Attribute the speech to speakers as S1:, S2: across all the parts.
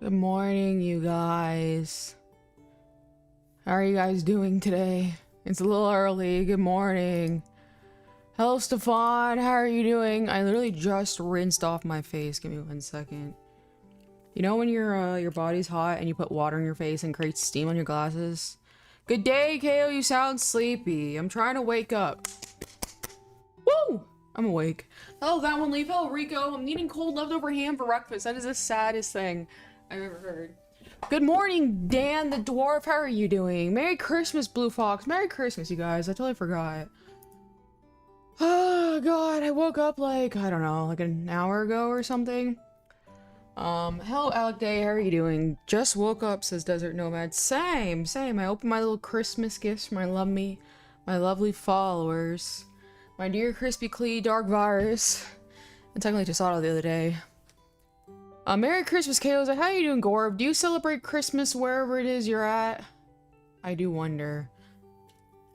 S1: Good morning, you guys. How are you guys doing today? It's a little early. Good morning. Hello, Stefan. How are you doing? I literally just rinsed off my face. Give me 1 second. You know when your body's hot and you put water in your face and creates steam on your glasses? Good day, KO. You sound sleepy. I'm trying to wake up. Woo! I'm awake. Hello, that one leave. Hello, Rico. I'm eating cold leftover ham for breakfast. That is the saddest thing I've ever heard. Good morning, Dan the Dwarf. How are you doing? Merry Christmas, Blue Fox. Merry Christmas, you guys. I totally forgot. Oh, God. I woke up like, I don't know, like an hour ago or something. Hello, Alec Day. How are you doing? Just woke up, says Desert Nomad. Same. I opened my little Christmas gifts for my lovely followers. My dear Crispy Clee, Dark Virus, and technically Tasato the other day. Merry Christmas, KOs. How you doing, Gorb? Do you celebrate Christmas wherever it is you're at? I do wonder.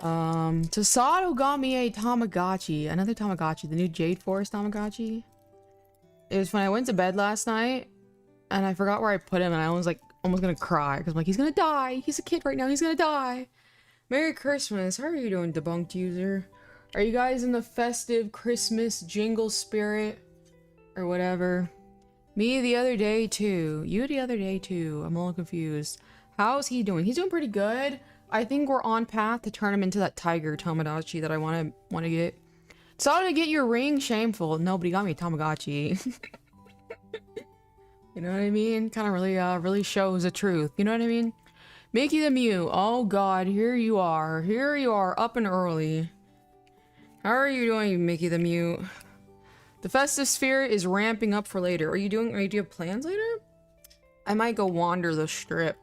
S1: Tasato got me a Tamagotchi. Another Tamagotchi. The new Jade Forest Tamagotchi. It was when I went to bed last night, and I forgot where I put him, and I was like, almost gonna cry, because I'm like, he's gonna die. He's a kid right now. He's gonna die. Merry Christmas. How are you doing, Debunked User? Are you guys in the festive Christmas jingle spirit? Or whatever? Me the other day too. You the other day too. I'm a little confused. How's he doing? He's doing pretty good. I think we're on path to turn him into that tiger Tamagotchi that I want to get. So to get your ring, shameful. Nobody got me a Tamagotchi. You know what I mean? Kind of really shows the truth. You know what I mean? Mickey the Mew. Oh God, here you are. Here you are, up and early. How are you doing, Mickey the Mute? The festive spirit is ramping up for later. Do you have plans later? I might go wander the strip.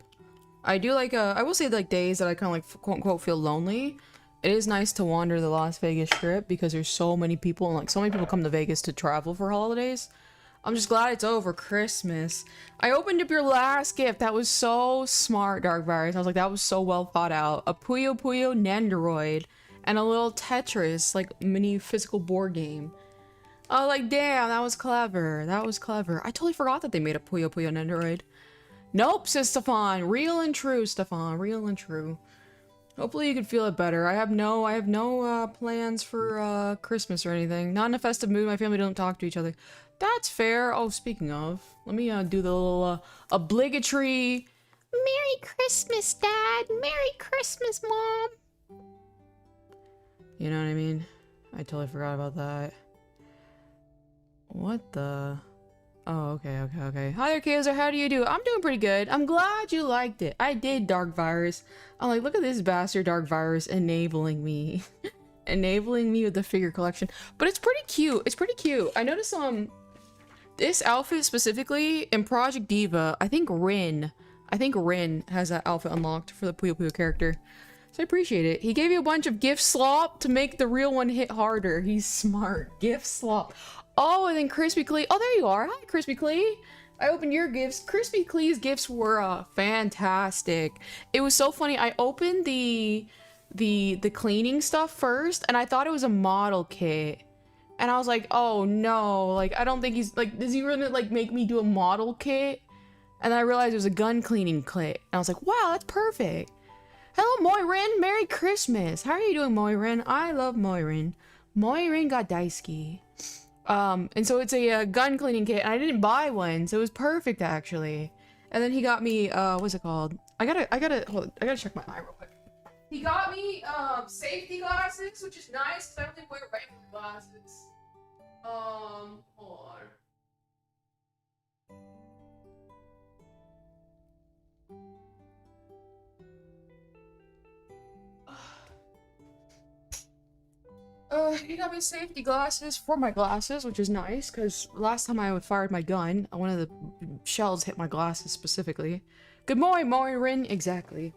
S1: I do like, I will say like days that I kind of like, quote unquote, feel lonely. It is nice to wander the Las Vegas strip because there's so many people and like so many people come to Vegas to travel for holidays. I'm just glad it's over. Christmas. I opened up your last gift. That was so smart, Dark Virus. I was like, that was so well thought out. A Puyo Puyo Nendoroid. And a little Tetris, like, mini physical board game. Oh, like, damn, that was clever. That was clever. I totally forgot that they made a Puyo Puyo Nendoroid. Nope, says Stefan. Real and true, Stefan. Real and true. Hopefully you can feel it better. I have no plans for, Christmas or anything. Not in a festive mood. My family don't talk to each other. That's fair. Oh, speaking of, let me, do the little, obligatory Merry Christmas, Dad. Merry Christmas, Mom. You know what I mean? I totally forgot about that. What the? Oh, okay. Hi there, Kaiser. How do you do? I'm doing pretty good. I'm glad you liked it. I did, Dark Virus. I'm like, look at this bastard, Dark Virus, enabling me. Enabling me with the figure collection. But it's pretty cute. It's pretty cute. I noticed, this outfit specifically in Project Diva, I think Rin has that outfit unlocked for the Puyo Puyo character. So I appreciate it. He gave you a bunch of gift slop to make the real one hit harder. He's smart. Gift slop. Oh, and then Crispy Clee. Oh, there you are. Hi, Crispy Clee. I opened your gifts. Crispy Clee's gifts were fantastic. It was so funny. I opened the cleaning stuff first, and I thought it was a model kit. And I was like, oh no, like I don't think he's like, is he gonna like make me do a model kit? And then I realized it was a gun cleaning kit. And I was like, wow, that's perfect. Hello, Moirin. Merry Christmas. How are you doing, Moirin? I love Moirin. Moirin got daisuki. And so it's a gun cleaning kit, and I didn't buy one, so it was perfect actually. And then he got me, what's it called? I gotta check my eye real quick. He got me, safety glasses, which is nice, because I don't think wear regular glasses. Hold on. He got me safety glasses for my glasses, which is nice, because last time I fired my gun, one of the shells hit my glasses specifically. Good morning, Moirin. Exactly.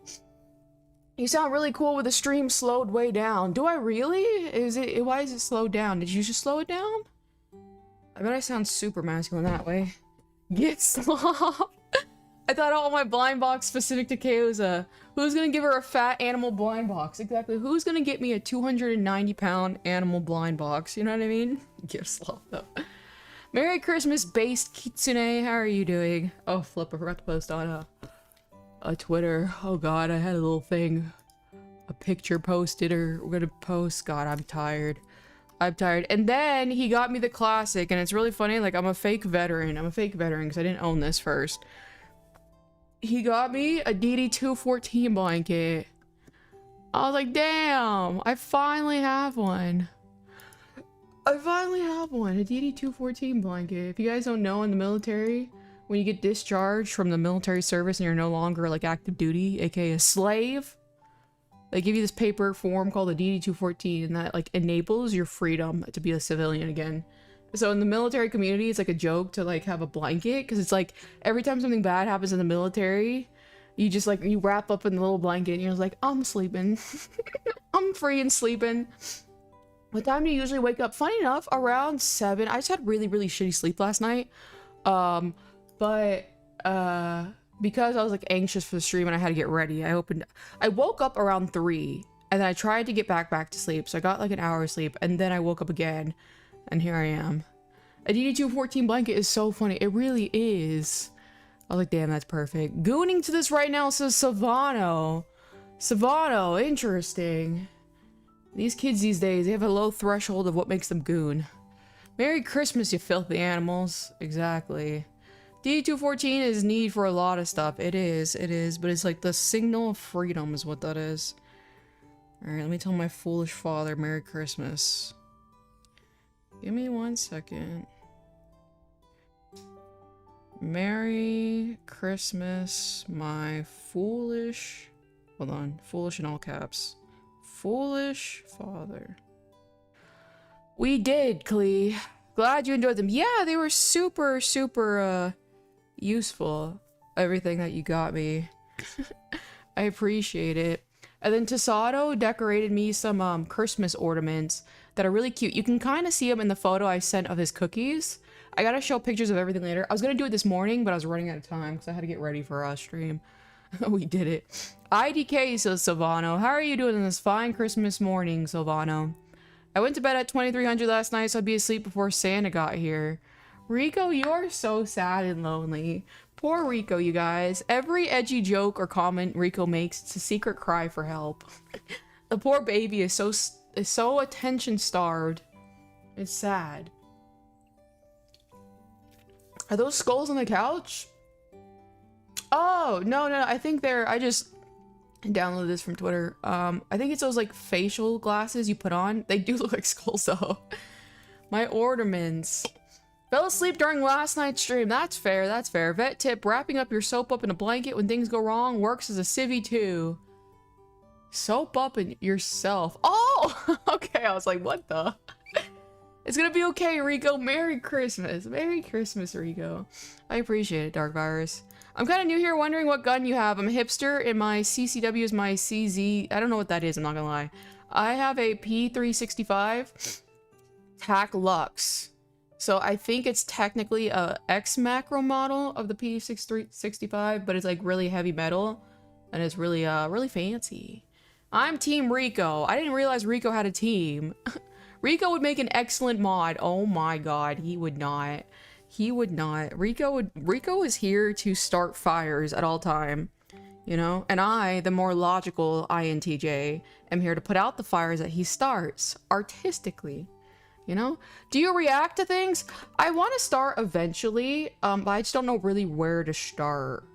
S1: You sound really cool with the stream slowed way down. Do I really? Why is it slowed down? Did you just slow it down? I bet I sound super masculine that way. Get slop. I thought all my blind box specific to Kaoza. Who's gonna give her a fat animal blind box? Exactly. Who's gonna get me a 290-pound animal blind box? You know what I mean? Give slop though. Merry Christmas, based Kitsune. How are you doing? Oh, flip! I forgot to post on a Twitter. Oh God, I had a little thing, a picture posted, or we're gonna post. God, I'm tired. I'm tired. And then he got me the classic, and it's really funny. Like, I'm a fake veteran. I'm a fake veteran because I didn't own this first. He got me a DD214 blanket. I was like, damn, I finally have one. I finally have one, a DD214 blanket. If you guys don't know, in the military, when you get discharged from the military service and you're no longer like active duty, aka a slave, they give you this paper form called a DD214, and that like enables your freedom to be a civilian again. So in the military community, it's like a joke to like have a blanket, because it's like every time something bad happens in the military, you just like, you wrap up in the little blanket and you're just like, I'm sleeping. I'm free and sleeping. What time do you usually wake up? Funny enough, around 7. I just had really, really shitty sleep last night. Because I was like anxious for the stream and I had to get ready, I woke up around 3, and then I tried to get back to sleep. So I got like an hour of sleep, and then I woke up again, and here I am. A DD214 blanket is so funny. It really is. I was like, damn, that's perfect. Gooning to this right now says Savano. Savano, interesting. These kids these days, they have a low threshold of what makes them goon. Merry Christmas, you filthy animals. Exactly. D214 is need for a lot of stuff. It is, but it's like the signal of freedom is what that is. Alright, let me tell my foolish father Merry Christmas. Give me 1 second. Merry Christmas, my foolish... Hold on, foolish in all caps. Foolish father. We did, Klee. Glad you enjoyed them. Yeah, they were super, super, useful. Everything that you got me. I appreciate it. And then Tasato decorated me some, Christmas ornaments that are really cute. You can kind of see them in the photo I sent of his cookies. I gotta show pictures of everything later. I was gonna do it this morning, but I was running out of time because I had to get ready for our stream. We did it. IDK, says Silvano. How are you doing on this fine Christmas morning, Silvano? I went to bed at 2300 last night, so I'd be asleep before Santa got here. Rico, you are so sad and lonely. Poor Rico, you guys. Every edgy joke or comment Rico makes, it's a secret cry for help. The poor baby is so attention starved. It's sad. Are those skulls on the couch? Oh, no, I think I just downloaded this from Twitter. I think it's those like facial glasses you put on. They do look like skulls though. My ornaments. Fell asleep during last night's stream. That's fair, that's fair. Vet tip, wrapping up your soap up in a blanket when things go wrong works as a civvy too. Soap up in yourself. Oh, okay, I was like, what the? It's gonna be okay, Rico. Merry Christmas. Merry Christmas, Rico. I appreciate it, Dark Virus. I'm kind of new here, wondering what gun you have. I'm a hipster, and my CCW is my CZ. I don't know what that is, I'm not gonna lie. I have a P365 TAC Lux. So I think it's technically a X macro model of the P365, but it's like really heavy metal, and it's really, really fancy. I'm Team Rico. I didn't realize Rico had a team. Rico would make an excellent mod. Oh my god, he would not. He would not. Rico is here to start fires at all time, you know? And I, the more logical INTJ, am here to put out the fires that he starts, artistically, you know? Do you react to things? I want to start eventually, but I just don't know really where to start,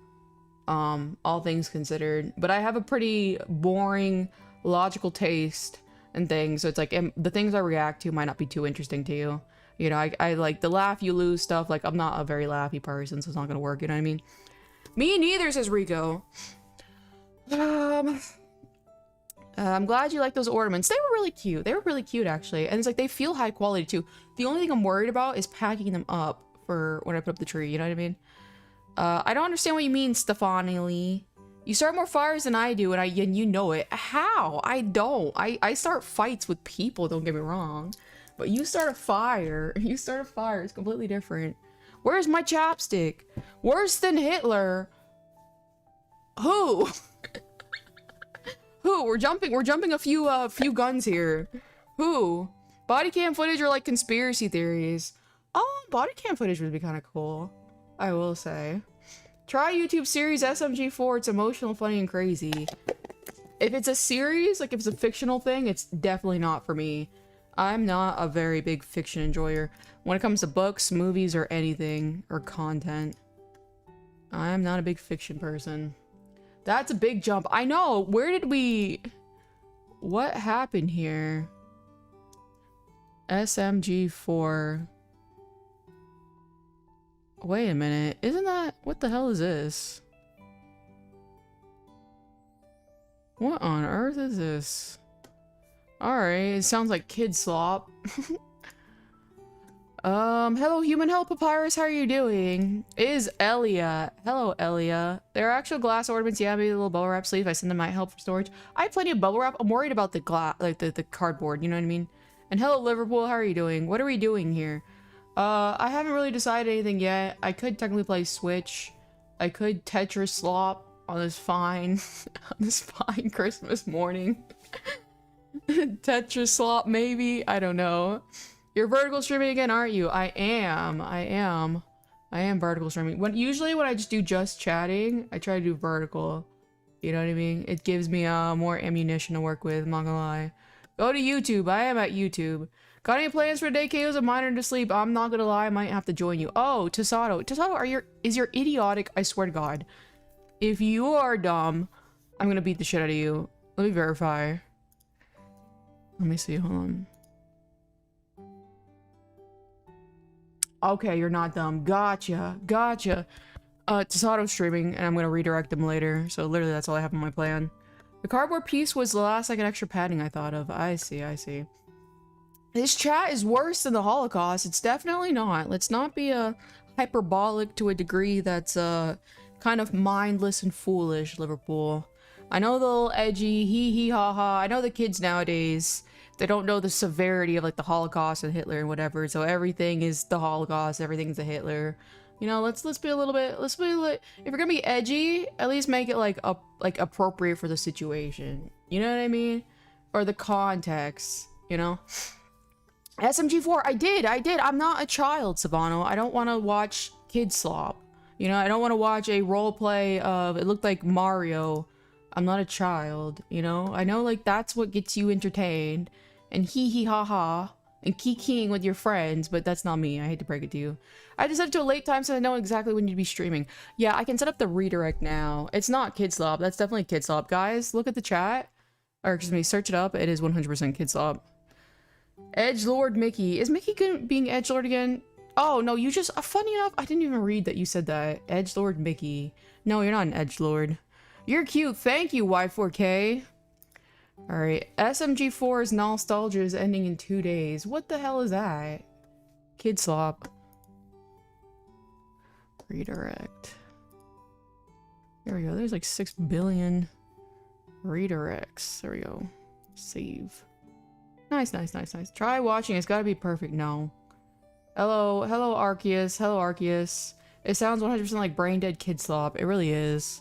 S1: all things considered. But I have a pretty boring, logical taste and things, so it's like, the things I react to might not be too interesting to you. You know, I like the laugh you lose stuff. Like, I'm not a very laughy person, so it's not gonna work, you know what I mean? Me neither, says Rico. I'm glad you like those ornaments. They were really cute. They were really cute, actually. And it's like, they feel high quality, too. The only thing I'm worried about is packing them up for when I put up the tree, you know what I mean? I don't understand what you mean, Stefani Lee. You start more fires than I do, and you know it. How? I don't. I start fights with people, don't get me wrong. But you start a fire. You start a fire. It's completely different. Where's my chapstick? Worse than Hitler. Who? Who? We're jumping a few guns here. Who? Body cam footage are like conspiracy theories. Oh, body cam footage would be kind of cool. I will say. Try YouTube series SMG4. It's emotional, funny, and crazy. If it's a series, like if it's a fictional thing, it's definitely not for me. I'm not a very big fiction enjoyer. When it comes to books, movies, or anything, or content, I'm not a big fiction person. That's a big jump. I know. Where did we... What happened here? SMG4. Wait a minute. Isn't that... What the hell is this? What on earth is this? Alright, it sounds like kid slop. Hello human, hello papyrus, how are you doing? Is Elia. Hello Elia. There are actual glass ornaments, yeah, maybe a little bubble wrap sleeve. I send them might help for storage. I have plenty of bubble wrap. I'm worried about the glass, like the cardboard, you know what I mean? And hello Liverpool, how are you doing? What are we doing here? I haven't really decided anything yet. I could technically play Switch. I could Tetris slop on this fine, on this fine Christmas morning. Tetris slop maybe? I don't know. You're vertical streaming again, aren't you? I am vertical streaming. Usually when I just do just chatting, I try to do vertical. You know what I mean? It gives me more ammunition to work with, I'm not gonna lie. Go to YouTube. I am at YouTube. Got any plans for today, KOs? I'm minor to sleep. I'm not gonna lie, I might have to join you. Oh, Tasato. Tasato, is your idiotic? I swear to God. If you are dumb, I'm gonna beat the shit out of you. Let me verify. Let me see, hold on. Okay, you're not dumb. Gotcha. Tasato streaming, and I'm gonna redirect them later. So literally that's all I have on my plan. The cardboard piece was the last like an extra padding I thought of. I see. This chat is worse than the Holocaust. It's definitely not. Let's not be hyperbolic to a degree that's kind of mindless and foolish, Liverpool. I know the little edgy hee ha ha. I know the kids nowadays, they don't know the severity of like the Holocaust and Hitler and whatever. So everything is the Holocaust, everything's the Hitler. You know, let's be a little bit, if you're gonna be edgy, at least make it like appropriate for the situation. You know what I mean? Or the context, you know? SMG4, I did. I'm not a child, Savano. I don't want to watch kid slop. You know, I don't want to watch a role play of, it looked like Mario. I'm not a child, you know? I know, like, that's what gets you entertained. And hee ha ha. And kikiing with your friends, but that's not me. I hate to break it to you. I just set it to a late time so I know exactly when you'd be streaming. Yeah, I can set up the redirect now. It's not kid slop. That's definitely kid slop. Guys, look at the chat. Or, excuse me, search it up. It is 100% kid slop. Edgelord Mickey. Is Mickey being Edgelord again? Oh, no, you just... funny enough, I didn't even read that you said that. Edgelord Mickey. No, you're not an Edgelord. You're cute. Thank you, Y4K. Alright. SMG4's nostalgia is ending in 2 days. What the hell is that? Kid slop. Redirect. There we go. There's like 6 billion redirects. There we go. Save. Nice. Try watching. It's gotta be perfect. No. Hello Arceus. It sounds 100% like brain dead kid slop. It really is.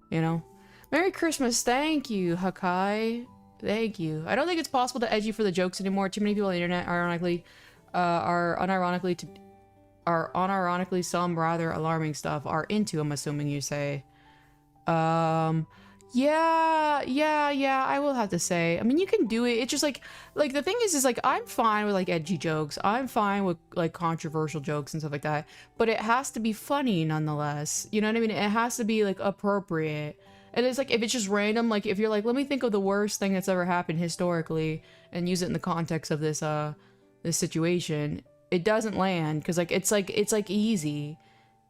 S1: You know? Merry Christmas. Thank you, Hakai. Thank you. I don't think it's possible to edgy for the jokes anymore. Too many people on the internet are unironically some rather alarming stuff are into, I'm assuming you say. Yeah, I will have to say. I mean, you can do it. It's just like the thing is like, I'm fine with like edgy jokes. I'm fine with like controversial jokes and stuff like that. But it has to be funny nonetheless. You know what I mean? It has to be like appropriate. And it's like, if it's just random, like if you're like, let me think of the worst thing that's ever happened historically and use it in the context of this, this situation, it doesn't land. Cause like, it's like easy.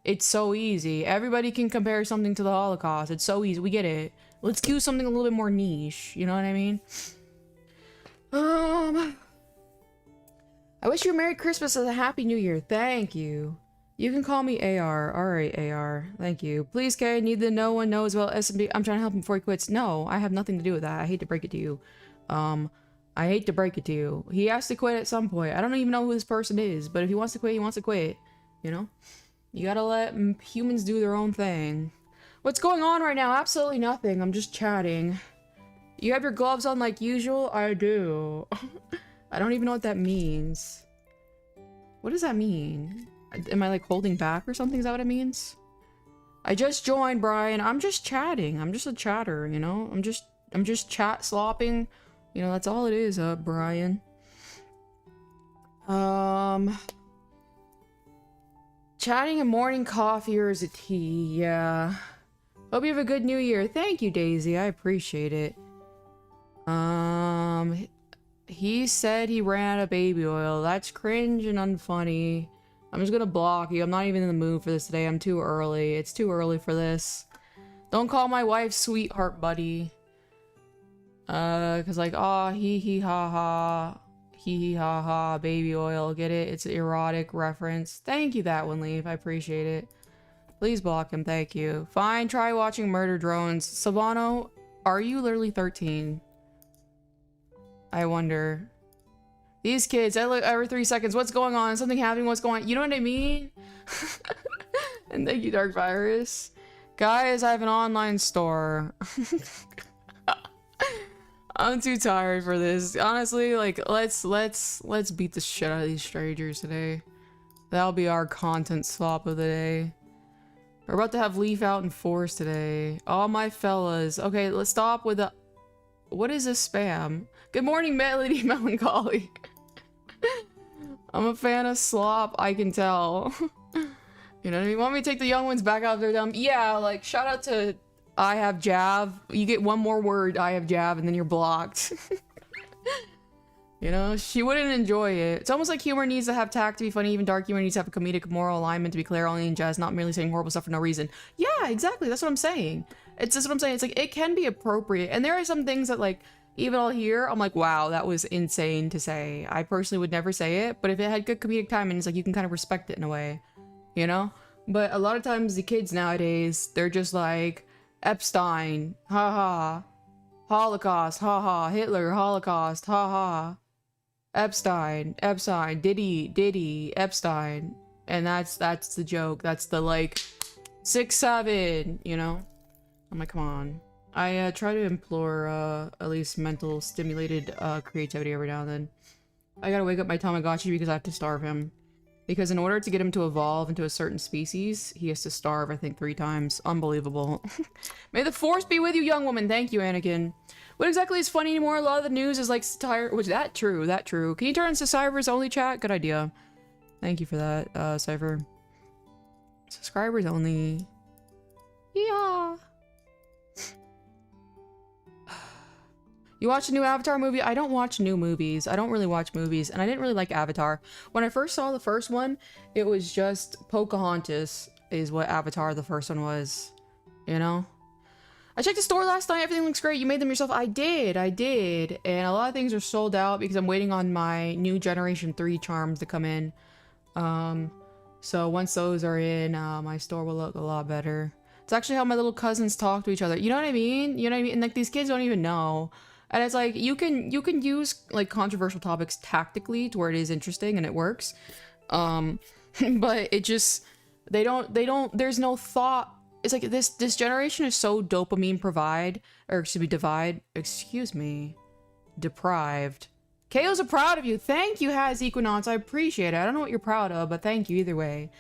S1: It's so easy. Everybody can compare something to the Holocaust. It's so easy. We get it. Let's do something a little bit more niche. You know what I mean? I wish you a Merry Christmas and a Happy New Year. Thank you. You can call me AR. Alright, AR. Thank you. Please, Kay, need the no one knows about SMB. I'm trying to help him before he quits. No, I have nothing to do with that. I hate to break it to you. I hate to break it to you. He has to quit at some point. I don't even know who this person is, but if he wants to quit, he wants to quit. You know? You gotta let humans do their own thing. What's going on right now? Absolutely nothing. I'm just chatting. You have your gloves on like usual? I do. I don't even know what that means. What does that mean? Am I like holding back or something? Is that what it means? I just joined, Brian. I'm just chatting. I'm just a chatter, you know? I'm just chat slopping. You know, that's all it is, Brian. Chatting and morning coffee, or is it tea? Yeah. Hope you have a good new year. Thank you, Daisy. I appreciate it. He said he ran out of baby oil. That's cringe and unfunny. I'm just gonna block you. I'm not even in the mood for this today. I'm too early. It's too early for this. Don't call my wife sweetheart, buddy. Cause like, aw, hee hee ha ha. Hee hee ha ha, baby oil. Get it? It's an erotic reference. Thank you, that one, Leaf. I appreciate it. Please block him. Thank you. Fine, try watching Murder Drones. Savano, are you literally 13? I wonder. These kids, I look every 3 seconds. What's going on? Something happening? What's going on? You know what I mean? And thank you, Dark Virus. Guys, I have an online store. I'm too tired for this. Honestly, like, let's beat the shit out of these strangers today. That'll be our content swap of the day. We're about to have Leaf out in force today. All my fellas. Okay, let's stop with the... What is this spam? Good morning, Melody Melancholy. I'm a fan of slop, I can tell. You know what I mean? Want me to take the young ones back out of their dumb? Yeah, like, shout out to I have Jav. You get one more word, I have Jav, and then you're blocked. You know, she wouldn't enjoy it. It's almost like humor needs to have tact to be funny. Even dark humor needs to have a comedic moral alignment to be clear, only in jest, not merely saying horrible stuff for no reason. Yeah, exactly. That's what I'm saying. It's just what I'm saying. It's like, it can be appropriate. And there are some things that, like, even I'll hear, I'm like, wow, that was insane to say. I personally would never say it, but if it had good comedic timing, it's like, you can kind of respect it in a way, you know? But a lot of times the kids nowadays, they're just like, Epstein, haha. Holocaust, haha. Hitler, Holocaust, haha. Epstein, Diddy, Epstein. And that's the joke. That's the, like, 6-7, you know? I'm like, come on. I try to implore at least mental stimulated creativity every now and then. I gotta wake up my Tamagotchi because I have to starve him. Because in order to get him to evolve into a certain species, he has to starve, I think, 3 times. Unbelievable. May the force be with you, young woman. Thank you, Anakin. What exactly is funny anymore? A lot of the news is like satire. Which, that true. Can you turn on subscribers only chat? Good idea. Thank you for that, Cypher. Subscribers only. Yeah. You watched a new Avatar movie? I don't watch new movies. I don't really watch movies, and I didn't really like Avatar. When I first saw the first one, it was just Pocahontas is what Avatar the first one was. You know? I checked the store last night. Everything looks great. You made them yourself? I did. And a lot of things are sold out because I'm waiting on my new Generation 3 charms to come in. So once those are in, my store will look a lot better. It's actually how my little cousins talk to each other. You know what I mean? You know what I mean? And like, these kids don't even know. And it's like, you can use like controversial topics tactically to where it is interesting and it works. But it just, there's no thought. It's like this generation is so dopamine deprived. KOs are proud of you. Thank you, Has Equinox. I appreciate it. I don't know what you're proud of, but thank you either way.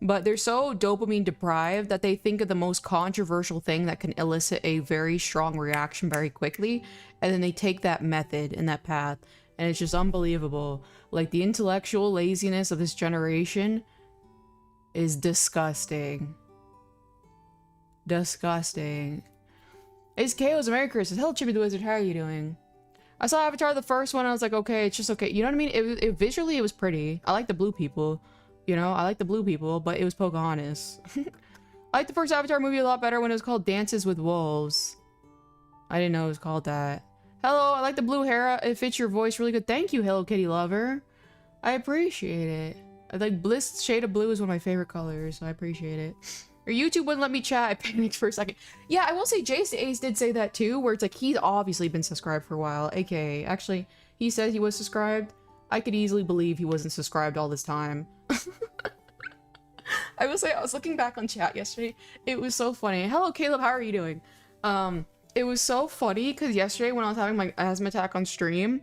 S1: But they're so dopamine deprived that they think of the most controversial thing that can elicit a very strong reaction very quickly. And then they take that method and that path. And it's just unbelievable. Like, the intellectual laziness of this generation is disgusting. Disgusting. It's KO's Merry Christmas. Hello, Chippy the Wizard. How are you doing? I saw Avatar the first one. I was like, okay, it's just okay. You know what I mean? Visually, it was pretty. I like the blue people. You know, I like the blue people, but it was Pocahontas. I like the first Avatar movie a lot better when it was called Dances with Wolves. I didn't know it was called that. Hello, I like the blue hair. It fits your voice really good. Thank you, Hello Kitty Lover. I appreciate it. I like Bliss shade of blue is one of my favorite colors, so I appreciate it. Your YouTube wouldn't let me chat. I panicked for a second. Yeah, I will say Jace Ace did say that too, where it's like he's obviously been subscribed for a while. AKA, actually, he said he was subscribed. I could easily believe he wasn't subscribed all this time. I will say, I was looking back on chat yesterday. It was so funny. Hello, Caleb. How are you doing? It was so funny because yesterday when I was having my asthma attack on stream,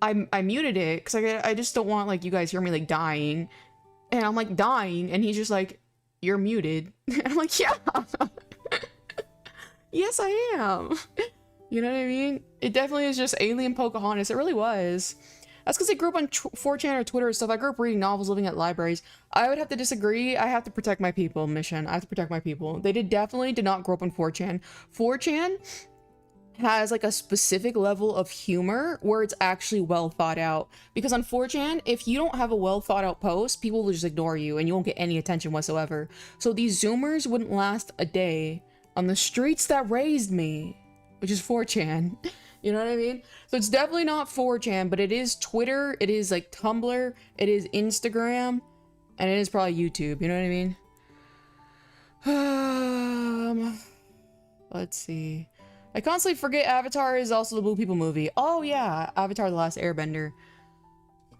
S1: I muted it because I just don't want like you guys hear me like dying, and I'm like dying, and he's just like, "You're muted." And I'm like, "Yeah, yes I am." You know what I mean? It definitely is just Alien Pocahontas. It really was. That's because I grew up on 4chan or Twitter and stuff. I grew up reading novels, living at libraries. I would have to disagree. I have to protect my people, Mission. I have to protect my people. They definitely did not grow up on 4chan. 4chan has like a specific level of humor where it's actually well thought out. Because on 4chan, if you don't have a well thought out post, people will just ignore you and you won't get any attention whatsoever. So these Zoomers wouldn't last a day on the streets that raised me, which is 4chan. You know what I mean? So it's definitely not 4chan, but it is Twitter, it is like Tumblr, it is Instagram, and it is probably YouTube. You know what I mean? Let's see. I constantly forget Avatar is also the Blue People movie. Oh yeah, Avatar: The Last Airbender.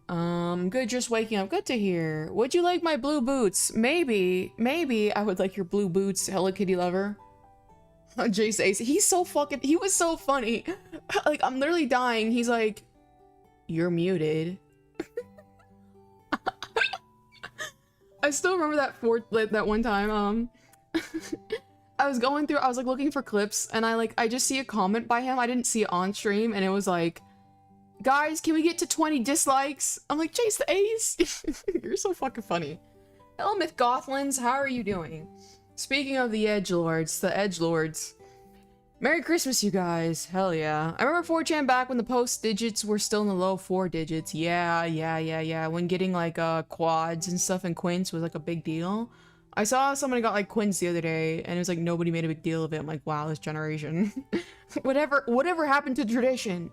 S1: Good, just waking up. Good to hear. Would you like my blue boots? Maybe I would like your blue boots, Hello Kitty lover. Jace Ace, he was so funny. Like, I'm literally dying. He's like, "You're muted." I still remember that one time, I was like looking for clips, and I just see a comment by him. I didn't see it on stream, and it was like, "Guys, can we get to 20 dislikes?" I'm like, Jace the Ace, you're so fucking funny. Hello, Myth Gothlands, how are you doing? Speaking of the edgelords, Merry Christmas, you guys. Hell yeah. I remember 4chan back when the post digits were still in the low 4 digits. Yeah. When getting like quads and stuff and quints was like a big deal. I saw somebody got like quints the other day, and it was like nobody made a big deal of it. I'm like, wow, this generation. Whatever happened to tradition?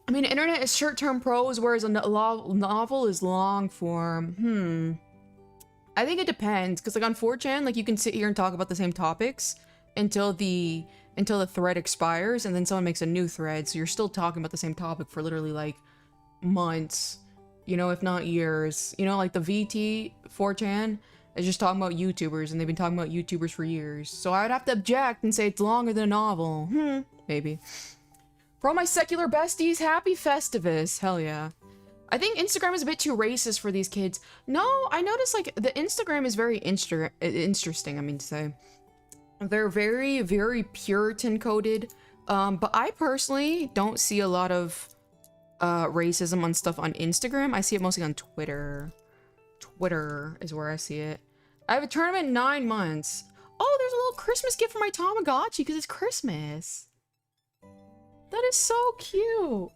S1: I mean, internet is short-term prose, whereas a novel is long form. I think it depends, because like on 4chan, like you can sit here and talk about the same topics until the thread expires, and then someone makes a new thread, so you're still talking about the same topic for literally like months, you know, if not years. You know, like the VT 4chan is just talking about YouTubers, and they've been talking about YouTubers for years. So I would have to object and say it's longer than a novel. Maybe. For all my secular besties, happy Festivus. Hell yeah. I think Instagram is a bit too racist for these kids. No, I noticed like the Instagram is very interesting, I mean to say. They're very, very Puritan coded. But I personally don't see a lot of racism on stuff on Instagram. I see it mostly on Twitter. Twitter is where I see it. I have a tournament in 9 months. Oh, there's a little Christmas gift for my Tamagotchi because it's Christmas. That is so cute.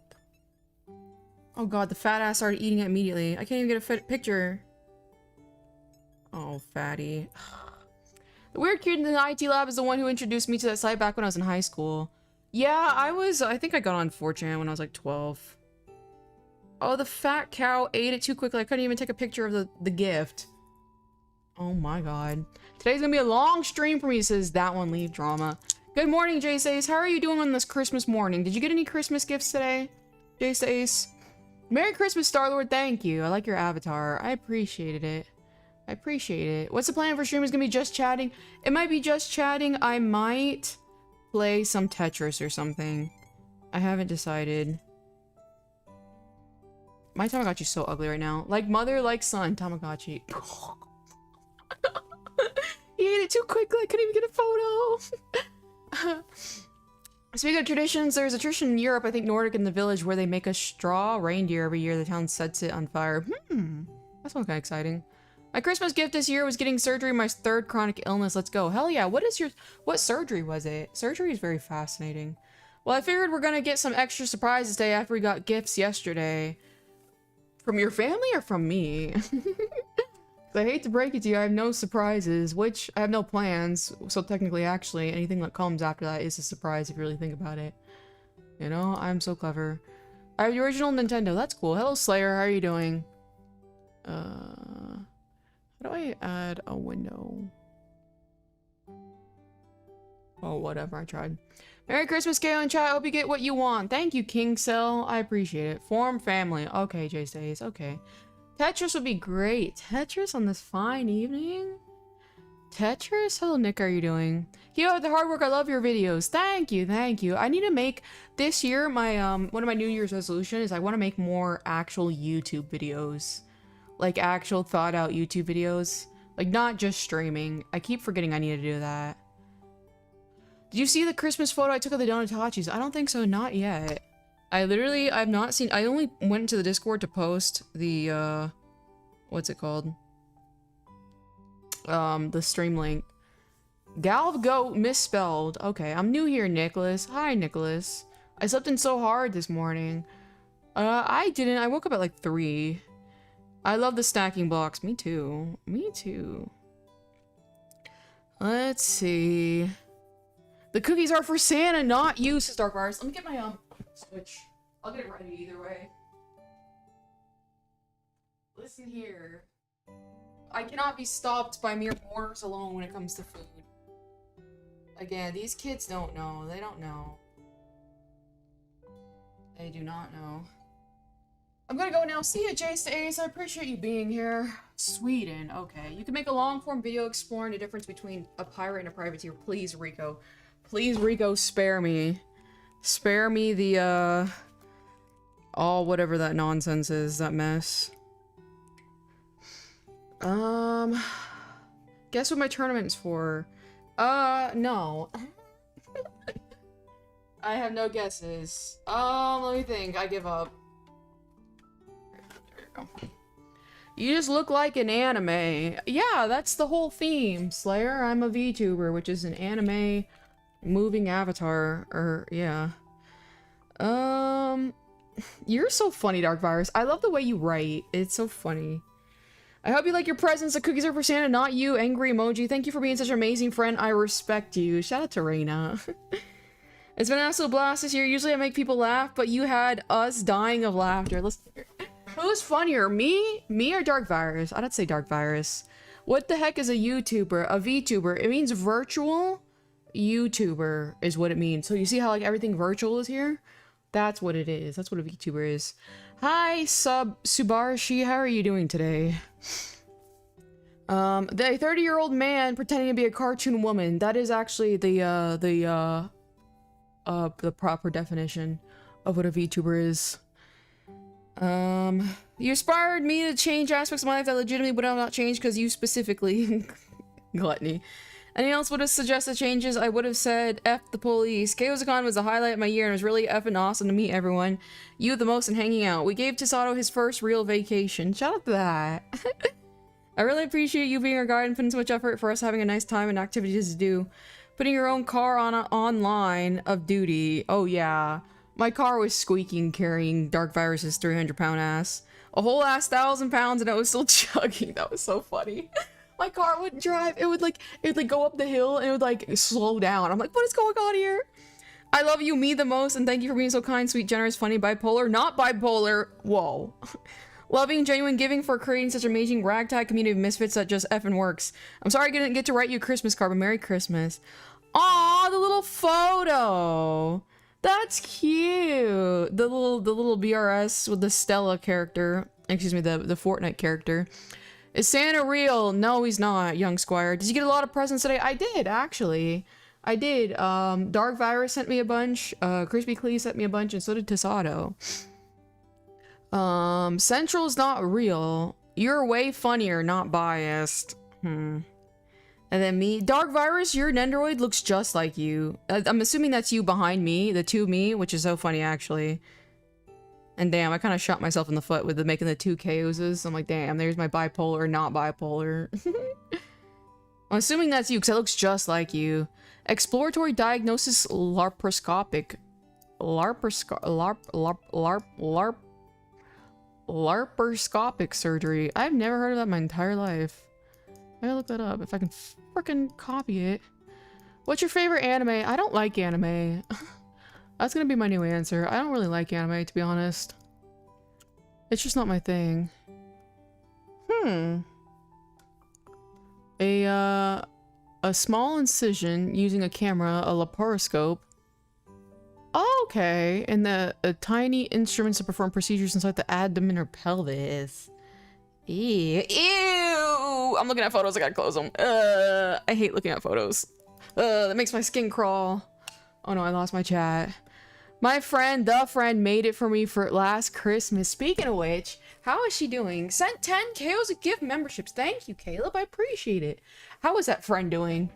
S1: Oh god, the fat ass started eating it immediately. I can't even get a picture. Oh, fatty. The weird kid in the IT lab is the one who introduced me to that site back when I was in high school. Yeah, I think I got on 4chan when I was like 12. Oh, the fat cow ate it too quickly. I couldn't even take a picture of the gift. Oh my god. Today's gonna be a long stream for me, says that one leave drama. Good morning, Jace Ace. How are you doing on this Christmas morning? Did you get any Christmas gifts today, Jace Ace? Merry Christmas, Star-Lord. Thank you. I like your avatar. I appreciated it. I appreciate it. What's the plan for stream? Is gonna be just chatting? It might be just chatting. I might play some Tetris or something. I haven't decided. My Tamagotchi's so ugly right now. Like mother, like son, Tamagotchi. He ate it too quickly. I couldn't even get a photo. Speaking of traditions, there's a tradition in Europe, I think Nordic in the village, where they make a straw reindeer every year. The town sets it on fire. That sounds kind of exciting. My Christmas gift this year was getting surgery, my 3rd chronic illness. Let's go. Hell yeah. What surgery was it? Surgery is very fascinating. Well, I figured we're gonna get some extra surprises today after we got gifts yesterday. From your family or from me? I hate to break it to you, I have no surprises, which I have no plans, so technically, actually, anything that comes after that is a surprise if you really think about it. You know, I'm so clever. I have the original Nintendo, that's cool. Hello, Slayer, how are you doing? How do I add a window? Oh, whatever, I tried. Merry Christmas, Gale and chat, hope you get what you want. Thank you, King Cell, I appreciate it. Form family, okay, J-Stays, okay. Tetris would be great. Tetris on this fine evening? Tetris? Hello, Nick. How are you doing? Keep up the hard work. I love your videos. Thank you. Thank you. I need to make this year my one of my New Year's resolution is I want to make more actual YouTube videos, like actual thought out YouTube videos, like not just streaming. I keep forgetting I need to do that. Did you see the Christmas photo I took of the Donatachis? I don't think so. Not yet. I've not seen. I only went to the Discord to post the what's it called? The stream link. Galv Goat misspelled. Okay, I'm new here, Nicholas. Hi, Nicholas. I slept in so hard this morning. I didn't. I woke up at like 3. I love the stacking blocks. Me too. Me too. Let's see. The cookies are for Santa, not you, says Dark Virus. Let me get my switch. I'll get it ready either way. Listen here. I cannot be stopped by mere mortals alone when it comes to food. Again, these kids don't know. They don't know. They do not know. I'm gonna go now. See ya, Jace to Ace. I appreciate you being here. Sweden. Okay. You can make a long-form video exploring the difference between a pirate and a privateer. Please, Rico. Please, Rico, spare me. Spare me the, all whatever that nonsense is. That mess. Guess what my tournament's for? No. I have no guesses. Let me think. I give up. There you go. You just look like an anime. Yeah, that's the whole theme, Slayer. I'm a VTuber, which is an anime moving avatar. Or, yeah. You're so funny, Dark Virus. I love the way you write. It's so funny. I hope you like your presents. The cookies are for Santa, not you, angry emoji. Thank you for being such an amazing friend. I respect you. Shout out to Reina. It's been an absolute blast this year. Usually I make people laugh, but you had us dying of laughter. Listen here. Who's funnier, me or Dark Virus? I'd say Dark Virus. What the heck is a YouTuber? A VTuber. It means virtual YouTuber is what it means. So you see how like everything virtual is here? That's what it is. That's what a VTuber is. Hi, Subarashi. How are you doing today? The 30-year-old man pretending to be a cartoon woman. That is actually the proper definition of what a VTuber is. You inspired me to change aspects of my life that legitimately would not change because you specifically gluttony. Anyone else would have suggested changes, I would have said F the police. KOSCon was the highlight of my year and it was really effing awesome to meet everyone. You the most and hanging out. We gave Tasato his first real vacation. Shout out to that. I really appreciate you being our guide and putting so much effort for us having a nice time and activities to do. Putting your own car on a online of duty. Oh yeah. My car was squeaking carrying Dark Virus's 300-pound ass. A whole ass 1,000 pounds and it was still chugging. That was so funny. My car wouldn't drive. It would like go up the hill and it would like slow down. I'm like, what is going on here? I love you, me the most, and thank you for being so kind, sweet, generous, funny, bipolar, not bipolar. Whoa. Loving, genuine, giving for creating such an amazing ragtag community of misfits that just effing works. I'm sorry I didn't get to write you a Christmas card, but Merry Christmas. Aw, the little photo. That's cute. The little BRS with the Stella character. Excuse me, the Fortnite character. Is Santa real? No, he's not, young squire. Did you get a lot of presents today? I did, actually. I did. Dark Virus sent me a bunch. Crispy Clee sent me a bunch, and so did Tasato. Central's not real. You're way funnier, not biased. And then me. Dark Virus, your Nendoroid looks just like you. I'm assuming that's you behind me, the 2me, which is so funny, actually. And damn, I kind of shot myself in the foot with making the 2 Chaoses. I'm like, damn, there's my bipolar, not bipolar. I'm assuming that's you, because it looks just like you. Exploratory diagnosis laparoscopic. Laparoscopic surgery. I've never heard of that in my entire life. I gotta look that up if I can frickin' copy it. What's your favorite anime? I don't like anime. That's gonna be my new answer. I don't really like anime, to be honest. It's just not my thing. A small incision using a camera, a laparoscope. Okay, and the tiny instruments to perform procedures inside the abdomen or pelvis. Ew! Ooh, I'm looking at photos. I gotta close them. I hate looking at photos. That makes my skin crawl. Oh no, I lost my chat. My friend, the friend, made it for me for last Christmas. Speaking of which, how is she doing? Sent 10 KOs of gift memberships. Thank you, Caleb. I appreciate it. How is that friend doing?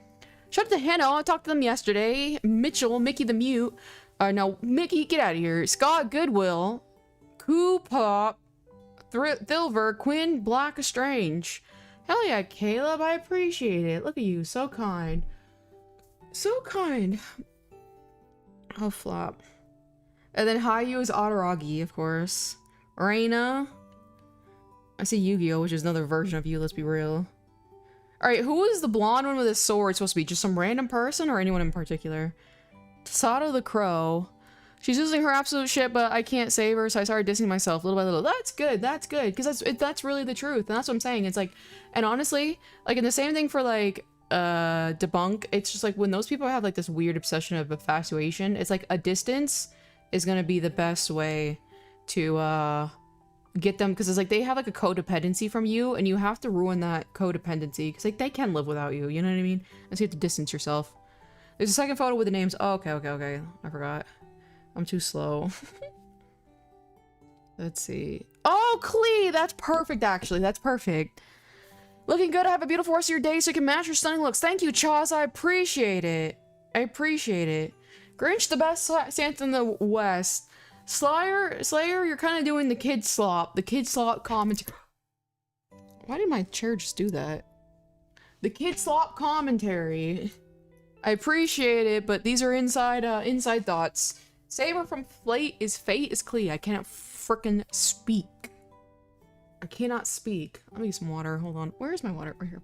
S1: Shout out to Hannah. I talked to them yesterday. Mitchell, Mickey the Mute. No, Mickey, get out of here. Scott Goodwill. Coopop. Thilver. Quinn Black Strange. Hell yeah, Caleb. I appreciate it. Look at you. So kind. So kind. Oh, flop. And then Hayu is Adaragi, of course. Reina. I see Yu-Gi-Oh, which is another version of you, let's be real. Alright, who is the blonde one with a sword supposed to be? Just some random person or anyone in particular? Tasato the Crow. She's losing her absolute shit, but I can't save her, so I started dissing myself little by little. That's good, because that's really the truth, and that's what I'm saying. It's like, and honestly, like, in the same thing for, like, debunk, it's just like, when those people have, like, this weird obsession of infatuation, it's like, a distance is gonna be the best way to, get them, because it's like, they have, like, a codependency from you, and you have to ruin that codependency, because, like, they can live without you, you know what I mean? And so you have to distance yourself. There's a second photo with the names. Oh, okay. I forgot. I'm too slow. Let's see. Oh, Klee! That's perfect, actually. That's perfect. Looking good. Have a beautiful rest of your day so you can match your stunning looks. Thank you, Chaz. I appreciate it. Grinch, the best Santa in the West. Slayer, you're kind of doing the kid slop. The kid slop commentary. Why did my chair just do that? The kid slop commentary. I appreciate it, but these are inside thoughts. Saber from Fate is Klee. I cannot frickin' speak. I cannot speak. Let me get some water. Hold on. Where is my water? Right here.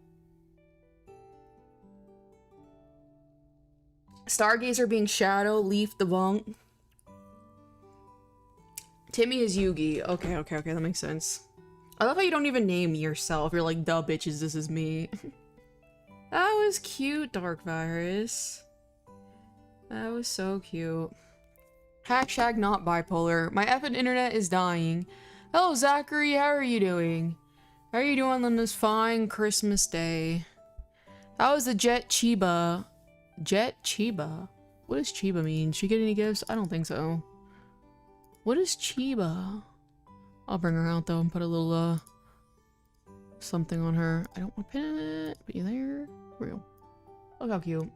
S1: Stargazer being Shadow. Leaf the Bunk. Timmy is Yugi. Okay. That makes sense. I love how you don't even name yourself. You're like, duh, bitches, this is me. That was cute, Dark Virus. That was so cute. Hashtag not bipolar. My effing internet is dying. Hello, Zachary. How are you doing? How are you doing on this fine Christmas day? How is the Jet Chiba? Jet Chiba? What does Chiba mean? She get any gifts? I don't think so. What is Chiba? I'll bring her out though and put a little something on her. I don't want to pin it. Put you there. Real. Look how cute.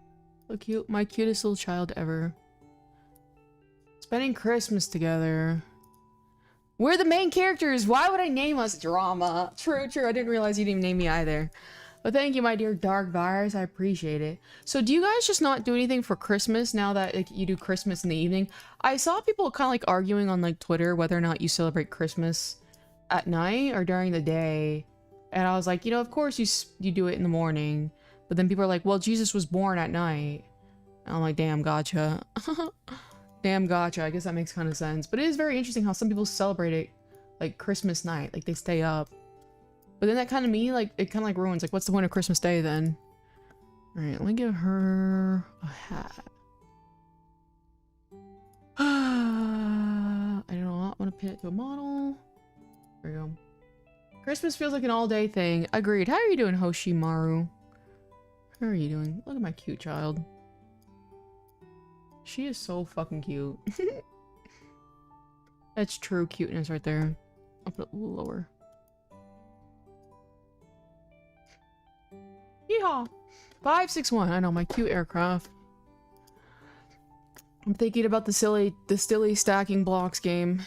S1: Look cute. My cutest little child ever. Spending Christmas together. We're the main characters. Why would I name us Drama? True. I didn't realize you didn't even name me either. But thank you, my dear Dark Virus. I appreciate it. So do you guys just not do anything for Christmas now that like, you do Christmas in the evening? I saw people kind of like arguing on like Twitter whether or not you celebrate Christmas at night or during the day. And I was like, you know, of course you do it in the morning. But then people are like, well, Jesus was born at night. And I'm like, damn, gotcha. Damn, gotcha. I guess that makes kind of sense. But it is very interesting how some people celebrate it like Christmas night. Like they stay up. But then that kind of it kind of like ruins. Like, what's the point of Christmas Day then? Alright, let me give her a hat. I don't know. I want to pin it to a model. There we go. Christmas feels like an all-day thing. Agreed. How are you doing, Hoshimaru? How are you doing? Look at my cute child. She is so fucking cute. That's true cuteness right there. I'll put it a little lower. Yeehaw! 561. I know, my cute aircraft. I'm thinking about the silly stacking blocks game.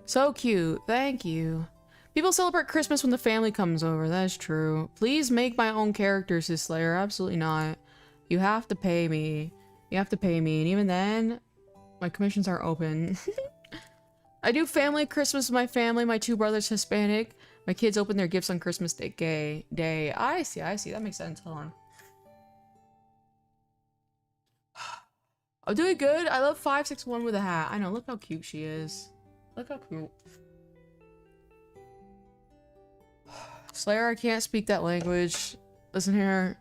S1: So cute. Thank you. People celebrate Christmas when the family comes over. That's true. Please make my own characters, this Slayer. Absolutely not. You have to pay me. You have to pay me. And even then, my commissions are open. I do family Christmas with my family. My 2 brothers Hispanic. My kids open their gifts on Christmas Day. I see. That makes sense. Hold on. I'm doing good. I love 561 with a hat. I know. Look how cute she is. Look how cute. Slayer, I can't speak that language. Listen here.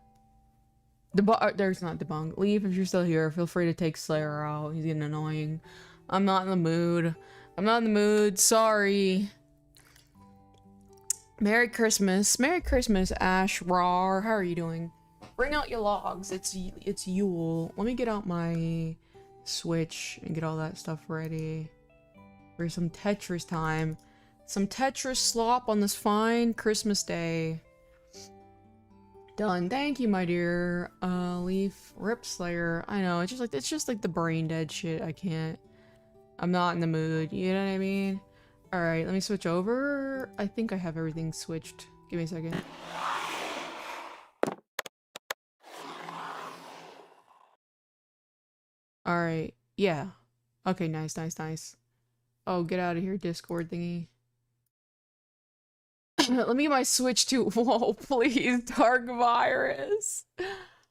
S1: There's not debunk. Leave if you're still here. Feel free to take Slayer out. He's getting annoying. I'm not in the mood. Sorry. Merry Christmas. Merry Christmas, Ash Rar. How are you doing? Bring out your logs. It's Yule. Let me get out my Switch and get all that stuff ready for some Tetris time. Some Tetris slop on this fine Christmas day. Done. Thank you, my dear. Leaf Rip Slayer. I know, it's just like the brain dead shit. I'm not in the mood. You know what I mean? Alright, let me switch over. I think I have everything switched. Give me a second. Alright, yeah. Okay, nice, nice, nice. Oh, get out of here, Discord thingy. Let me get my Switch too. Whoa, please, Dark Virus.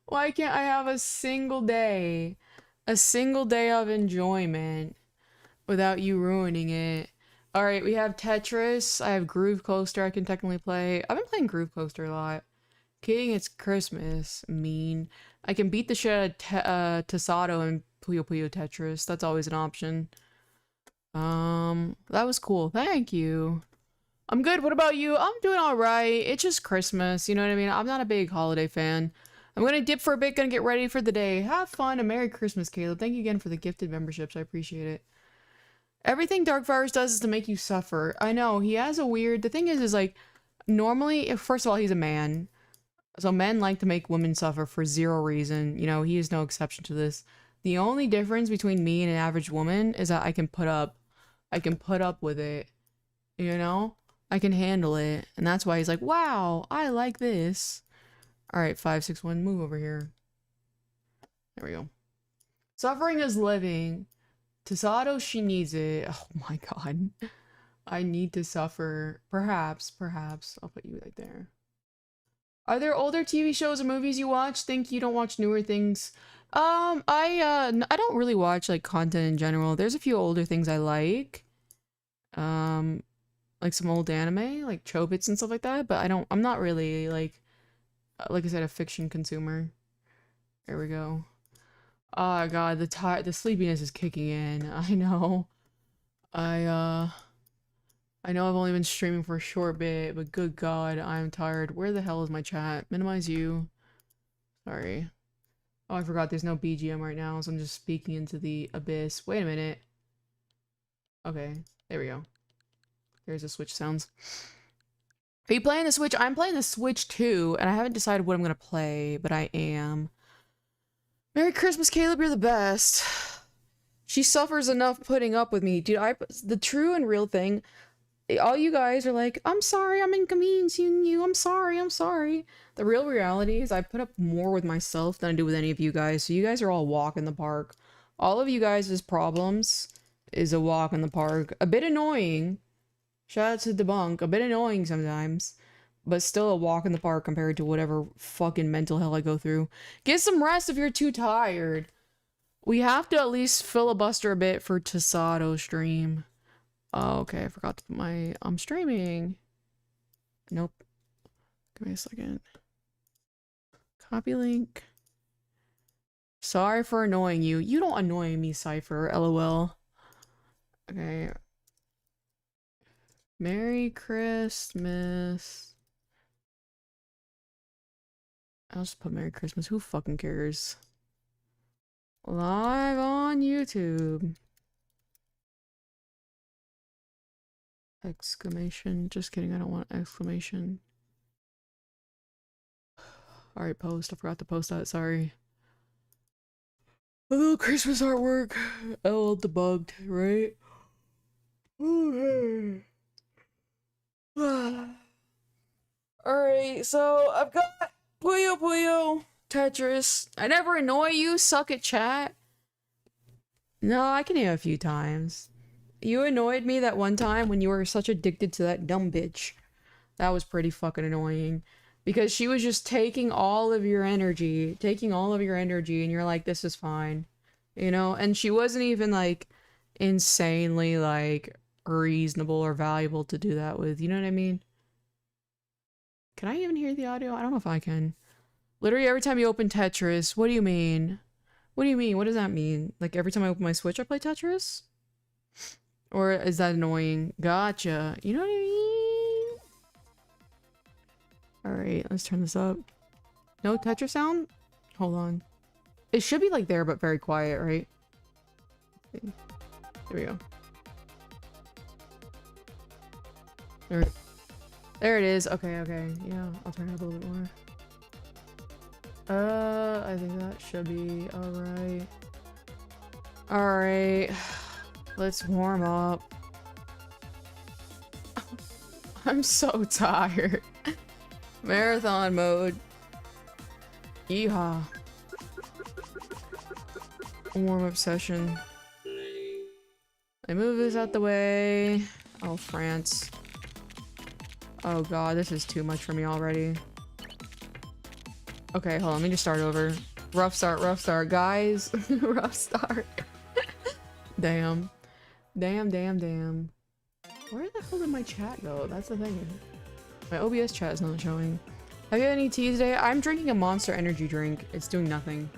S1: Why can't I have a single day of enjoyment without you ruining it? Alright, we have Tetris. I have Groove Coaster I can technically play. I've been playing Groove Coaster a lot. Kidding, it's Christmas. Mean. I can beat the shit out of Tasato and Puyo Puyo Tetris. That's always an option. That was cool. Thank you. I'm good. What about you? I'm doing alright. It's just Christmas. You know what I mean? I'm not a big holiday fan. I'm gonna dip for a bit, gonna get ready for the day. Have fun and Merry Christmas, Caleb. Thank you again for the gifted memberships. I appreciate it. Everything Dark Virus does is to make you suffer. I know, he has a weird... The thing is like, normally, first of all, he's a man. So men like to make women suffer for zero reason. You know, he is no exception to this. The only difference between me and an average woman is that I can put up with it. You know? I can handle it. And that's why he's like, wow, I like this. Alright, 561, move over here. There we go. Suffering is living. Tasato, she needs it. Oh my god. I need to suffer. Perhaps. I'll put you right there. Are there older TV shows or movies you watch? Think you don't watch newer things? I don't really watch, like, content in general. There's a few older things I like. Like some old anime, like Chobits and stuff like that, but I'm not really, like I said, a fiction consumer. There we go. Oh god, the sleepiness is kicking in. I know. I know I've only been streaming for a short bit, but good god, I'm tired. Where the hell is my chat? Minimize you. Sorry. Oh, I forgot there's no BGM right now, so I'm just speaking into the abyss. Wait a minute. Okay, there we go. There's the Switch sounds. Are you playing the Switch? I'm playing the Switch too, and I haven't decided what I'm gonna play, but I am. Merry Christmas, Caleb, you're the best. She suffers enough putting up with me. Dude, the true and real thing, all you guys are like, I'm sorry, I'm inconveniencing you, I'm sorry. The real reality is I put up more with myself than I do with any of you guys, so you guys are all a walk in the park. All of you guys' problems is a walk in the park. A bit annoying. Shout out to Debunk. A bit annoying sometimes, but still a walk in the park compared to whatever fucking mental hell I go through. Get some rest if you're too tired. We have to at least filibuster a bit for Tasato stream. Oh, okay, I forgot to put my... I'm streaming. Nope. Give me a second. Copy link. Sorry for annoying you. You don't annoy me, Cypher. LOL. Okay. Merry Christmas. I'll just put Merry Christmas. Who fucking cares? Live on YouTube. Exclamation. Just kidding, I don't want exclamation. Alright, post. I forgot to post that, sorry. A little Christmas artwork. LL debugged, right? Okay. Alright, so I've got Puyo Puyo Tetris. I never annoy you, suck at chat. No, I can hear a few times. You annoyed me that one time when you were such addicted to that dumb bitch. That was pretty fucking annoying. Because she was just taking all of your energy. And you're like, this is fine. You know? And she wasn't even, like, insanely, like, reasonable or valuable to do that with. You know what I mean? Can I even hear the audio? I don't know if I can. Literally every time you open Tetris, what do you mean? What do you mean? What does that mean? Like every time I open my Switch I play Tetris? Or is that annoying? Gotcha. You know what I mean? Alright, let's turn this up. No Tetris sound? Hold on. It should be like there, but very quiet, right? There we go. There it is. Okay, okay. Yeah, I'll turn it up a little bit more. I think that should be alright. Alright. Let's warm up. I'm so tired. Marathon mode. Yeehaw. Warm-up session. I move this out the way. Oh, France. Oh god, this is too much for me already. Okay, hold on, let me just start over. Rough start, guys. Rough start. Damn. Damn. Where the hell did my chat go? That's the thing. My OBS chat is not showing. Have you had any tea today? I'm drinking a Monster energy drink. It's doing nothing.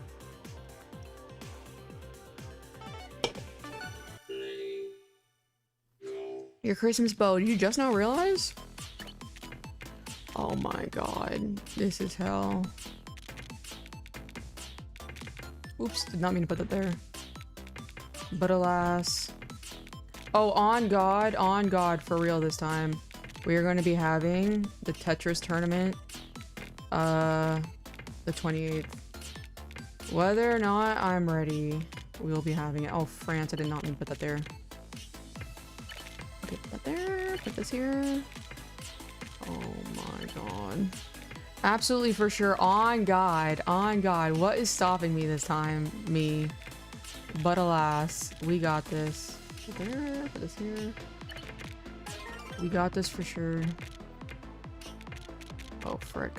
S1: Your Christmas bow, did you just now realize? Oh my god. This is hell. Oops, did not mean to put that there. But alas. Oh, on God, for real this time. We are going to be having the Tetris tournament. The 28th. Whether or not I'm ready, we will be having it. Oh, France, I did not mean to put that there. Okay, put that there. Put this here. Oh my god. Absolutely for sure. On God. What is stopping me this time? Me. But alas, we got this. Put there, put this here. We got this for sure. Oh, frick.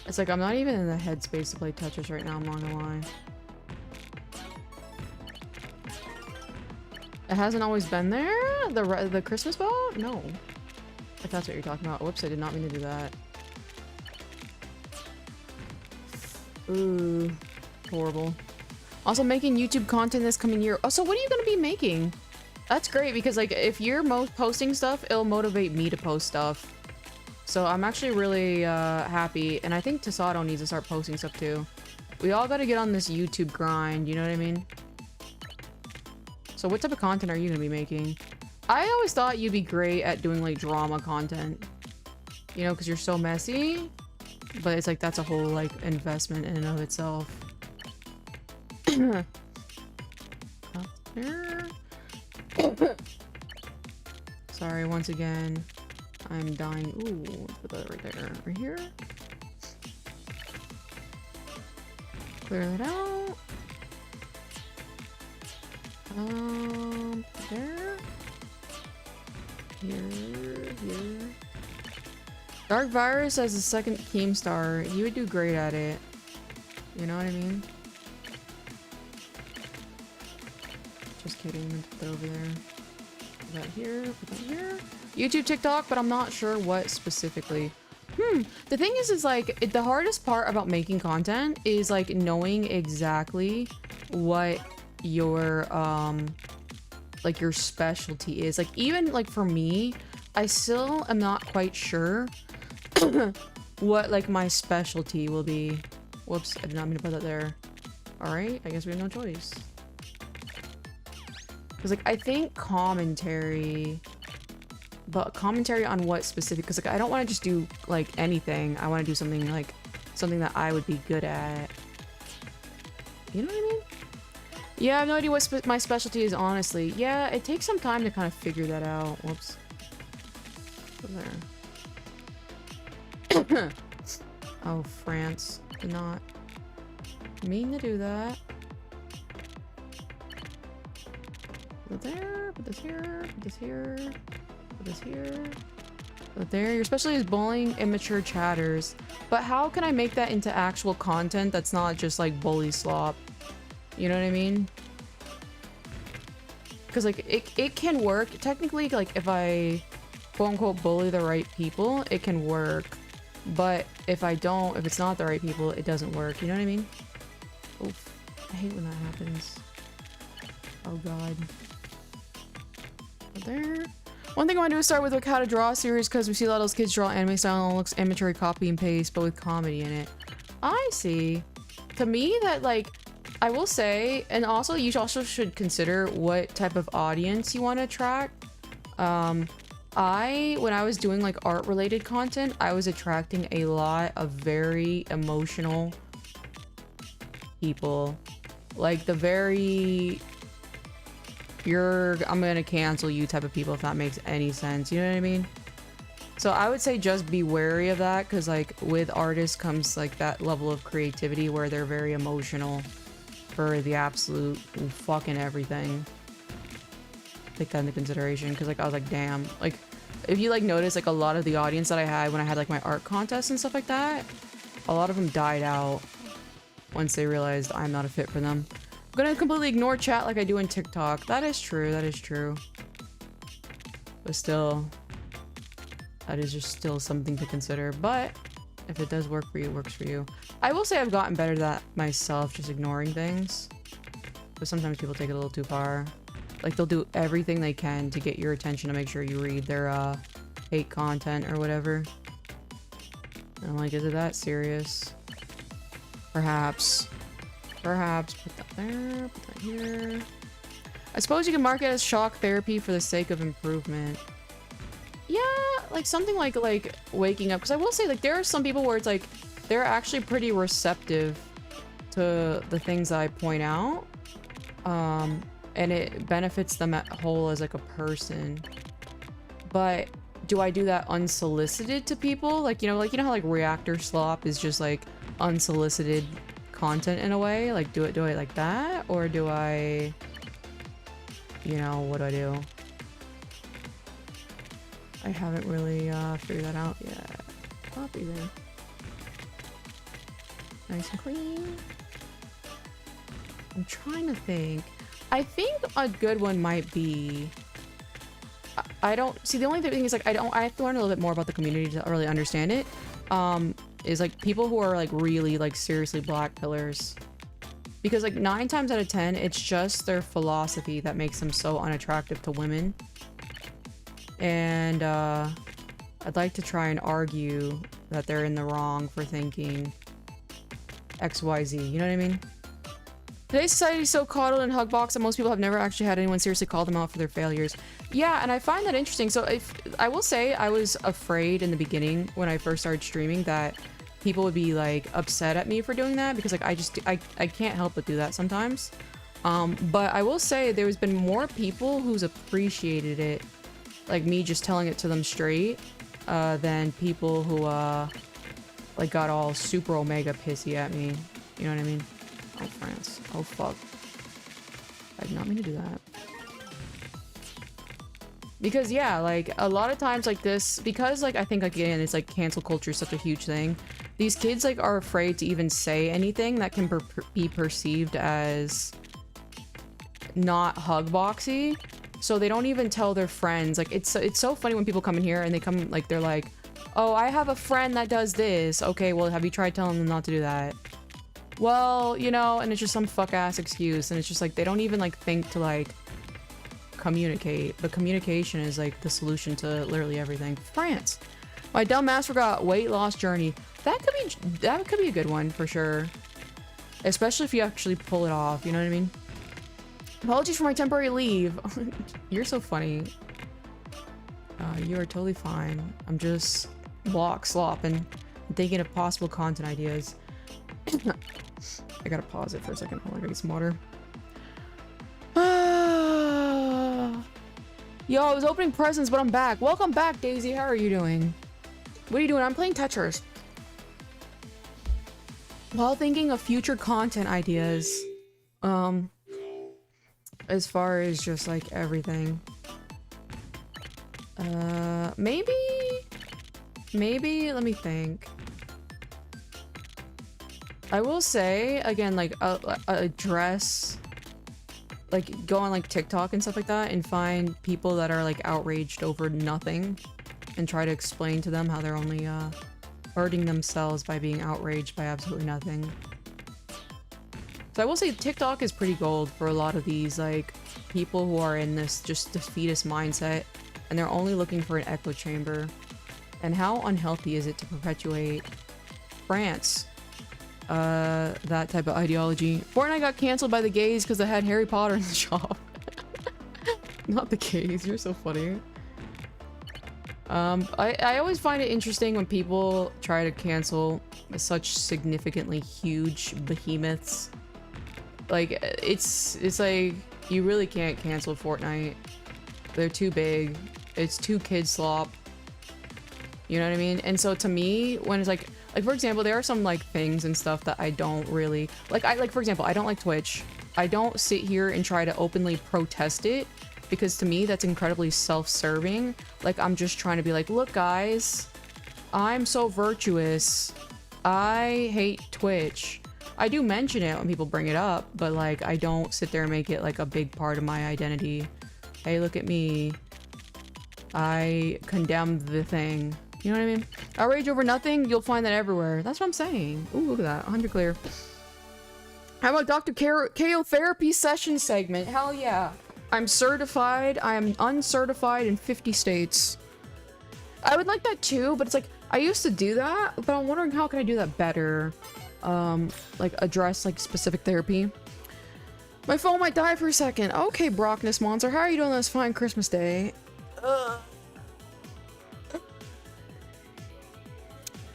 S1: It's like I'm not even in the headspace to play Tetris right now, I'm not gonna lie. It hasn't always been there? The Christmas ball? No. If that's what you're talking about. Whoops, I did not mean to do that. Ooh. Horrible. Also making YouTube content this coming year. Oh, so what are you gonna be making? That's great because like if you're posting stuff, it'll motivate me to post stuff. So I'm actually really happy, and I think Tasado needs to start posting stuff too. We all gotta get on this YouTube grind, you know what I mean? So what type of content are you gonna be making? I always thought you'd be great at doing like drama content. You know, because you're so messy. But it's like that's a whole like investment in and of itself. Up there. Sorry, once again. I'm dying. Ooh, let's put that right there. Right here. Clear that out. There. Here. Dark Virus as a second Keemstar. You would do great at it. You know what I mean? Just kidding. Put that over there. Put that here. Put that here. YouTube, TikTok, but I'm not sure what specifically. The thing is like the hardest part about making content is like knowing exactly what your like your specialty is. Like even like for me, I still am not quite sure what like my specialty will be. Whoops, I did not mean to put that there. All right, I guess we have no choice. Because like I think commentary, but commentary on what specific? Because like I don't want to just do like anything. I want to do something like something that I would be good at. You know what I mean? Yeah, I have no idea what my specialty is, honestly. Yeah, it takes some time to kind of figure that out. Whoops. There. Oh, France. Did not mean to do that. Put there, put this here, put this here, put this here. Put there. Your specialty is bullying immature chatters. But how can I make that into actual content that's not just like bully slop? You know what I mean? Because like it can work. Technically, like if I quote unquote bully the right people, it can work. But if I don't, if it's not the right people, it doesn't work. You know what I mean? Oof. I hate when that happens. Oh god. There. One thing I want to do is start with like how to draw a series because we see a lot of those kids draw anime style and it looks amateur copy and paste, but with comedy in it. I see. To me, that like, I will say, and also you also should consider what type of audience you want to attract. When I was doing like art related content, I was attracting a lot of very emotional people. Like the very, I'm gonna cancel you type of people, if that makes any sense. You know what I mean? So I would say just be wary of that, because like with artists comes like that level of creativity where they're very emotional for the absolute fucking everything. Take that into consideration, because like I was like, damn, like if you like notice like a lot of the audience that I had when I had like my art contests and stuff like that, a lot of them died out once they realized I'm not a fit for them. I'm gonna completely ignore chat like I do in TikTok. That is true, that is true. But still, that is just still something to consider. But if it does work for you, it works for you. I will say I've gotten better at that myself, just ignoring things. But sometimes people take it a little too far. Like they'll do everything they can to get your attention to make sure you read their hate content or whatever. And I'm like, is it that serious? Perhaps. Perhaps. Put that there, put that here. I suppose you can mark it as shock therapy for the sake of improvement. Yeah, like something like waking up. Because I will say, like, there are some people where it's like, they're actually pretty receptive to the things that I point out. And it benefits them at whole as like a person. But do I do that unsolicited to people? Like, you know how like reactor slop is just like unsolicited content in a way? Like, do I like that? Or do I, you know, what do I do? I haven't really figured that out yet. Copy there. Nice and clean. I'm trying to think. I think a good one might be, I don't see, the only thing is like I have to learn a little bit more about the community to really understand it. Is like people who are like really like seriously black pillars, because like 9 times out of 10 it's just their philosophy that makes them so unattractive to women. And I'd like to try and argue that they're in the wrong for thinking XYZ, you know what I mean? Today's society is so coddled and hugboxed that most people have never actually had anyone seriously call them out for their failures. Yeah, and I find that interesting. So I will say I was afraid in the beginning when I first started streaming that people would be like upset at me for doing that, because like I can't help but do that sometimes. But I will say there's been more people who's appreciated it, like me just telling it to them straight, than people who like got all super omega pissy at me. You know what I mean? Oh, France. Oh, fuck. I did not mean to do that. Because, yeah, like, a lot of times like this, because, like, I think, like, again, it's, like, cancel culture is such a huge thing. These kids, like, are afraid to even say anything that can be perceived as not hugboxy. So they don't even tell their friends. Like, it's so funny when people come in here and they come, like, they're like, oh, I have a friend that does this. Okay, well, have you tried telling them not to do that? Well, you know, and it's just some fuck-ass excuse, and it's just like, they don't even, like, think to, like, communicate. But communication is, like, the solution to literally everything. France. My dumb ass forgot weight loss journey. That could be a good one, for sure. Especially if you actually pull it off, you know what I mean? Apologies for my temporary leave. You're so funny. You are totally fine. I'm just slopping, thinking of possible content ideas. I gotta pause it for a second. Hold on, I gotta get some water. Yo, I was opening presents, but I'm back. Welcome back, Daisy. How are you doing? What are you doing? I'm playing Tetris. While thinking of future content ideas, as far as just like everything, maybe let me think. I will say again, like address, like go on like TikTok and stuff like that and find people that are like outraged over nothing and try to explain to them how they're only hurting themselves by being outraged by absolutely nothing. So I will say TikTok is pretty gold for a lot of these like people who are in this just defeatist mindset and they're only looking for an echo chamber. And how unhealthy is it to perpetuate France? That type of ideology. Fortnite got canceled by the gays because they had Harry Potter in the shop. Not the gays, you're so funny. I always find it interesting when people try to cancel such significantly huge behemoths. Like, it's like, you really can't cancel Fortnite. They're too big. It's too kid slop. You know what I mean? And so to me, when it's like for example, there are some like things and stuff that I don't really like. For example, I don't like Twitch. I don't sit here and try to openly protest it, because to me that's incredibly self-serving. Like, I'm just trying to be like, look guys, I'm so virtuous. I hate Twitch. I do mention it when people bring it up, but like, I don't sit there and make it like a big part of my identity. Hey, look at me. I condemn the thing. You know what I mean? Outrage over nothing, you'll find that everywhere. That's what I'm saying. Ooh, look at that. 100 clear. How about Dr. KO therapy session segment? Hell yeah. I'm certified. I am uncertified in 50 states. I would like that too, but it's like, I used to do that, but I'm wondering how can I do that better? Like address like specific therapy. My phone might die for a second. Okay, Brockness Monster, how are you doing this fine Christmas day?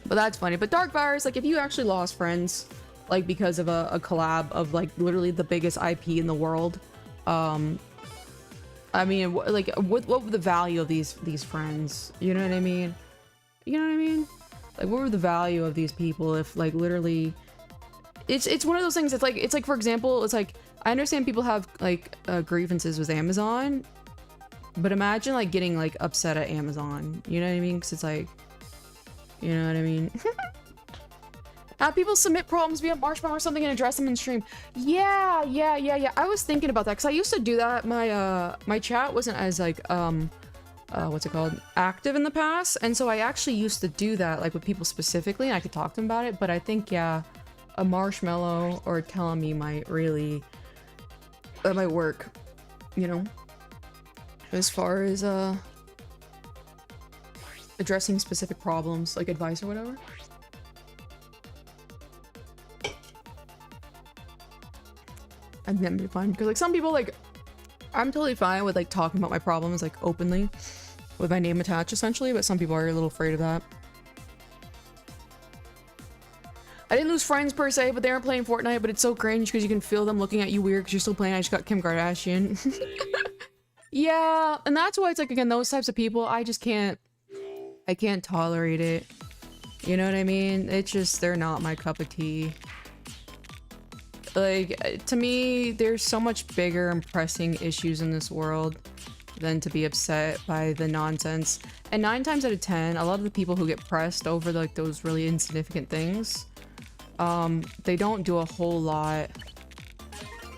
S1: But that's funny. But Dark Virus, like if you actually lost friends, like because of a collab of like literally the biggest IP in the world, I mean, like what would the value of these friends? You know what I mean? You know what I mean? Like what would the value of these people if like literally, it's one of those things. It's like for example, it's like I understand people have like grievances with Amazon, but imagine like getting like upset at Amazon. You know what I mean? Because it's like, you know what I mean? Have people submit problems via Marshmallow or something and address them in stream. Yeah. I was thinking about that because I used to do that. My chat wasn't as like what's it called, active in the past, and so I actually used to do that like with people specifically, and I could talk to them about it. But I think yeah, a Marshmallow or telling me might really that might work, you know, as far as addressing specific problems, like advice or whatever. And then be fine because like some people, like I'm totally fine with like talking about my problems like openly with my name attached essentially, but some people are a little afraid of that. I didn't lose friends per se, but they aren't playing Fortnite, but it's so cringe because you can feel them looking at you weird because you're still playing. I just got Kim Kardashian. Yeah, and that's why it's like, again, those types of people, I can't tolerate it. You know what I mean? It's just, they're not my cup of tea. Like, to me, there's so much bigger and pressing issues in this world than to be upset by the nonsense. And 9 times out of 10, a lot of the people who get pressed over like those really insignificant things, they don't do a whole lot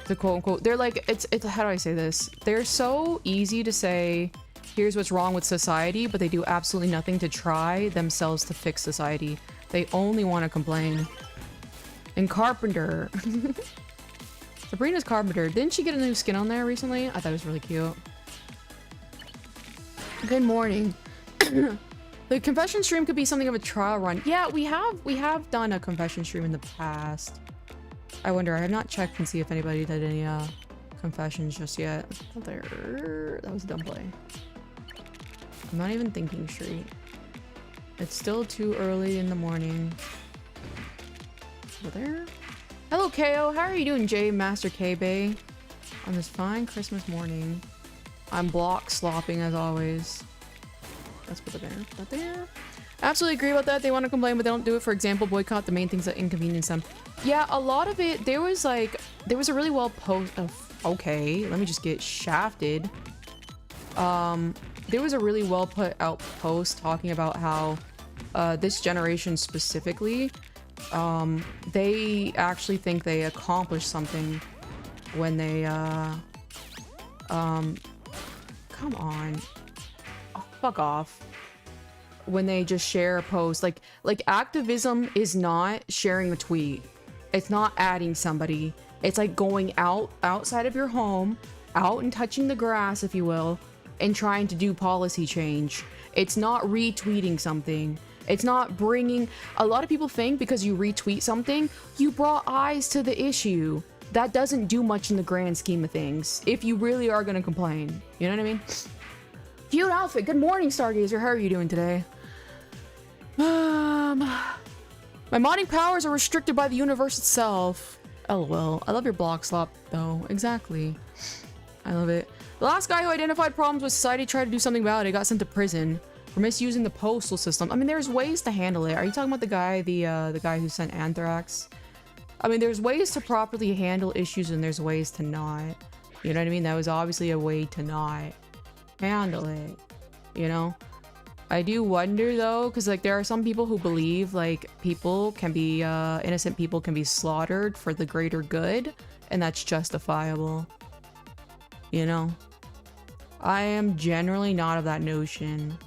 S1: to quote unquote, they're like, it's how do I say this? They're so easy to say, here's what's wrong with society, but they do absolutely nothing to try themselves to fix society. They only want to complain. And Carpenter. Sabrina's Carpenter. Didn't she get a new skin on there recently? I thought it was really cute. Good morning. The confession stream could be something of a trial run. Yeah, we have done a confession stream in the past. I wonder, I have not checked and see if anybody did any confessions just yet. That was a dumb play. I'm not even thinking straight. It's still too early in the morning. Over there. Hello, KO. How are you doing, J Master K-Bay? On this fine Christmas morning. I'm block slopping as always. Let's put it there. That there. Absolutely agree about that. They want to complain, but they don't do it. For example, boycott the main things that inconvenience them. Yeah, a lot of it. There was a really well post. Oh, okay, let me just get shafted. There was a really well put out post talking about how this generation specifically, they actually think they accomplished something when they come on, oh, fuck off. When they just share a post, like activism is not sharing a tweet. It's not adding somebody. It's like going outside of your home, out and touching the grass, if you will, and trying to do policy change. It's not retweeting something. It's not bringing... A lot of people think because you retweet something, you brought eyes to the issue. That doesn't do much in the grand scheme of things, if you really are going to complain. You know what I mean? Cute outfit. Good morning, Stargazer. How are you doing today? My modding powers are restricted by the universe itself. LOL. I love your block slop, though. Exactly. I love it. The last guy who identified problems with society tried to do something about it. Got sent to prison for misusing the postal system. I mean, there's ways to handle it. Are you talking about the guy, the guy who sent anthrax? I mean, there's ways to properly handle issues and there's ways to not. You know what I mean? That was obviously a way to not handle it, you know? I do wonder though, because like there are some people who believe like people can be, innocent people can be slaughtered for the greater good, and that's justifiable. You know? I am generally not of that notion.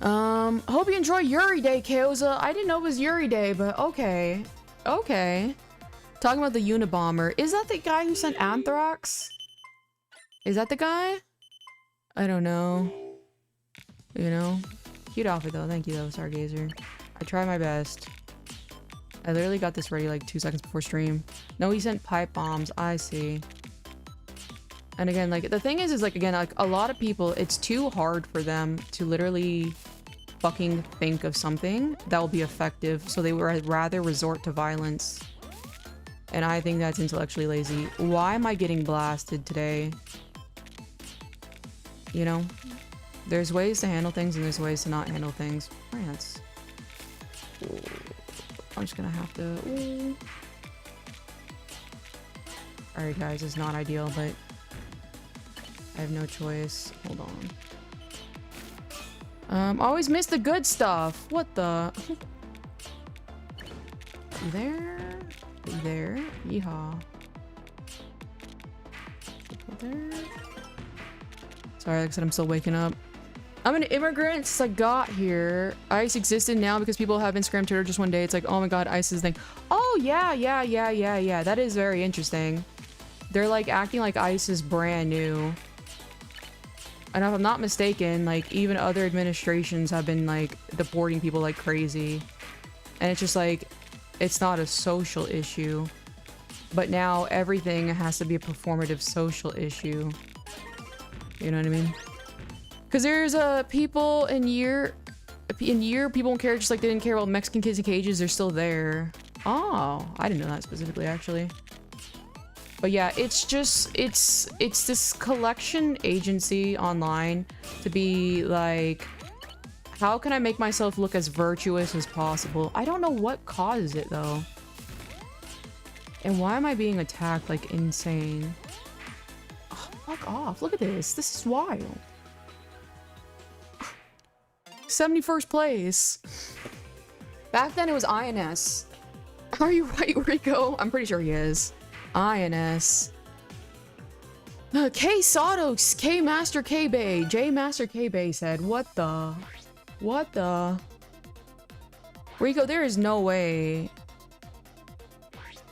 S1: Hope you enjoy Yuri Day, Keoza. I didn't know it was Yuri Day, but okay. Okay. Talking about the Unabomber. Is that the guy who sent anthrax? Is that the guy? I don't know. You know? Cute outfit though. Thank you though, Stargazer. I try my best. I literally got this ready like 2 seconds before stream. No, he sent pipe bombs. I see. And again, like, the thing is like, again, like, a lot of people, it's too hard for them to literally fucking think of something that will be effective, so they would rather resort to violence. And I think that's intellectually lazy. Why am I getting blasted today? You know? There's ways to handle things and there's ways to not handle things. France. Ooh. I'm just gonna have to... Ooh. Alright guys, it's not ideal, but... I have no choice. Hold on. Always miss the good stuff. What the? You there? You there? Yeehaw. There. Sorry, like I said, I'm still waking up. I'm an immigrant since I got here. ICE existed now because people have Instagram, Twitter just one day. It's like, oh my god, ICE is a thing. Oh yeah. That is very interesting. They're like acting like ICE is brand new. And if I'm not mistaken, like, even other administrations have been, like, deporting people like crazy. And it's just, like, it's not a social issue. But now everything has to be a performative social issue. You know what I mean? Because there's, people in Europe, people don't care, just like they didn't care about Mexican kids in cages, they're still there. Oh, I didn't know that specifically, actually. But yeah, it's just, it's this collection agency online to be like, how can I make myself look as virtuous as possible? I don't know what causes it though. And why am I being attacked like insane? Oh, fuck off. Look at this. This is wild. 71st place. Back then it was INS. Are you right, Rico? I'm pretty sure he is. INS. K Sotos, K Master K Bay, J Master K Bay said, what the? What the? Rico, there is no way.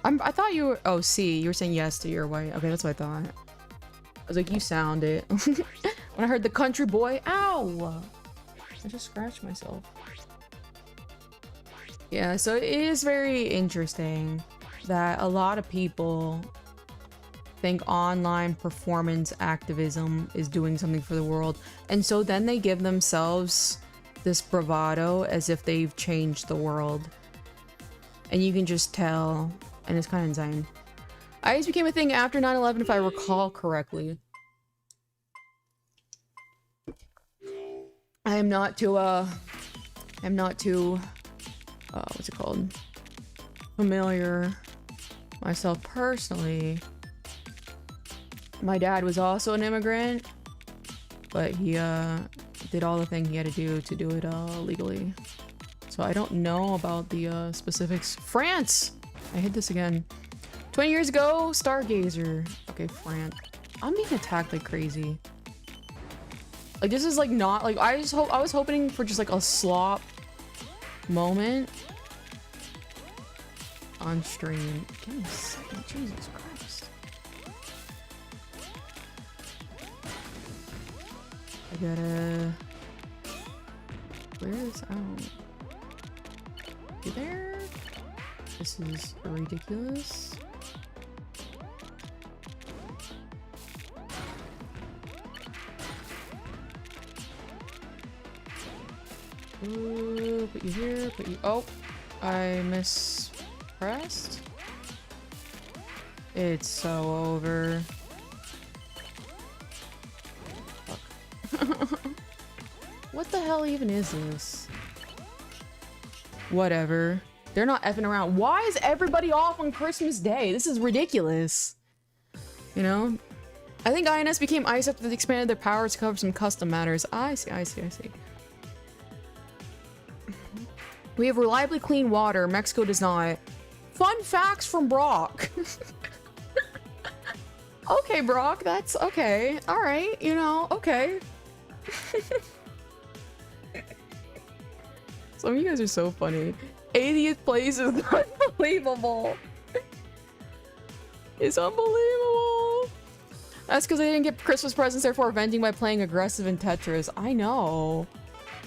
S1: I thought you were, oh, C, you were saying yes to your white. Okay, that's what I thought. I was like, you sound it. When I heard the country boy, ow! I just scratched myself. Yeah, so it is very interesting that a lot of people think online performance activism is doing something for the world, and so then they give themselves this bravado as if they've changed the world, and you can just tell, and it's kind of insane. ICE became a thing after 9/11 if I recall correctly. I'm not too what's it called, familiar myself personally. My dad was also an immigrant, but he did all the thing he had to do it legally. So I don't know about the specifics. France! I hit this again. 20 years ago, Stargazer. Okay, France. I'm being attacked like crazy. Like, this is like not like, I was hoping for just like a slop moment on stream. Give me a second. Jesus Christ. gotta clear this out. You there? This is ridiculous. Ooh, put you here, put you— oh! I mispressed? It's so over. Fuck. What the hell even is this? Whatever. They're not effing around. Why is everybody off on Christmas Day? This is ridiculous. You know? I think INS became ICE after they expanded their powers to cover some custom matters. I see, I see, I see. We have reliably clean water. Mexico does not. Fun facts from Brock. Okay, Brock, that's okay. Alright, you know, okay. Some of you guys are so funny. 80th place is unbelievable. It's unbelievable. That's because I didn't get Christmas presents, therefore venting by playing aggressive in Tetris. I know.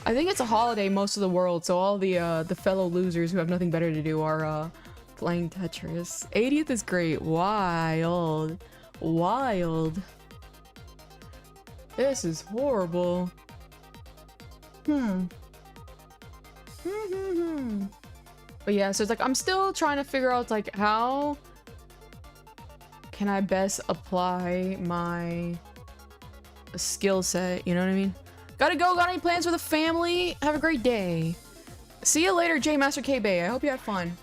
S1: I think it's a holiday most of the world, so all the fellow losers who have nothing better to do are playing Tetris. 80th is great. Wild. Wild. This is horrible. But yeah, so it's like I'm still trying to figure out like how can I best apply my skill set, you know what I mean? Gotta go, got any plans for the family? Have a great day. See you later, J Master K Bay. I hope you had fun.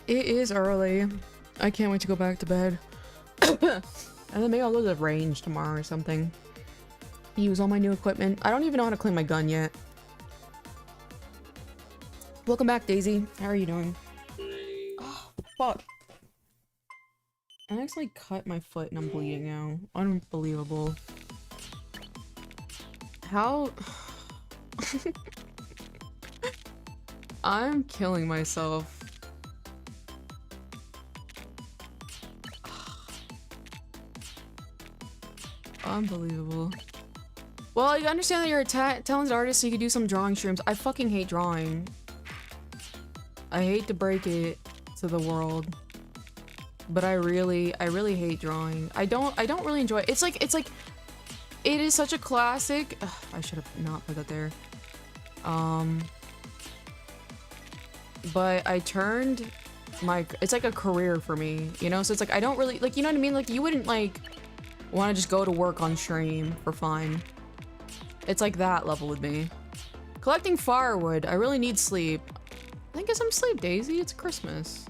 S1: It is early. I can't wait to go back to bed. And then maybe I'll go to the range tomorrow or something. Use all my new equipment. I don't even know how to clean my gun yet. Welcome back, Daisy. How are you doing? Oh, fuck. I actually cut my foot and I'm bleeding now. Unbelievable. How? I'm killing myself. Unbelievable. Well, you understand that you're a talented artist, so you could do some drawing streams. I fucking hate drawing. I hate to break it to the world, but I really hate drawing. I don't really enjoy it. It's like it is such a classic. Ugh, I should have not put that there. But I turned my— it's like a career for me, you know? So it's like I don't really like, you know what I mean? Like you wouldn't like want to just go to work on stream for fun. It's like that level with me. Collecting firewood. I really need sleep. I think get some sleep, Daisy. It's Christmas.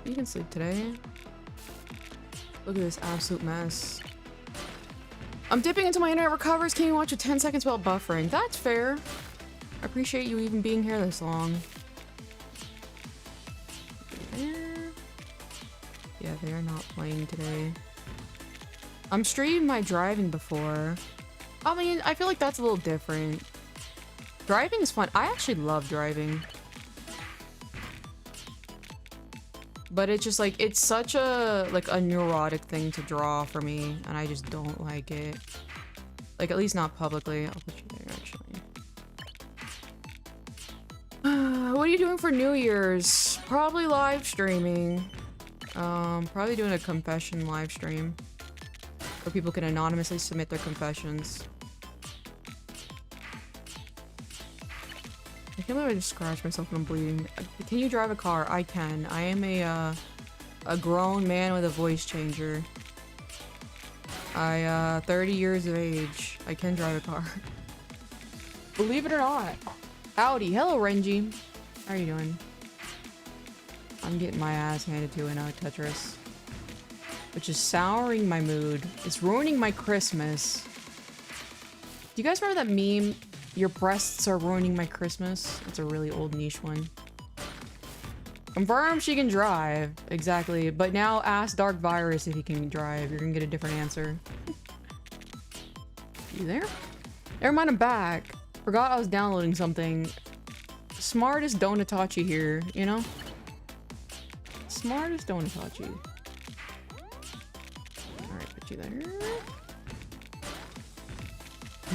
S1: You can sleep today. Look at this absolute mess. I'm dipping into my internet recovers. Can you watch with 10 seconds while buffering? That's fair. I appreciate you even being here this long. Yeah, they are not playing today. I'm streaming my driving before. I mean, I feel like that's a little different. Driving is fun. I actually love driving. But it's just like, it's such a, like a neurotic thing to draw for me. And I just don't like it. Like, at least not publicly. I'll put you there, actually. What are you doing for New Year's? Probably live streaming. Probably doing a confession live stream. Where people can anonymously submit their confessions. I can't believe I just scratched myself and I'm bleeding. Can you drive a car? I can. I am a grown man with a voice changer. 30 years of age. I can drive a car. Believe it or not. Howdy. Hello, Renji. How are you doing? I'm getting my ass handed to in Tetris. Which is souring my mood. It's ruining my Christmas. Do you guys remember that meme? Your breasts are ruining my Christmas. It's a really old niche one. Confirm she can drive. Exactly. But now ask Dark Virus if he can drive. You're gonna get a different answer. You there? Never mind, I'm back. Forgot I was downloading something. Smartest Donatachi here, you know? smartest Donutachi. Alright, put you there.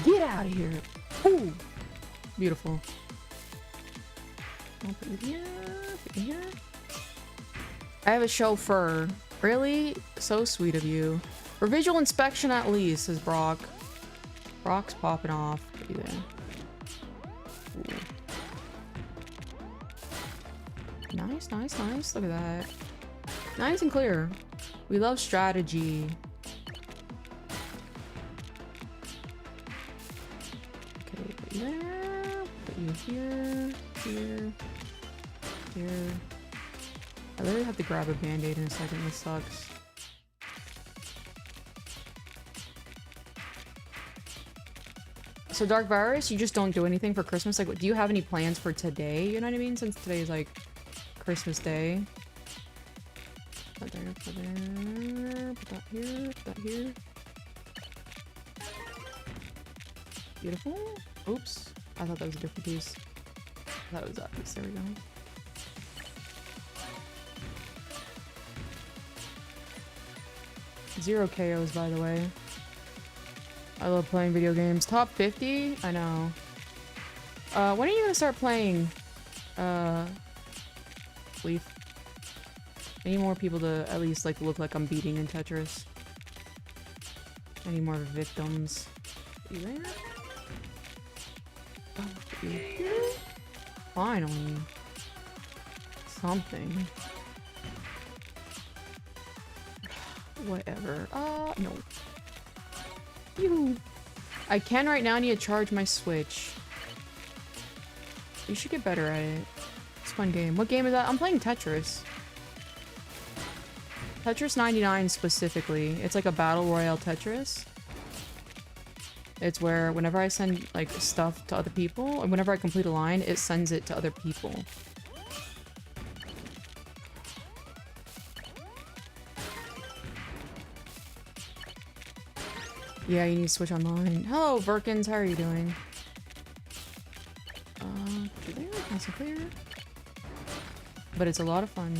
S1: Get out of here! Ooh! Beautiful. I'll put you here, put you here. I have a chauffeur. Really? So sweet of you. For visual inspection at least, says Brock. Brock's popping off. Put you there. Ooh. Nice, nice, nice. Look at that. Nice and clear. We love strategy. Okay, put you there. Put you here. Here. Here. I literally have to grab a band-aid in a second. This sucks. So Dark Virus, you just don't do anything for Christmas? Like, do you have any plans for today? You know what I mean? Since today is like Christmas Day. Put there, put there, put that here, put that here. Beautiful. Oops. I thought that was a different piece. That was that piece. There we go. Zero KOs, by the way. I love playing video games. Top 50? I know. When are you gonna start playing? Leaf. I need more people to at least like look like I'm beating in Tetris. I need more victims. You there? Oh, you here? Finally. Something. Whatever. No. I can right now. I need to charge my Switch. You should get better at it. It's a fun game. What game is that? I'm playing Tetris. Tetris 99 specifically. It's like a battle royale Tetris. It's where whenever I send like stuff to other people, and whenever I complete a line, it sends it to other people. Yeah, you need to switch online. Hello, Virkins. How are you doing? There, nice and clear. But it's a lot of fun.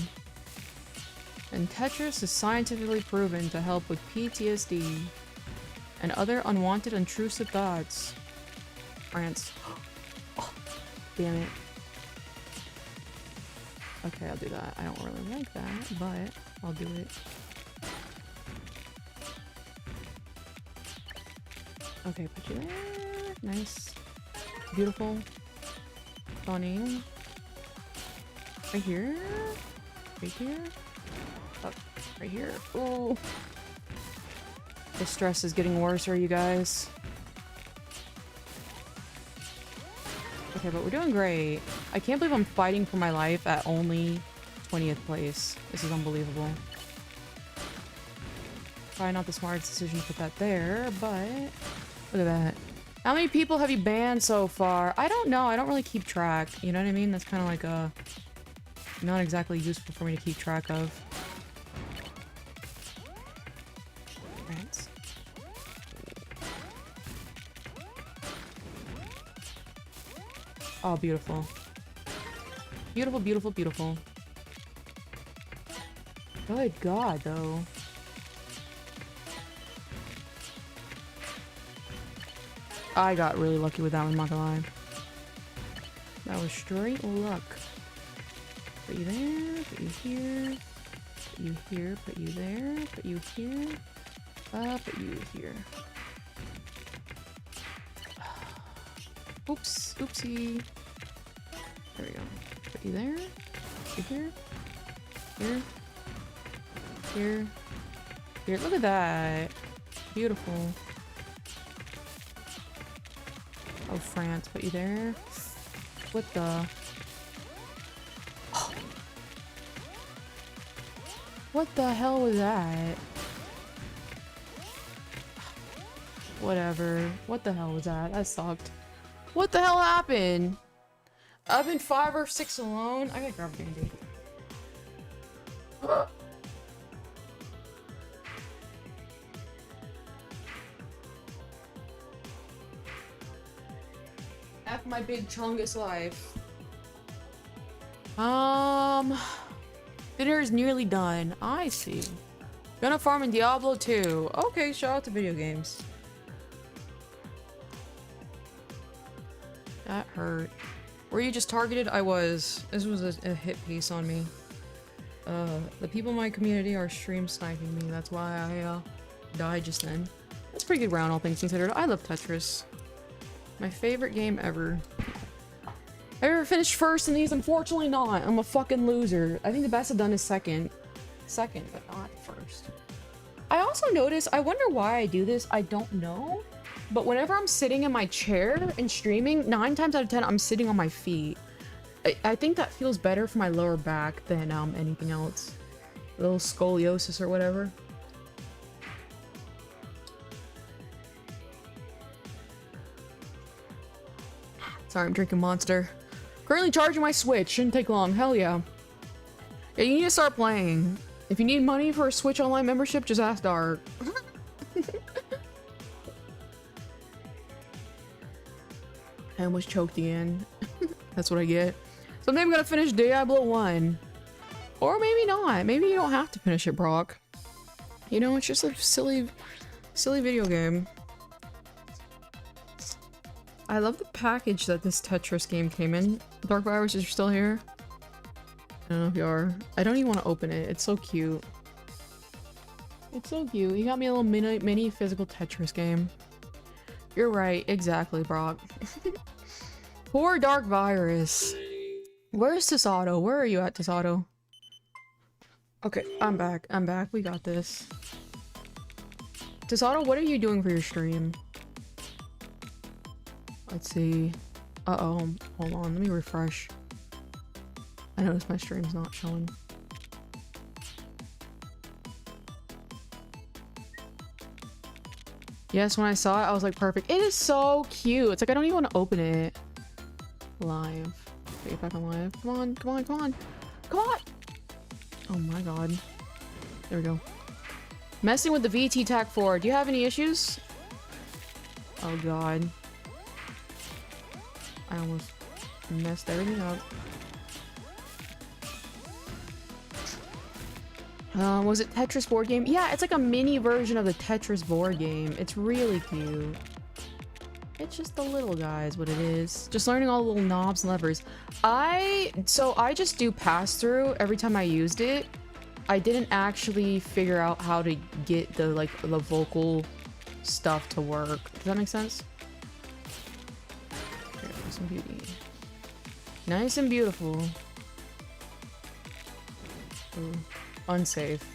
S1: And Tetris is scientifically proven to help with PTSD and other unwanted, intrusive thoughts. France. Oh, damn it. Okay, I'll do that. I don't really like that, but I'll do it. Okay, put you there. Nice. Beautiful. Stunning. Right here. Right here. Up. Right here. Ooh. The stress is getting worse, are you guys? Okay, but we're doing great. I can't believe I'm fighting for my life at only 20th place. This is unbelievable. Probably not the smartest decision to put that there, but look at that. How many people have you banned so far? I don't know. I don't really keep track. You know what I mean? That's kind of like a not exactly useful for me to keep track of. Right. Oh, beautiful. Beautiful, beautiful, beautiful. Good God, though. I got really lucky with that one, I'm not gonna lie. That was straight luck. Put you there, put you here, put you here, put you there, put you here, put you here. Oops, oopsie. There we go. Put you there, put you here, here, here, here. Look at that. Beautiful. Oh, France, put you there. What the? What the hell was that? Whatever. What the hell was that? That sucked. What the hell happened? I've been 5 or 6 alone. I gotta grab a band-aid. F my big chungus life. Dinner is nearly done. I see. Gonna farm in Diablo 2. Okay, shout out to video games. That hurt. Were you just targeted? I was. This was a hit piece on me. The people in my community are stream sniping me. That's why I died just then. That's pretty good round, all things considered. I love Tetris. My favorite game ever. I ever finished first in these? Unfortunately not. I'm a fucking loser. I think the best I've done is second. Second, but not first. I also noticed, I wonder why I do this. I don't know. But whenever I'm sitting in my chair and streaming, 9 times out of 10, I'm sitting on my feet. I think that feels better for my lower back than anything else. A little scoliosis or whatever. Sorry, I'm drinking Monster. Currently charging my Switch. Shouldn't take long. Hell yeah. Yeah, you need to start playing. If you need money for a Switch Online membership, just ask Dark. I almost choked again. That's what I get. So maybe I'm gonna finish Diablo 1. Or maybe not. Maybe you don't have to finish it, Brock. You know, it's just a silly video game. I love the package that this Tetris game came in. Dark Virus, is you still here? I don't know if you are. I don't even want to open it. It's so cute. It's so cute. You got me a little mini physical Tetris game. You're right. Exactly, Brock. Poor Dark Virus. Where's Tasato? Where are you at, Tasato? Okay, I'm back. I'm back. We got this. Tasato, what are you doing for your stream? Let's see. Uh-oh. Hold on. Let me refresh. I noticed my stream's not showing. Yes, when I saw it, I was like, perfect. It is so cute. It's like, I don't even want to open it. Live. Get back on live. Come on, come on, come on. Come on! Oh my god. There we go. Messing with the VT Tac 4. Do you have any issues? Oh god. I almost messed everything up. Was it Tetris board game? Yeah, it's like a mini version of the Tetris board game. It's really cute. It's just the little guy is what it is. Just learning all the little knobs and levers. So I just do pass-through every time I used it. I didn't actually figure out how to get the vocal stuff to work. Does that make sense? Nice and beauty. Nice and beautiful. Ooh. Unsafe.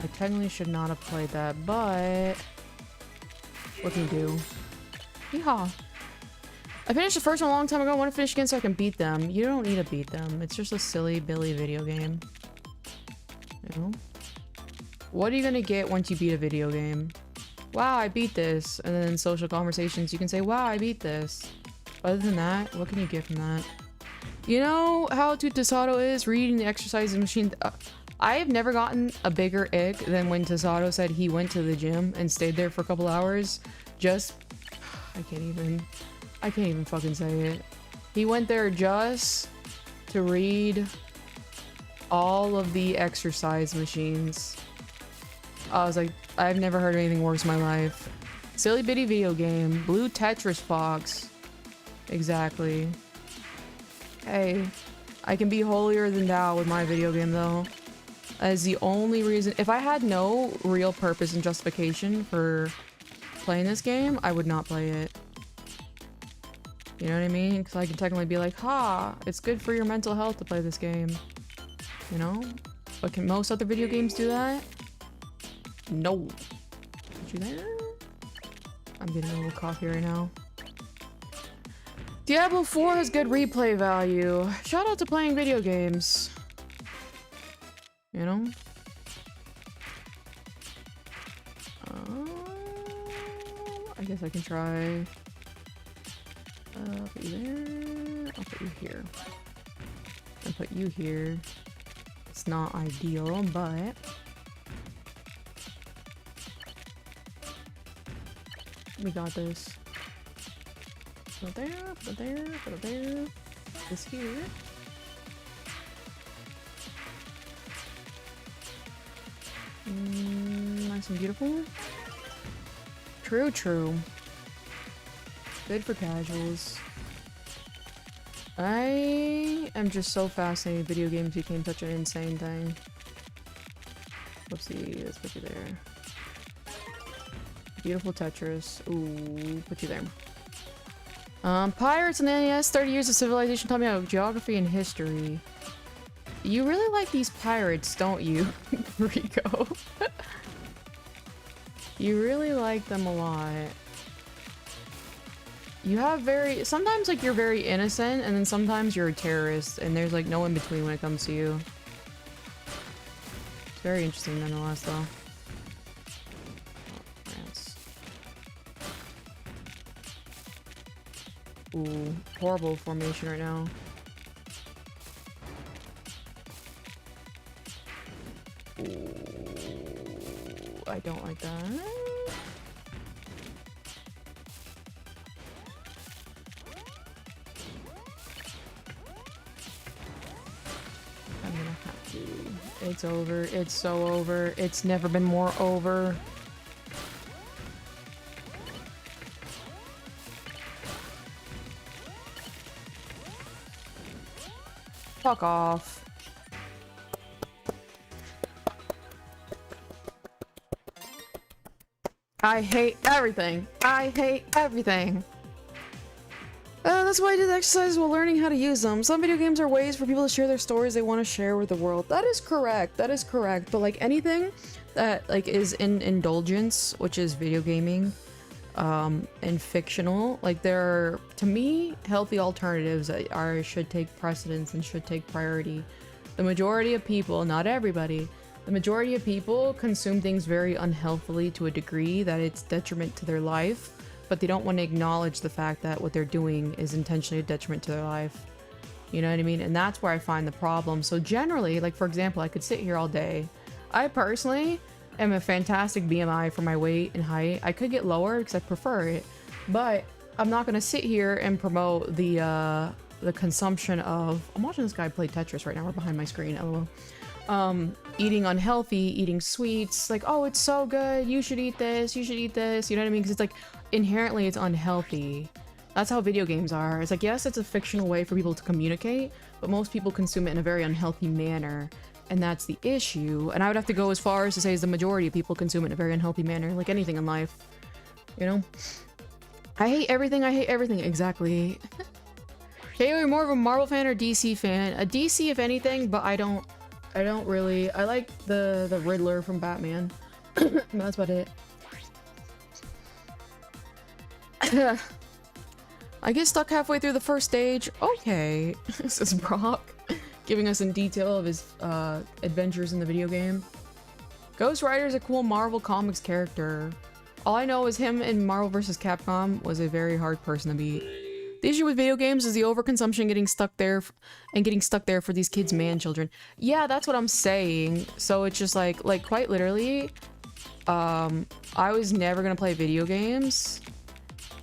S1: I technically should not have played that, but what can you do? Yeehaw. I finished the first one a long time ago. I want to finish again so I can beat them. You don't need to beat them. It's just a silly Billy video game. You know? What are you gonna get once you beat a video game? Wow, I beat this. And then in social conversations, you can say, wow, I beat this. Other than that, what can you get from that? You know how Tasato is reading the exercises machine? I have never gotten a bigger ick than when Tasato said he went to the gym and stayed there for a couple hours. Just, I can't even fucking say it. He went there just to read all of the exercise machines. I was like, I've never heard anything worse in my life. Silly bitty video game. Blue Tetris Fox. Exactly. Hey, I can be holier than thou with my video game though. That is the only reason. If I had no real purpose and justification for playing this game, I would not play it. You know what I mean? Because I can technically be like, ha, it's good for your mental health to play this game. You know? But can most other video games do that? No. Did you there? I'm getting a little coffee right now. Diablo 4 has good replay value. Shout out to playing video games. You know? I guess I can try. I'll put you there. I'll put you here. I'll put you here. It's not ideal, but we got this. Put it there, put it there, put it there. This here. Nice and beautiful. True, true. Good for casuals. I am just so fascinated. Video games became such an insane thing. Whoopsie, let's put you there. Beautiful Tetris. Ooh, put you there. Pirates and NES, 30 years of civilization taught me about geography and history. You really like these pirates, don't you, Rico? You really like them a lot. You have sometimes like you're very innocent, and then sometimes you're a terrorist, and there's like no in between when it comes to you. It's very interesting nonetheless, though. Ooh, horrible formation right now. Ooh, I don't like that. I'm gonna have to. It's over. It's so over. It's never been more over. Fuck off. I hate everything. I hate everything. That's why I did the exercises while learning how to use them. Some video games are ways for people to share their stories they want to share with the world. That is correct. That is correct. But like anything that like is in indulgence, which is video gaming, and fictional, like there are, to me, healthy alternatives that should take precedence and should take priority. The majority of people, not everybody, the majority of people consume things very unhealthily to a degree that it's detriment to their life, but they don't want to acknowledge the fact that what they're doing is intentionally a detriment to their life. You know what I mean? And that's where I find the problem. So generally, like for example, I could sit here all day. I personally am a fantastic BMI for my weight and height. I could get lower because I prefer it, but I'm not gonna sit here and promote the consumption of. I'm watching this guy play Tetris right now. We're behind my screen. LOL. Eating unhealthy, eating sweets, like, oh, it's so good, you should eat this, you should eat this, you know what I mean? Because it's like, inherently it's unhealthy. That's how video games are. It's like, yes, it's a fictional way for people to communicate, but most people consume it in a very unhealthy manner, and that's the issue. And I would have to go as far as to say is the majority of people consume it in a very unhealthy manner, like anything in life, you know? I hate everything, exactly. Okay, are you more of a Marvel fan or DC fan? A DC if anything, but I don't really. I like the Riddler from Batman. That's about it. I get stuck halfway through the first stage. Okay. This is Brock giving us in detail of his adventures in the video game. Ghost Rider is a cool Marvel Comics character. All I know is him in Marvel vs. Capcom was a very hard person to beat. The issue with video games is the overconsumption getting stuck there for these kids' man-children. Yeah, that's what I'm saying. So it's just like quite literally, I was never gonna play video games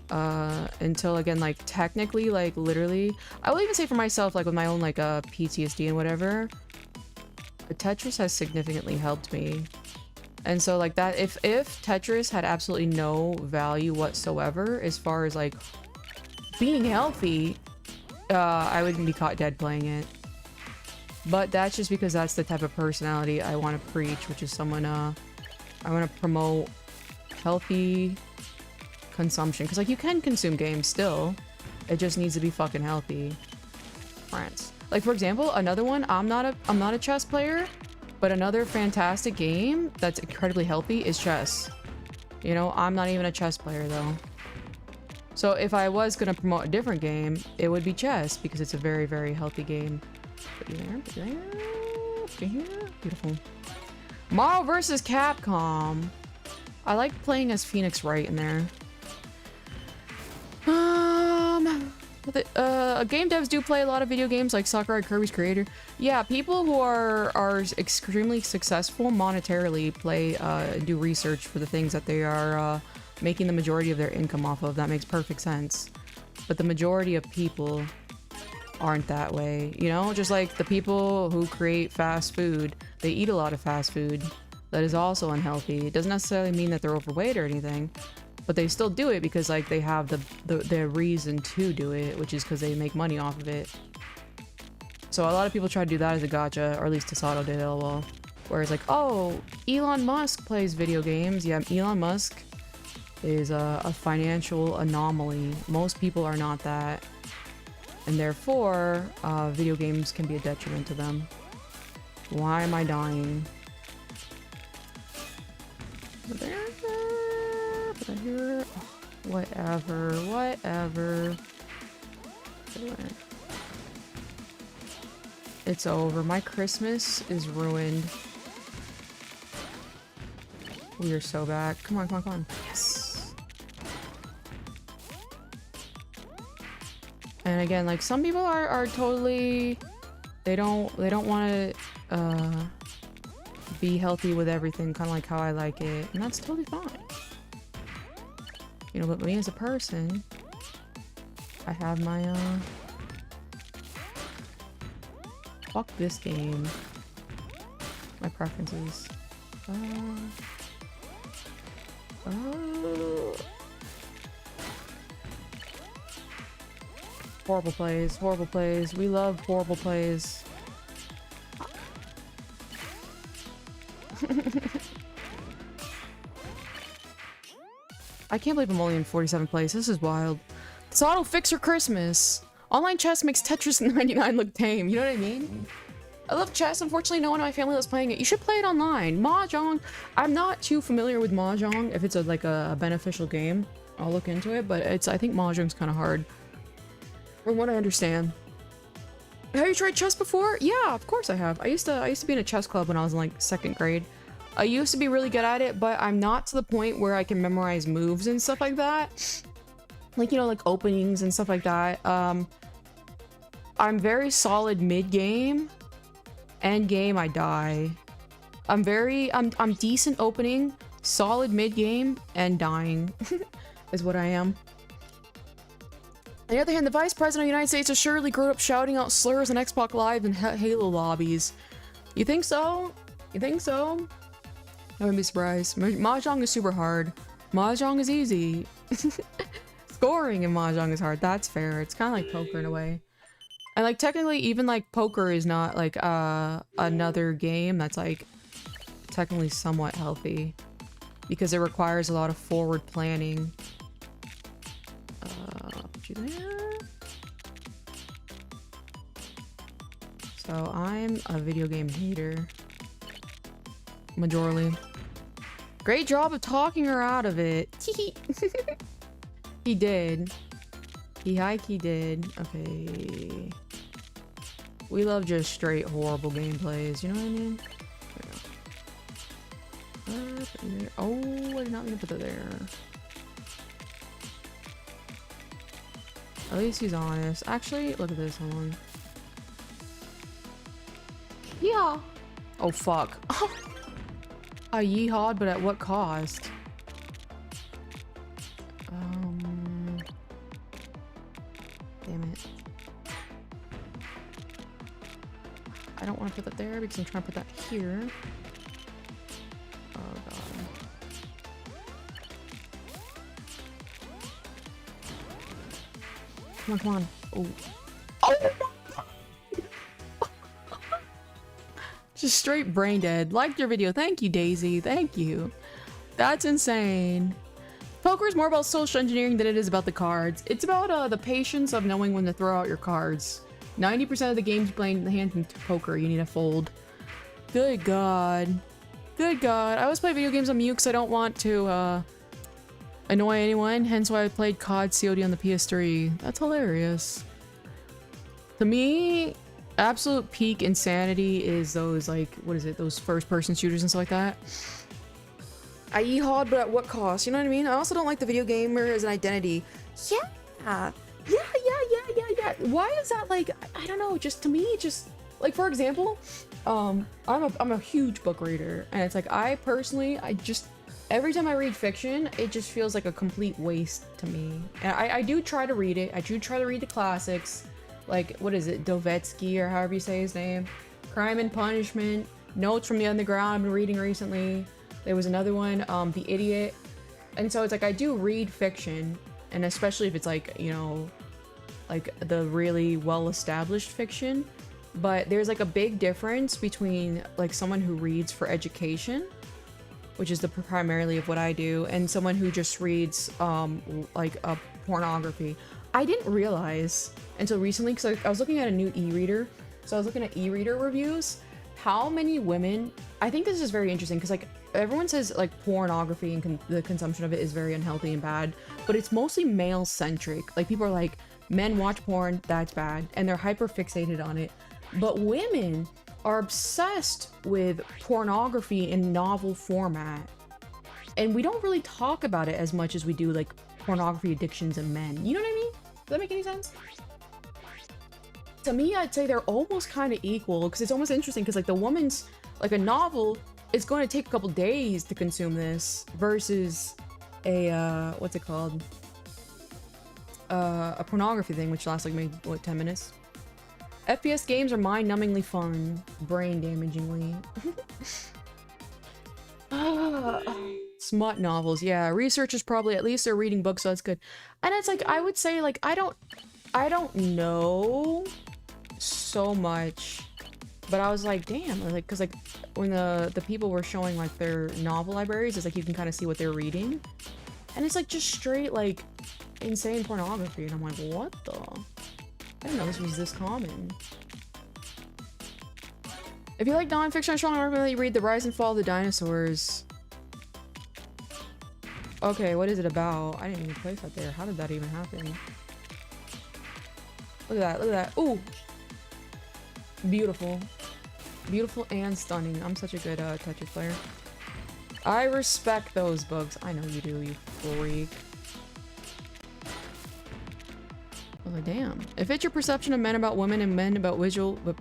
S1: until, again, like technically, like literally, I will even say for myself, like with my own like PTSD and whatever, Tetris has significantly helped me. And so like that, if Tetris had absolutely no value whatsoever as far as like being healthy, I wouldn't be caught dead playing it. But that's just because that's the type of personality I want to preach, which is someone, I want to promote healthy consumption. Because, like, you can consume games still. It just needs to be fucking healthy. France. Like, for example, another one, I'm not a chess player, but another fantastic game that's incredibly healthy is chess. You know, I'm not even a chess player, though. So if I was going to promote a different game, it would be chess, because it's a very, very healthy game. Put you there, put you there, put you here. Beautiful. Marvel vs. Capcom. I like playing as Phoenix Wright in there. Game devs do play a lot of video games like Sakurai Kirby's creator. Yeah, people who are extremely successful monetarily play, do research for the things that they are, making the majority of their income off of. That makes perfect sense. But the majority of people aren't that way, you know? Just like the people who create fast food, they eat a lot of fast food. that is also unhealthy. It doesn't necessarily mean that they're overweight or anything, but they still do it because like they have the reason to do it, which is because they make money off of it. So a lot of people try to do that as a gotcha, or at least Tasato did, lol. Whereas like, oh, Elon Musk plays video games. Yeah, Elon Musk is a financial anomaly. Most people are not that. And therefore, video games can be a detriment to them. Why am I dying? Whatever, whatever. It's over. My Christmas is ruined. We are so back. Come on, come on, come on. Yes. And again, like some people are totally, they don't want to be healthy with everything, kind of like how I like it, and that's totally fine. You know, but me as a person, I have my fuck this game. My preferences. Horrible plays, horrible plays. We love horrible plays. I can't believe I'm only in 47th place. This is wild. This auto fix your Christmas. Online chess makes Tetris 99 look tame. You know what I mean? I love chess. Unfortunately, no one in my family was playing it. You should play it online. Mahjong. I'm not too familiar with Mahjong. If it's like a beneficial game, I'll look into it. But I think Mahjong's kind of hard, from what I understand. Have you tried chess before? Yeah, of course I have. I used to be in a chess club when I was in like 2nd grade. I used to be really good at it, but I'm not to the point where I can memorize moves and stuff like that. Like, you know, like openings and stuff like that. I'm very solid mid-game. End game, I die. I'm decent opening, solid mid-game, and dying. Is what I am. On the other hand, the Vice President of the United States has surely grown up shouting out slurs on Xbox Live and Halo lobbies. You think so? You think so? I wouldn't be surprised. Mahjong is super hard. Mahjong is easy. Scoring in Mahjong is hard. That's fair. It's kind of like poker in a way. And like technically even like poker is not like another game that's like technically somewhat healthy because it requires a lot of forward planning. Put you there. So I'm a video game hater. Majorly. Great job of talking her out of it. He did. He hike, he did. Okay. We love just straight horrible gameplays, you know what I mean? There we go. Oh, I did not mean to put that there. At least he's honest. Actually, look at this, hold on. Yeah. Oh, fuck. I yeehawed, but at what cost? Damn it. I don't want to put that there because I'm trying to put that here. Oh god. Come on, come on. Oh. Oh! Just straight brain dead. Liked your video. Thank you, Daisy. Thank you. That's insane. Poker is more about social engineering than it is about the cards. It's about the patience of knowing when to throw out your cards. 90% of the games you play in the hand in poker, you need to fold. Good god. Good god. I always play video games on mute because I don't want to annoy anyone. Hence why I played COD COD on the PS3. That's hilarious. To me, absolute peak insanity is those like, what is it? Those first-person shooters and stuff like that. I yeehawed, but at what cost? You know what I mean? I also don't like the video gamer as an identity. Yeah. Why is that like, I don't know, just to me, just like, for example, I'm a huge book reader, and it's like, I personally, every time I read fiction, it just feels like a complete waste to me. And I do try to read it. I do try to read the classics, like, what is it, Dovetsky, or however you say his name, Crime and Punishment, Notes from the Underground I've been reading recently. There was another one, The Idiot. And so it's like I do read fiction, and especially if it's like, you know, like the really well-established fiction. But there's like a big difference between like someone who reads for education, which is the primarily of what I do, and someone who just reads like a pornography. I didn't realize until recently, because I was looking at a new e-reader. So I was looking at e-reader reviews. How many women, I think this is very interesting, because like everyone says like pornography and the consumption of it is very unhealthy and bad, but it's mostly male centric. Like people are like, men watch porn, that's bad, and they're hyper fixated on it. But women are obsessed with pornography in novel format. And we don't really talk about it as much as we do like pornography addictions in men. You know what I mean? Does that make any sense? To me, I'd say they're almost kind of equal, because it's almost interesting because like the woman's, like a novel is going to take a couple days to consume this versus a, what's it called? A pornography thing, which lasts like maybe, what, 10 minutes? FPS games are mind-numbingly fun, brain-damagingly. Smut novels, yeah. Researchers probably, at least they're reading books, so that's good. And it's like, I would say, like, I don't know so much, but I was like, damn, like, because like when the people were showing like their novel libraries, it's like you can kind of see what they're reading, and it's like just straight like insane pornography, and I'm like, what the? I didn't know this was this common. If you like nonfiction, I strongly recommend that you read The Rise and Fall of the Dinosaurs. Okay, what is it about? I didn't even place that there. How did that even happen? Look at that, look at that. Ooh! Beautiful. Beautiful and stunning. I'm such a good Tetris player. I respect those books. I know you do, you freak. I was like, damn. If it's your perception of men about women and men about visual, but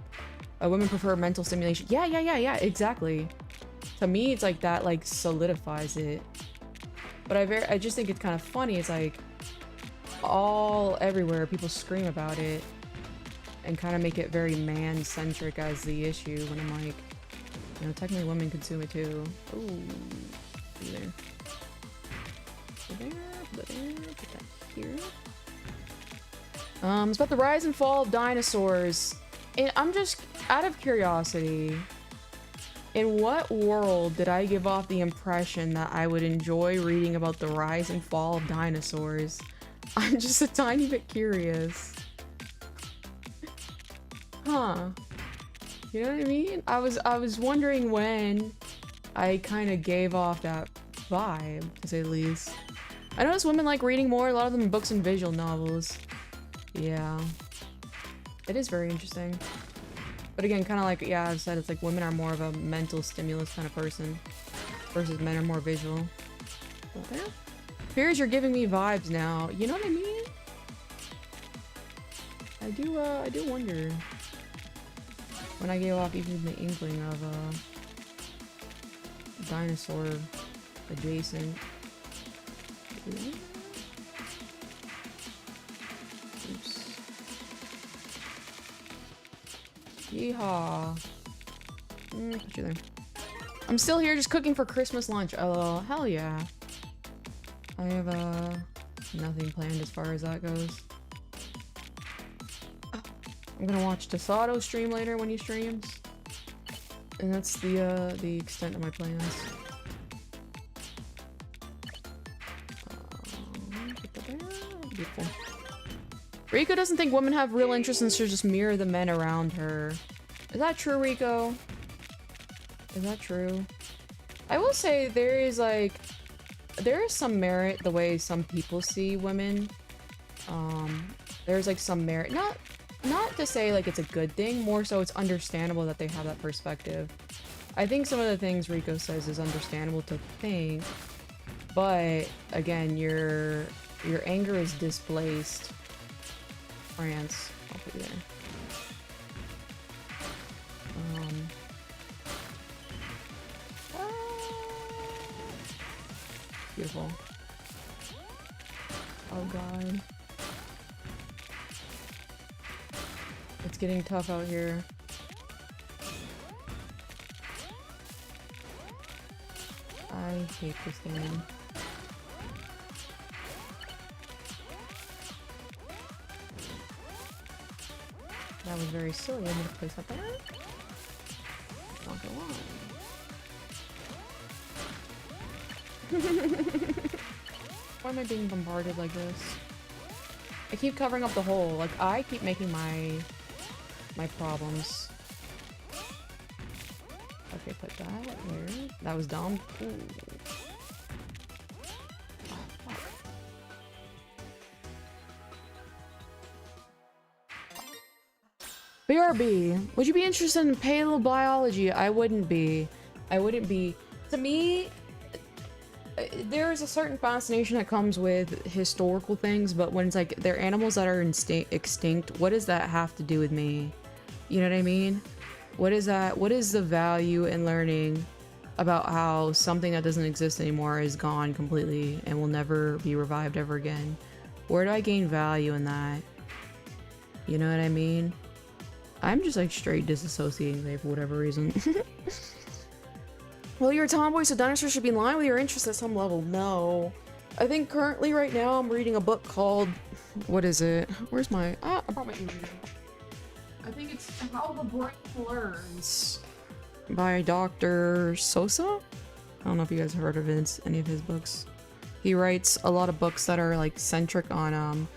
S1: women prefer mental stimulation. Yeah, exactly. To me, it's like that, like, solidifies it. But I just think it's kind of funny. It's like, everywhere, people scream about it and kind of make it very man-centric as the issue, when I'm like, you know, technically women consume it too. Ooh. Put it there. Put it there, put it there, put that here. It's about the rise and fall of dinosaurs. And I'm just, out of curiosity, in what world did I give off the impression that I would enjoy reading about the rise and fall of dinosaurs? I'm just a tiny bit curious. Huh. You know what I mean? I was wondering when I kind of gave off that vibe, to say the least. I notice women like reading more, a lot of them books and visual novels. Yeah. It is very interesting. But again, kind of like, yeah, I've said, it's like women are more of a mental stimulus kind of person versus men are more visual. Okay. Fears, you're giving me vibes now. You know what I mean? I do wonder when I gave off even the inkling of dinosaur adjacent. Oops. Yeehaw. Put you there. I'm still here just cooking for Christmas lunch. Oh, hell yeah. I have nothing planned as far as that goes. I'm gonna watch Desato stream later when he streams. And that's the extent of my plans. Beautiful. Rico doesn't think women have real interests and should just mirror the men around her. Is that true, Rico? Is that true? I will say there is some merit the way some people see women. There's like some merit. Not to say like it's a good thing, more so it's understandable that they have that perspective. I think some of the things Rico says is understandable to think, but again, your anger is displaced. France, I'll put you there. Beautiful. Oh god. It's getting tough out here. I hate this game. That was very silly. I'm gonna place that there. Not gonna lie. Why am I being bombarded like this? I keep covering up the hole. Like, I keep making my problems. Okay, put that there. That was dumb. Ooh. Oh, fuck. BRB, would you be interested in paleobiology? I wouldn't be. I wouldn't be. To me, there is a certain fascination that comes with historical things, but when it's like they're animals that are extinct, what does that have to do with me? You know what I mean? What is that? What is the value in learning about how something that doesn't exist anymore is gone completely and will never be revived ever again? Where do I gain value in that? You know what I mean? I'm just like straight disassociating today for whatever reason. Well, you're a tomboy, so dinosaurs should be in line with your interests at some level. No. I think currently right now I'm reading a book called... What is it? Where's my... I brought my e-reader. I think it's How the Brain Learns by Dr. Sosa? I don't know if you guys have heard of any of his books. He writes a lot of books that are like centric on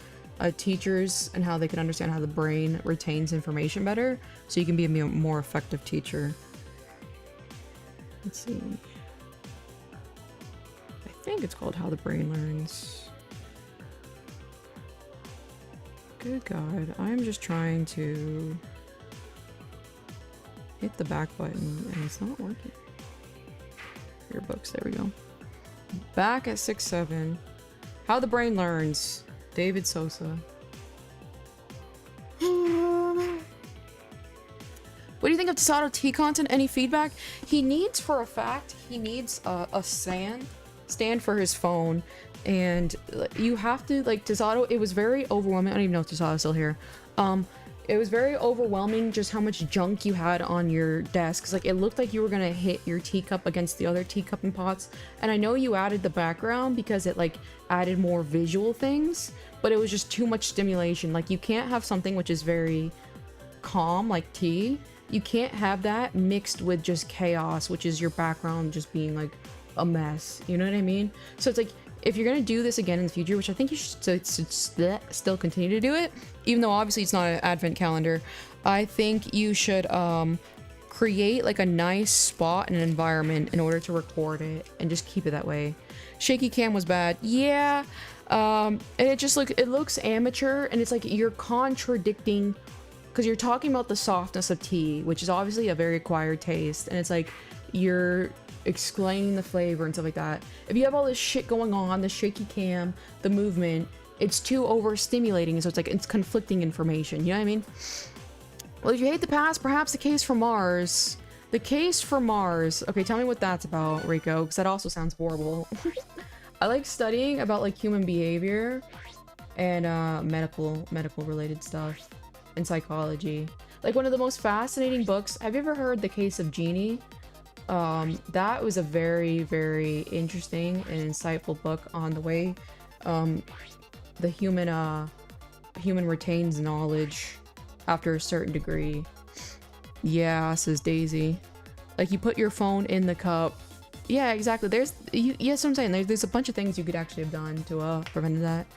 S1: teachers and how they can understand how the brain retains information better, so you can be a more effective teacher. Let's see. I think it's called How the Brain Learns. Good God, I'm just trying to hit the back button and it's not working. Your books, there we go. Back at 6-7. How the Brain Learns. David Sosa. What do you think of Tasato T content? Any feedback? He needs, for a fact, he needs a stand for his phone. And you have to, like, Tasato, it was very overwhelming. I don't even know if Tasato's still here. It was very overwhelming just how much junk you had on your desk. 'Cause, like, it looked like you were gonna hit your teacup against the other teacup and pots. And I know you added the background because it, like, added more visual things. But it was just too much stimulation. Like, you can't have something which is very calm, like tea. You can't have that mixed with just chaos, which is your background just being, like, a mess. You know what I mean? So it's like, if you're gonna do this again in the future, which I think you should still continue to do it, even though obviously it's not an advent calendar, I think you should create like a nice spot and an environment in order to record it and just keep it that way. Shaky cam was bad. Yeah. And it looks amateur, and it's like you're contradicting, because you're talking about the softness of tea, which is obviously a very acquired taste, and it's like you're explaining the flavor and stuff like that. If you have all this shit going on, the shaky cam, the movement, it's too overstimulating, so it's like it's conflicting information. You know what I mean? Well, if you hate the past, perhaps the case for Mars. The case for Mars. Okay, tell me what that's about, Rico, because that also sounds horrible. I like studying about like human behavior and medical related stuff and psychology. Like, one of the most fascinating books. Have you ever heard The Case of Jeannie? That was a very, very interesting and insightful book on the way the human retains knowledge after a certain degree. Yeah, says Daisy. Like, you put your phone in the cup. Yeah, exactly. Yes, what I'm saying. There's a bunch of things you could actually have done to prevent that.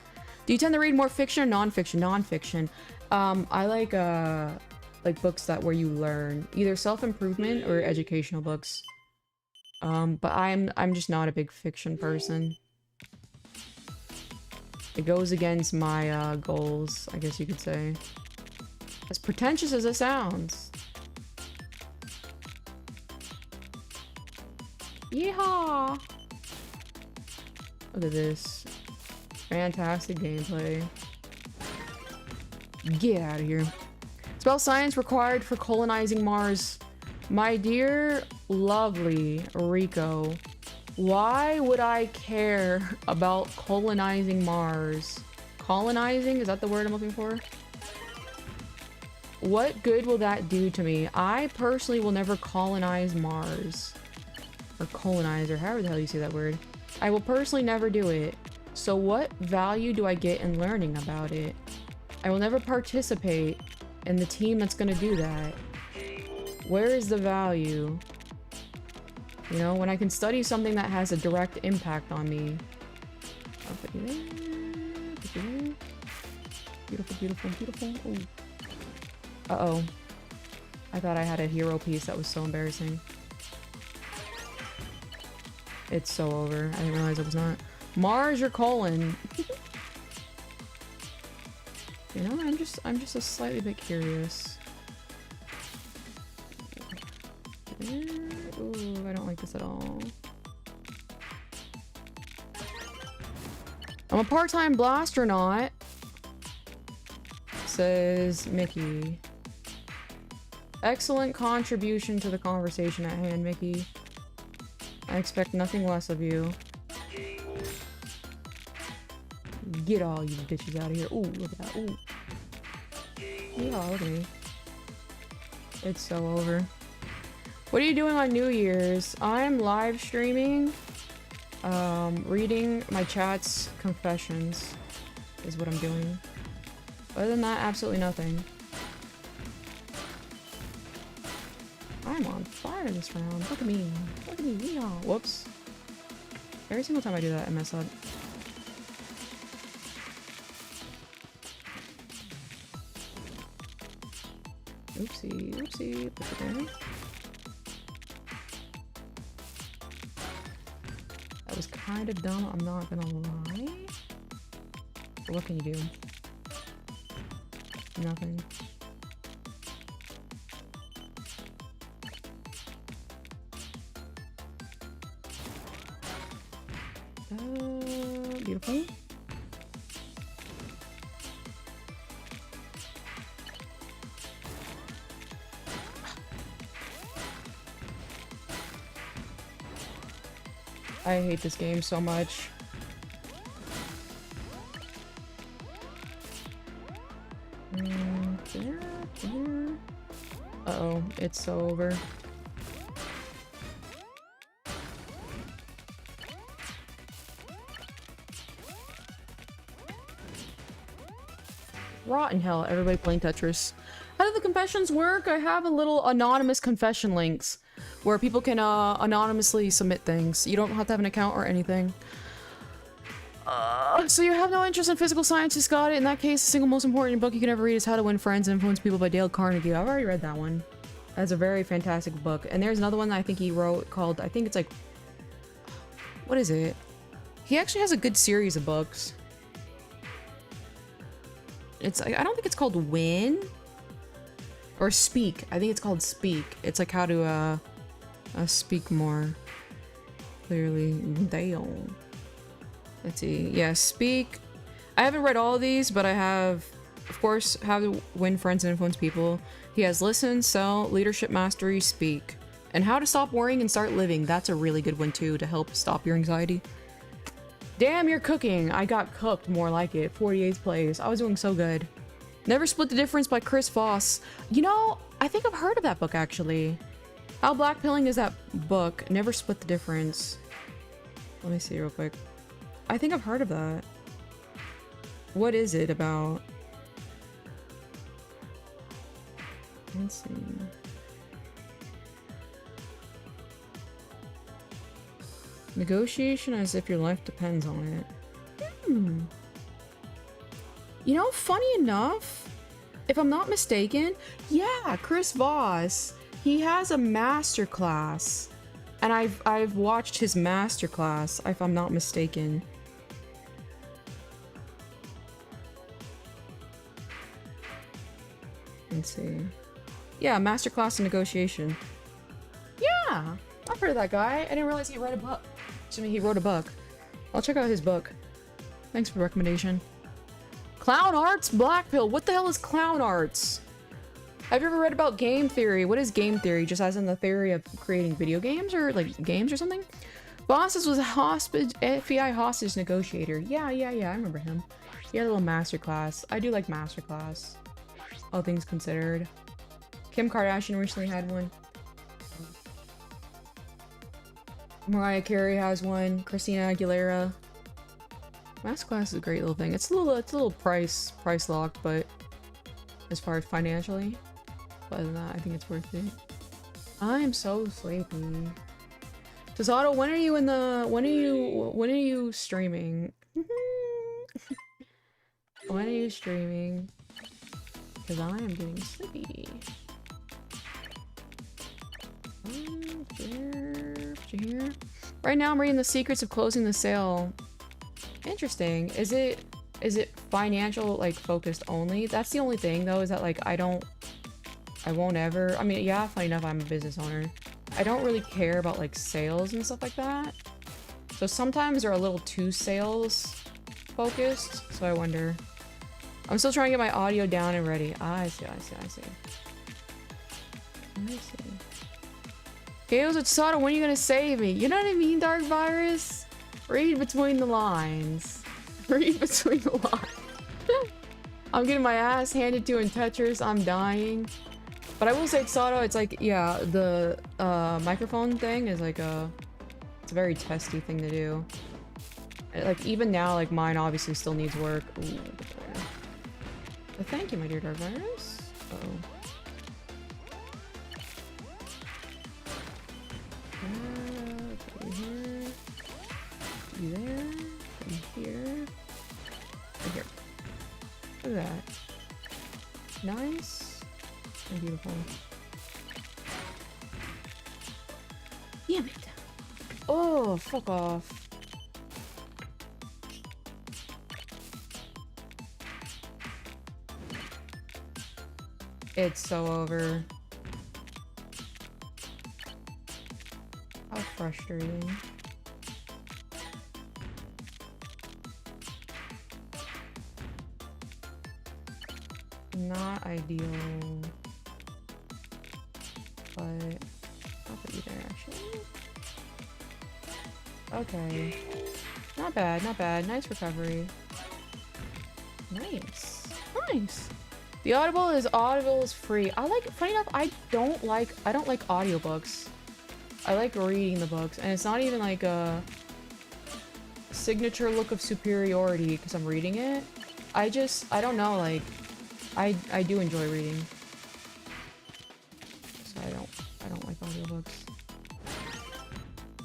S1: Do you tend to read more fiction or non-fiction? Non-fiction. I like books that where you learn, either self-improvement or educational books. But I'm just not a big fiction person. It goes against my goals, I guess you could say. As pretentious as it sounds. Yeehaw! Look at this. Fantastic gameplay. Get out of here. Spell science required for colonizing Mars. My dear, lovely Rico, why would I care about colonizing Mars? Colonizing? Is that the word I'm looking for? What good will that do to me? I personally will never colonize Mars. Or colonizer, however the hell you say that word. I will personally never do it. So what value do I get in learning about it? I will never participate in the team that's gonna do that. Where is the value? You know, when I can study something that has a direct impact on me. I'll put you there. Put you there. Beautiful, beautiful, beautiful. Ooh. Uh-oh. I thought I had a hero piece. That was so embarrassing. It's so over. I didn't realize it was not. Mars or colon? You know, I'm just a slightly bit curious. Ooh, I don't like this at all. I'm a part-time blastronaut, says Mickey. Excellent contribution to the conversation at hand, Mickey. I expect nothing less of you. Get all you bitches out of here. Ooh, look at that. Ooh. Yeah, look at me. It's so over. What are you doing on New Year's? I'm live streaming. Reading my chat's confessions is what I'm doing. Other than that, absolutely nothing. I'm on fire this round. Look at me. Look at me. Yeah. Whoops. Every single time I do that, I mess up. Oopsie. Oopsie. Put it there. That was kind of dumb, I'm not gonna lie. But what can you do? Nothing. Beautiful. I hate this game so much. Uh-oh, it's so over. Rotten hell, everybody playing Tetris. How do the confessions work? I have a little anonymous confession links where people can anonymously submit things. You don't have to have an account or anything. So you have no interest in physical science, just got it. In that case, the single most important book you can ever read is How to Win Friends and Influence People by Dale Carnegie. I've already read that one. That's a very fantastic book. And there's another one that I think he wrote called, I think it's like, what is it? He actually has a good series of books. It's, I don't think it's called Win or Speak. I think it's called Speak. It's like how to speak more clearly. Damn. Let's see. Yeah, Speak. I haven't read all of these, but I have, of course, How to Win Friends and Influence People. He has Listen, Sell, Leadership Mastery, Speak, and How to Stop Worrying and Start Living. That's a really good one too to help stop your anxiety. Damn, you're cooking. I got cooked, more like it. 48th place. I was doing so good. Never Split the Difference by Chris Voss. You know, I think I've heard of that book actually. How Blackpilling is that book? Never Split the Difference. Let me see real quick. I think I've heard of that. What is it about? Let's see. Negotiation as if your life depends on it. You know, funny enough, if I'm not mistaken, yeah, Chris Voss, he has a masterclass, and I've watched his masterclass, if I'm not mistaken. Let's see. Yeah, masterclass in negotiation. Yeah, I've heard of that guy. I didn't realize he read a book. Excuse me, he wrote a book. I'll check out his book. Thanks for the recommendation. Clown Arts Black Pill. What the hell is Clown Arts? Have you ever read about game theory? What is game theory? Just as in the theory of creating video games or like games or something? Bosses was a FBI hostage negotiator. Yeah, I remember him. He had a little masterclass. I do like masterclass. All things considered. Kim Kardashian recently had one. Mariah Carey has one. Christina Aguilera. Masterclass is a great little thing. It's a little price locked, but as far as financially, other than that, I think it's worth it. I am so sleepy. Tazato, when are you streaming? When are you streaming? Because I am getting sleepy. Here. Right now I'm reading The Secrets of Closing the Sale. Interesting. Is it financial, like, focused only? That's the only thing though, is that like I won't ever, I mean, yeah, funny enough, I'm a business owner. I don't really care about like sales and stuff like that. So sometimes they're a little too sales focused, so I wonder. I'm still trying to get my audio down and ready. I see. Chaos Tasato, when are you gonna save me? You know what I mean, Dark Virus? Read between the lines. Read between the lines. I'm getting my ass handed to in Tetris. I'm dying. But I will say, Tasato, it's like, yeah, the microphone thing is like it's a very testy thing to do. Like, even now, like, mine obviously still needs work. Ooh, but thank you, my dear Dark Virus. Here. You there. And here. And here. Look at that. Nice. And beautiful. Damn it. Oh, fuck off. It's so over. How frustrating. Not ideal. But I'll put you there actually. Okay. Not bad, not bad. Nice recovery. Nice. Nice. The Audible is free. Funny enough, I don't like audiobooks. I like reading the books, and it's not even like a signature look of superiority because I'm reading it. I don't know, like, I do enjoy reading. So I don't like audiobooks.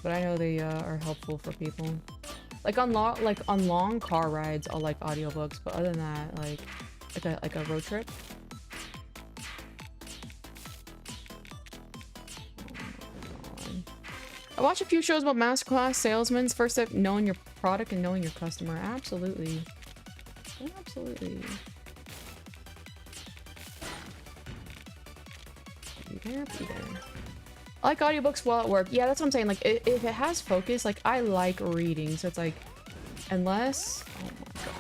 S1: But I know they are helpful for people. Like on long car rides, I'll like audiobooks, but other than that, like a road trip. I watch a few shows about masterclass salesmen. First step, knowing your product and knowing your customer. Absolutely. Absolutely. Be there, be there. I like audiobooks while at work. Yeah, that's what I'm saying. Like, if it has focus, like, I like reading. So it's like, unless... Oh my god.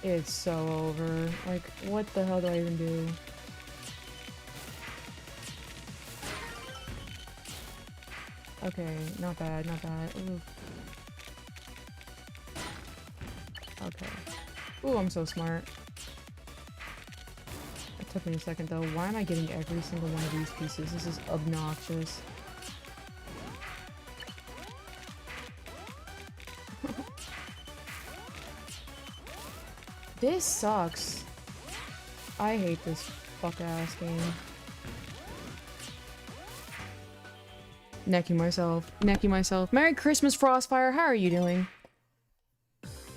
S1: It's so over. Like, what the hell do I even do? Okay, not bad, not bad. Ooh. Okay. Ooh, I'm so smart. It took me a second though. Why am I getting every single one of these pieces? This is obnoxious. This sucks. I hate this fuck-ass game. Necking myself. Necking myself. Merry Christmas, Frostfire. How are you doing?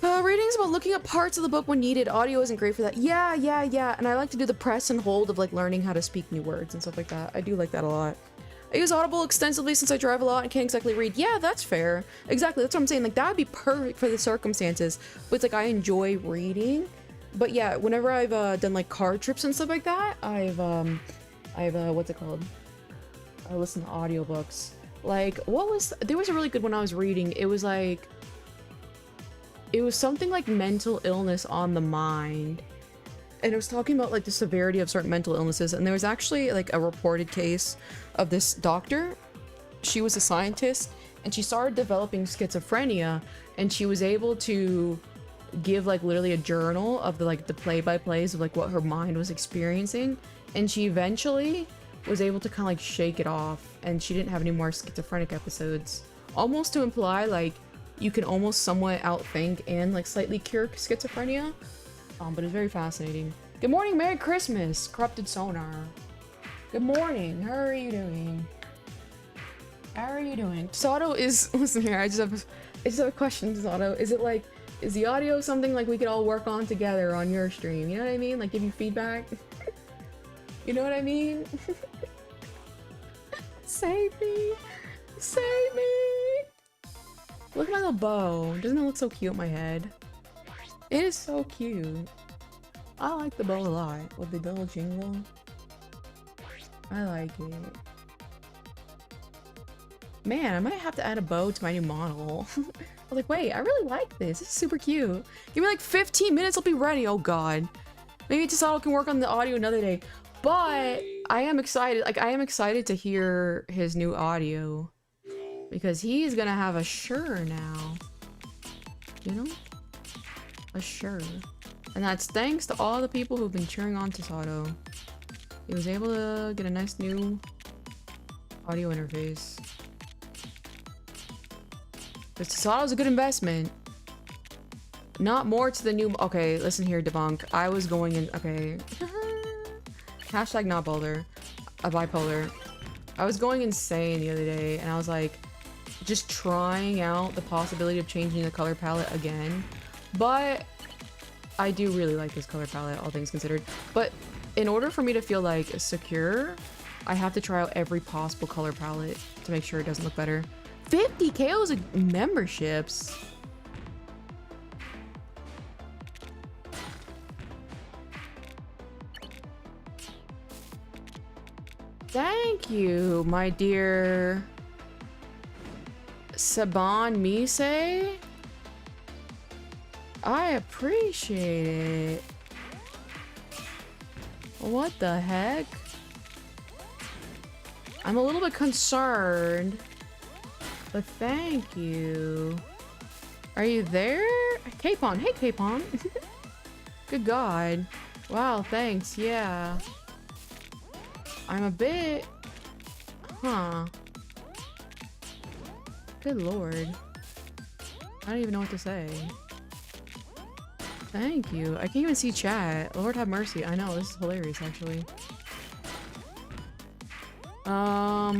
S1: Readings about looking up parts of the book when needed. Audio isn't great for that. Yeah. And I like to do the press and hold of, like, learning how to speak new words and stuff like that. I do like that a lot. I use Audible extensively since I drive a lot and can't exactly read. Yeah, that's fair. Exactly, that's what I'm saying. Like, that would be perfect for the circumstances. But it's like, I enjoy reading. But yeah, whenever I've done, like, car trips and stuff like that, I've what's it called? I listen to audiobooks. Like, there was a really good one I was reading. It was like, it was something like mental illness on the mind. And it was talking about, like, the severity of certain mental illnesses. And there was actually, like, a reported case of this doctor. She was a scientist, and she started developing schizophrenia, and she was able to give like literally a journal of the like the play-by-plays of like what her mind was experiencing, and she eventually was able to kind of like shake it off, and she didn't have any more schizophrenic episodes, almost to imply like you can almost somewhat outthink and like slightly cure schizophrenia. But it's very fascinating. Good morning, Merry Christmas, Corrupted Sonar. Good morning, how are you doing? How are you doing? Sato is, listen here, I just have a question, Sato. Is the audio something like we could all work on together on your stream? You know what I mean? Like give you feedback? You know what I mean? Save me! Save me! Look at my little bow. Doesn't it look so cute in my head? It is so cute. I like the bow a lot. With the little jingle. I like it. Man, I might have to add a bow to my new model. I was like, wait, I really like this. It's super cute. Give me like 15 minutes, I'll be ready. Oh god. Maybe Tasato can work on the audio another day. But I am excited. Like, I am excited to hear his new audio. Because he's gonna have a Shure now. You know? A Shure. And that's thanks to all the people who've been cheering on Tasato. He was able to get a nice new audio interface. But Tasato's a good investment. Not more to the new. Okay, listen here, debunk. I was going in. Okay. Hashtag not boulder. Bipolar. I was going insane the other day, and I was like, just trying out the possibility of changing the color palette again. But I do really like this color palette, all things considered. But in order for me to feel like secure, I have to try out every possible color palette to make sure it doesn't look better. 50 KOs of memberships. Thank you, my dear Saban Mise. I appreciate it. What the heck? I'm a little bit concerned, but thank you. Are you there? Capon, hey Capon. Good God. Wow, thanks, yeah. I'm a bit... Huh. Good lord. I don't even know what to say. Thank you. I can't even see chat. Lord have mercy. I know, this is hilarious actually. Huh.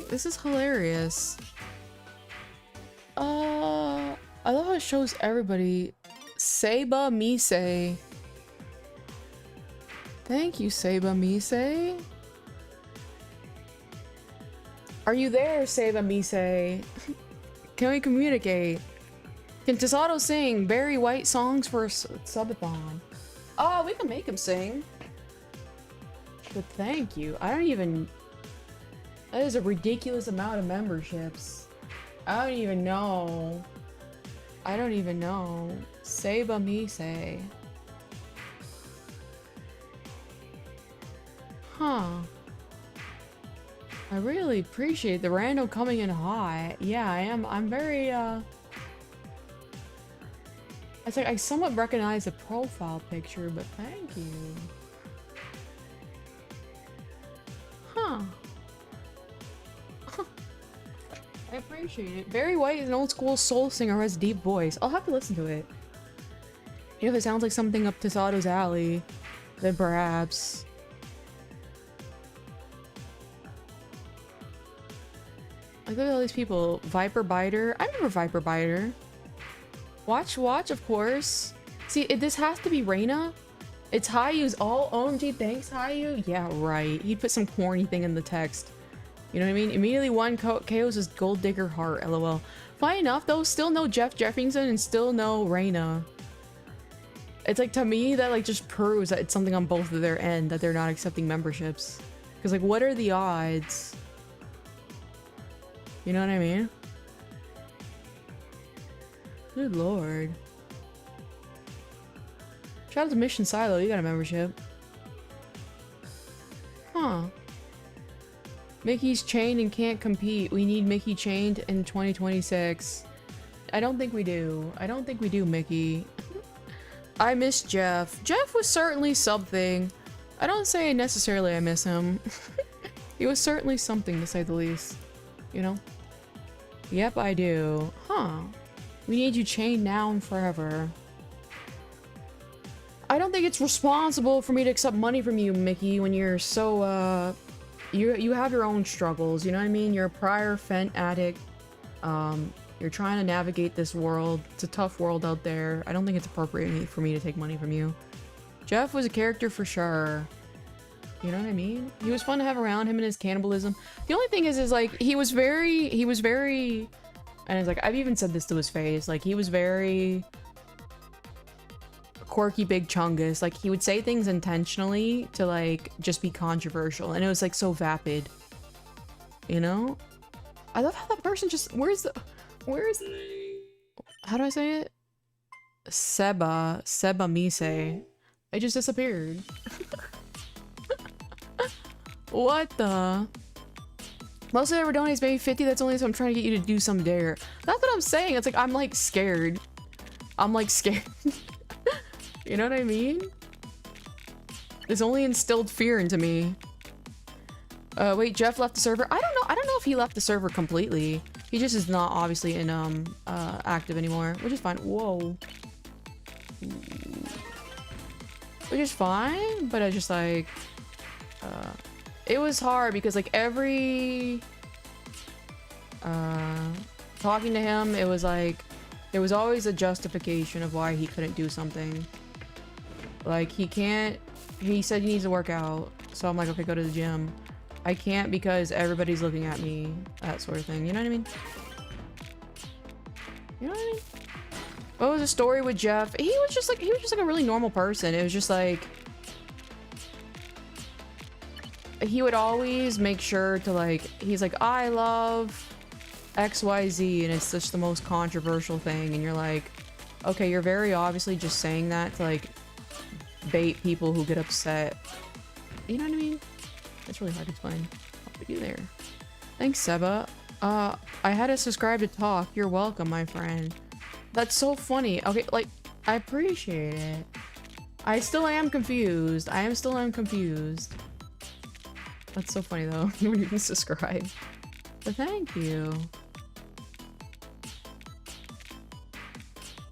S1: This is hilarious. I love how it shows everybody. Seba Mise. Thank you, Seba Mise. Are you there, Seba Mise? Can we communicate? Can Tasato sing Barry White songs for a subathon? Oh, we can make him sing. But thank you. I don't even... That is a ridiculous amount of memberships. I don't even know. I don't even know. Seba Mise. Huh. I really appreciate the random coming in hot. Yeah, I am. I'm very, It's like I somewhat recognize the profile picture, but thank you. Huh. I appreciate it. Barry White is an old school soul singer who has a deep voice. I'll have to listen to it. You know, if it sounds like something up Tasato's alley, then perhaps. Like, look at all these people. Viper Biter. I remember Viper Biter. Watch, of course. See, this has to be Reina. It's Hayu's all OMG, thanks Hayu. Yeah, right. He'd put some corny thing in the text. You know what I mean? Immediately one KO's his Gold Digger heart, lol. Funny enough, though, still no Jeff Jeffington and still no Reina. It's like, to me, that like just proves that it's something on both of their end, that they're not accepting memberships. Because like, what are the odds? You know what I mean? Good lord. Shout out to Mission Silo, you got a membership. Huh. Mickey's chained and can't compete. We need Mickey chained in 2026. I don't think we do. I don't think we do, Mickey. I miss Jeff. Jeff was certainly something. I don't say necessarily I miss him. He was certainly something, to say the least. You know? Yep, I do. Huh. We need you chained now and forever. I don't think it's responsible for me to accept money from you, Mickey, when you're so, you have your own struggles, you know what I mean? You're a prior Fent addict. You're trying to navigate this world. It's a tough world out there. I don't think it's appropriate for me to take money from you. Jeff was a character for sure. You know what I mean? He was fun to have around, him and his cannibalism. The only thing is like, he was very, and it's like, I've even said this to his face, like, he was very quirky big chungus. Like, he would say things intentionally to, like, just be controversial, and it was, like, so vapid. You know? I love how that person just, where's how do I say it? Seba Mise. It just disappeared. What the? Most of it ever donates maybe 50, that's only so I'm trying to get you to do some dare. That's what I'm saying. It's like, I'm like scared. I'm like scared. You know what I mean? It's only instilled fear into me. Wait, Jeff left the server? I don't know if he left the server completely. He just is not obviously in, active anymore, which is fine. Whoa. Which is fine, but I just like, it was hard because like every, talking to him, it was like, there was always a justification of why he couldn't do something. Like, he said he needs to work out, so I'm like, okay, go to the gym. I can't because everybody's looking at me, that sort of thing, you know what I mean? You know what I mean? What was the story with Jeff? He was just like a really normal person. It was just like, he would always make sure to like, he's like, I love XYZ, and it's just the most controversial thing, and you're like, okay, you're very obviously just saying that to like bait people who get upset. You know what I mean? It's really hard to explain. I'll put you there. Thanks, Seba. I had to subscribe to talk. You're welcome, my friend. That's so funny. Okay, like, I appreciate it. I still am confused. I still am confused. That's so funny though. You weren't even subscribed. But thank you.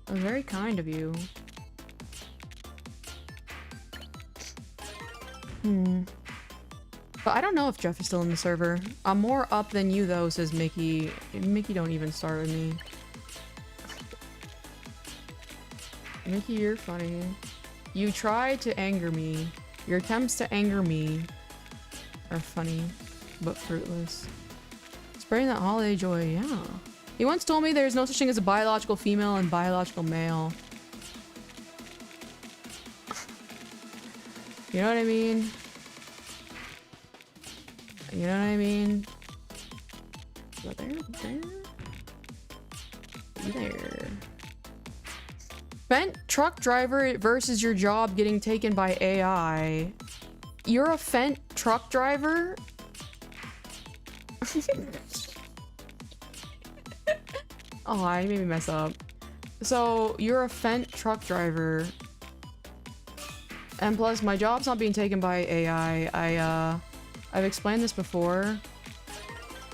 S1: That was very kind of you. But I don't know if Jeff is still in the server. I'm more up than you though, says Mickey. Mickey, don't even start with me. Mickey, you're funny. You try to anger me. Your attempts to anger me are funny, but fruitless. Spreading that holiday joy, yeah. He once told me there's no such thing as a biological female and biological male. You know what I mean? You know what I mean? There. Fent truck driver versus your job getting taken by AI. You're a Fent truck driver? Oh, I made me mess up. So, you're a Fent truck driver. And plus, my job's not being taken by AI. I've explained this before.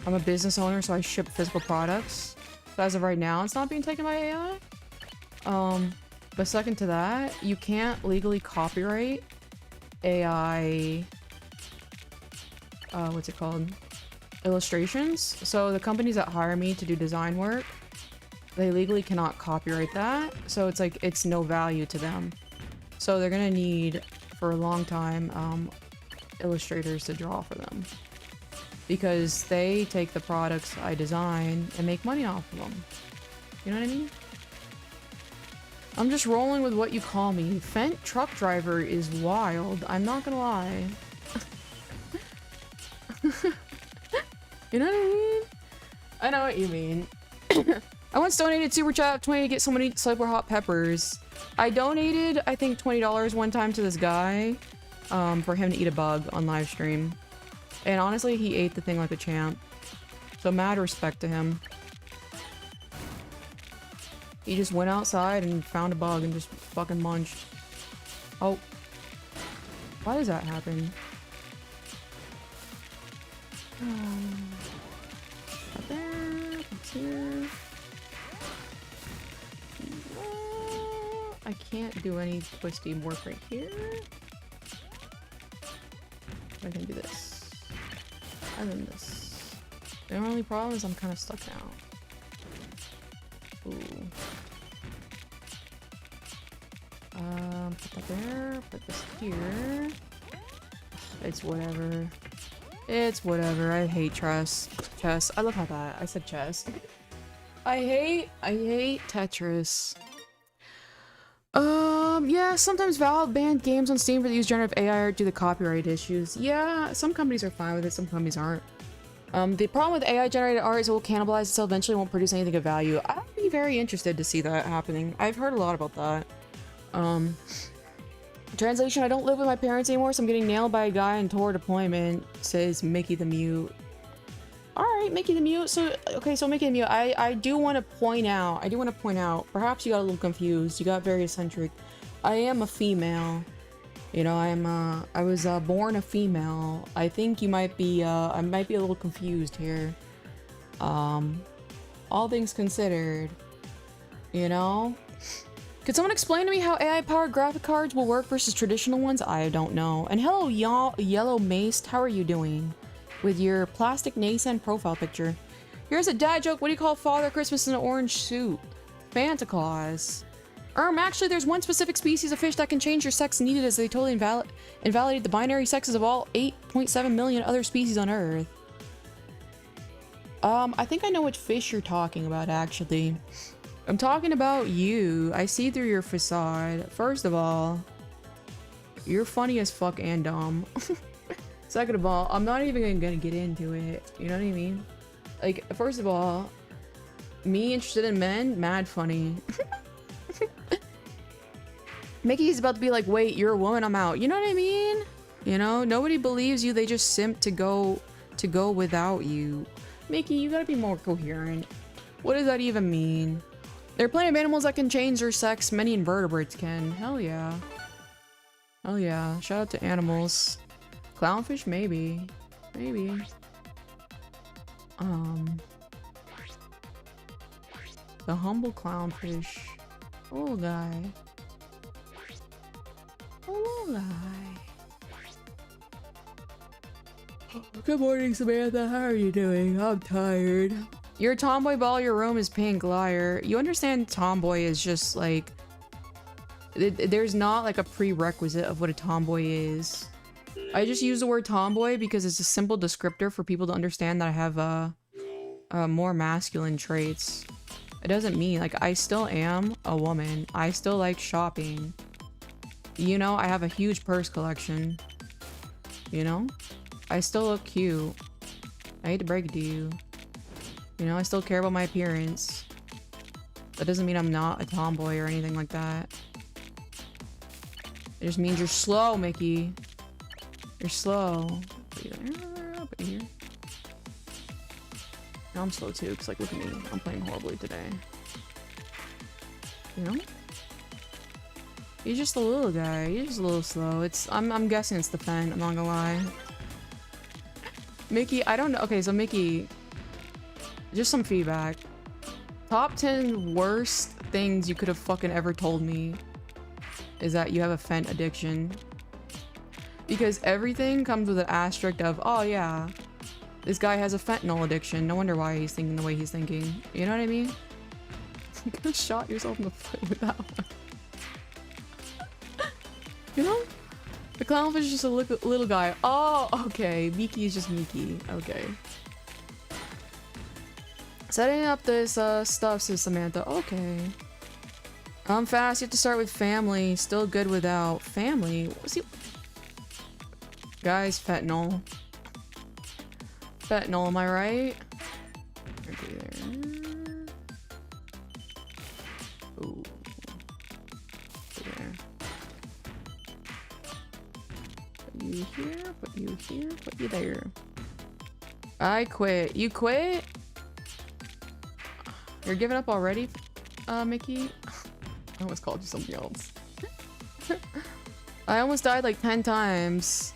S1: I'm a business owner, so I ship physical products. So as of right now, it's not being taken by AI. But second to that, you can't legally copyright AI, what's it called? Illustrations. So the companies that hire me to do design work, they legally cannot copyright that. So it's like, it's no value to them. So they're gonna need, for a long time, illustrators to draw for them. Because they take the products I design and make money off of them. You know what I mean? I'm just rolling with what you call me. Fent truck driver is wild. I'm not gonna lie. You know what I mean? I know what you mean. I once donated Super Chat 20 to get so many super hot peppers. I donated, I think, $20 one time to this guy for him to eat a bug on live stream. And honestly, he ate the thing like a champ. So mad respect to him. He just went outside and found a bug and just fucking munched. Oh. Why does that happen? Up there. It's here. I can't do any twisty morph right here. I can do this. And then this. The only problem is I'm kind of stuck now. Ooh. Put that there. Put this here. It's whatever. It's whatever. I hate chess. Chess. I love how that. I said chess. I hate Tetris. Yeah, sometimes Valve banned games on Steam for the use generative AI art due to copyright issues. Yeah, some companies are fine with it, some companies aren't. The problem with AI generated art is it will cannibalize itself, eventually won't produce anything of value. I'd be very interested to see that happening. I've heard a lot about that. Translation, I don't live with my parents anymore, so I'm getting nailed by a guy in tour deployment, says Mickey the Mute. Alright, Mickey the Mute. So, okay, so Mickey the Mute, I do want to point out, perhaps you got a little confused, you got very eccentric. I am a female. You know, I was born a female. I think you might be, I might be a little confused here. All things considered, you know? Could someone explain to me how AI-powered graphic cards will work versus traditional ones? I don't know. And hello, y'all, Yellow Maced, how are you doing? With your plastic nascent profile picture. Here's a dad joke. What do you call Father Christmas in an orange suit? Santa Claus. Actually, there's one specific species of fish that can change your sex needed as they totally invalidate the binary sexes of all 8.7 million other species on Earth. I think I know which fish you're talking about, actually. I'm talking about you. I see through your facade. First of all, you're funny as fuck and dumb. Second of all, I'm not even gonna get into it. You know what I mean? Like, first of all, me interested in men, mad funny. Mickey's about to be like, wait, you're a woman, I'm out. You know what I mean? You know, nobody believes you, they just simp to go without you. Mickey, you gotta be more coherent. What does that even mean? There are plenty of animals that can change their sex, many invertebrates can. Hell yeah. Hell yeah. Shout out to animals. Clownfish, maybe. Maybe. The humble clownfish. Oh, guy. Oh, guy. Good morning, Samantha. How are you doing? I'm tired. You're a tomboy, but all your room is pink. Liar. You understand tomboy is just like... There's not like a prerequisite of what a tomboy is. I just use the word tomboy because it's a simple descriptor for people to understand that I have more masculine traits. It doesn't mean, like, I still am a woman. I still like shopping. You know, I have a huge purse collection. You know? I still look cute. I hate to break it to you. You know, I still care about my appearance. That doesn't mean I'm not a tomboy or anything like that. It just means you're slow, Mickey. You're slow. Put you there, put you here. No, I'm slow too, because like, look at me. I'm playing horribly today. You know? He's just a little guy. He's just a little slow. I'm guessing it's the fen, I'm not gonna lie. Mickey, I don't know. Okay, so Mickey, just some feedback. Top 10 worst things you could have fucking ever told me is that you have a fent addiction. Because everything comes with an asterisk of, oh yeah, this guy has a fentanyl addiction. No wonder why he's thinking the way he's thinking. You know what I mean? You could have shot yourself in the foot with that one. You know? The clownfish is just a little guy. Oh, okay. Miki is just Miki. Okay. Setting up this stuff, says Samantha. Okay. Fast. You have to start with family. Still good without family. See, guys, fentanyl. Fentanyl, am I right? Okay, there. Ooh. There. Put you here, put you here, put you there. I quit. You quit? You're giving up already, Mickey? I almost called you something else. I almost died like 10 times.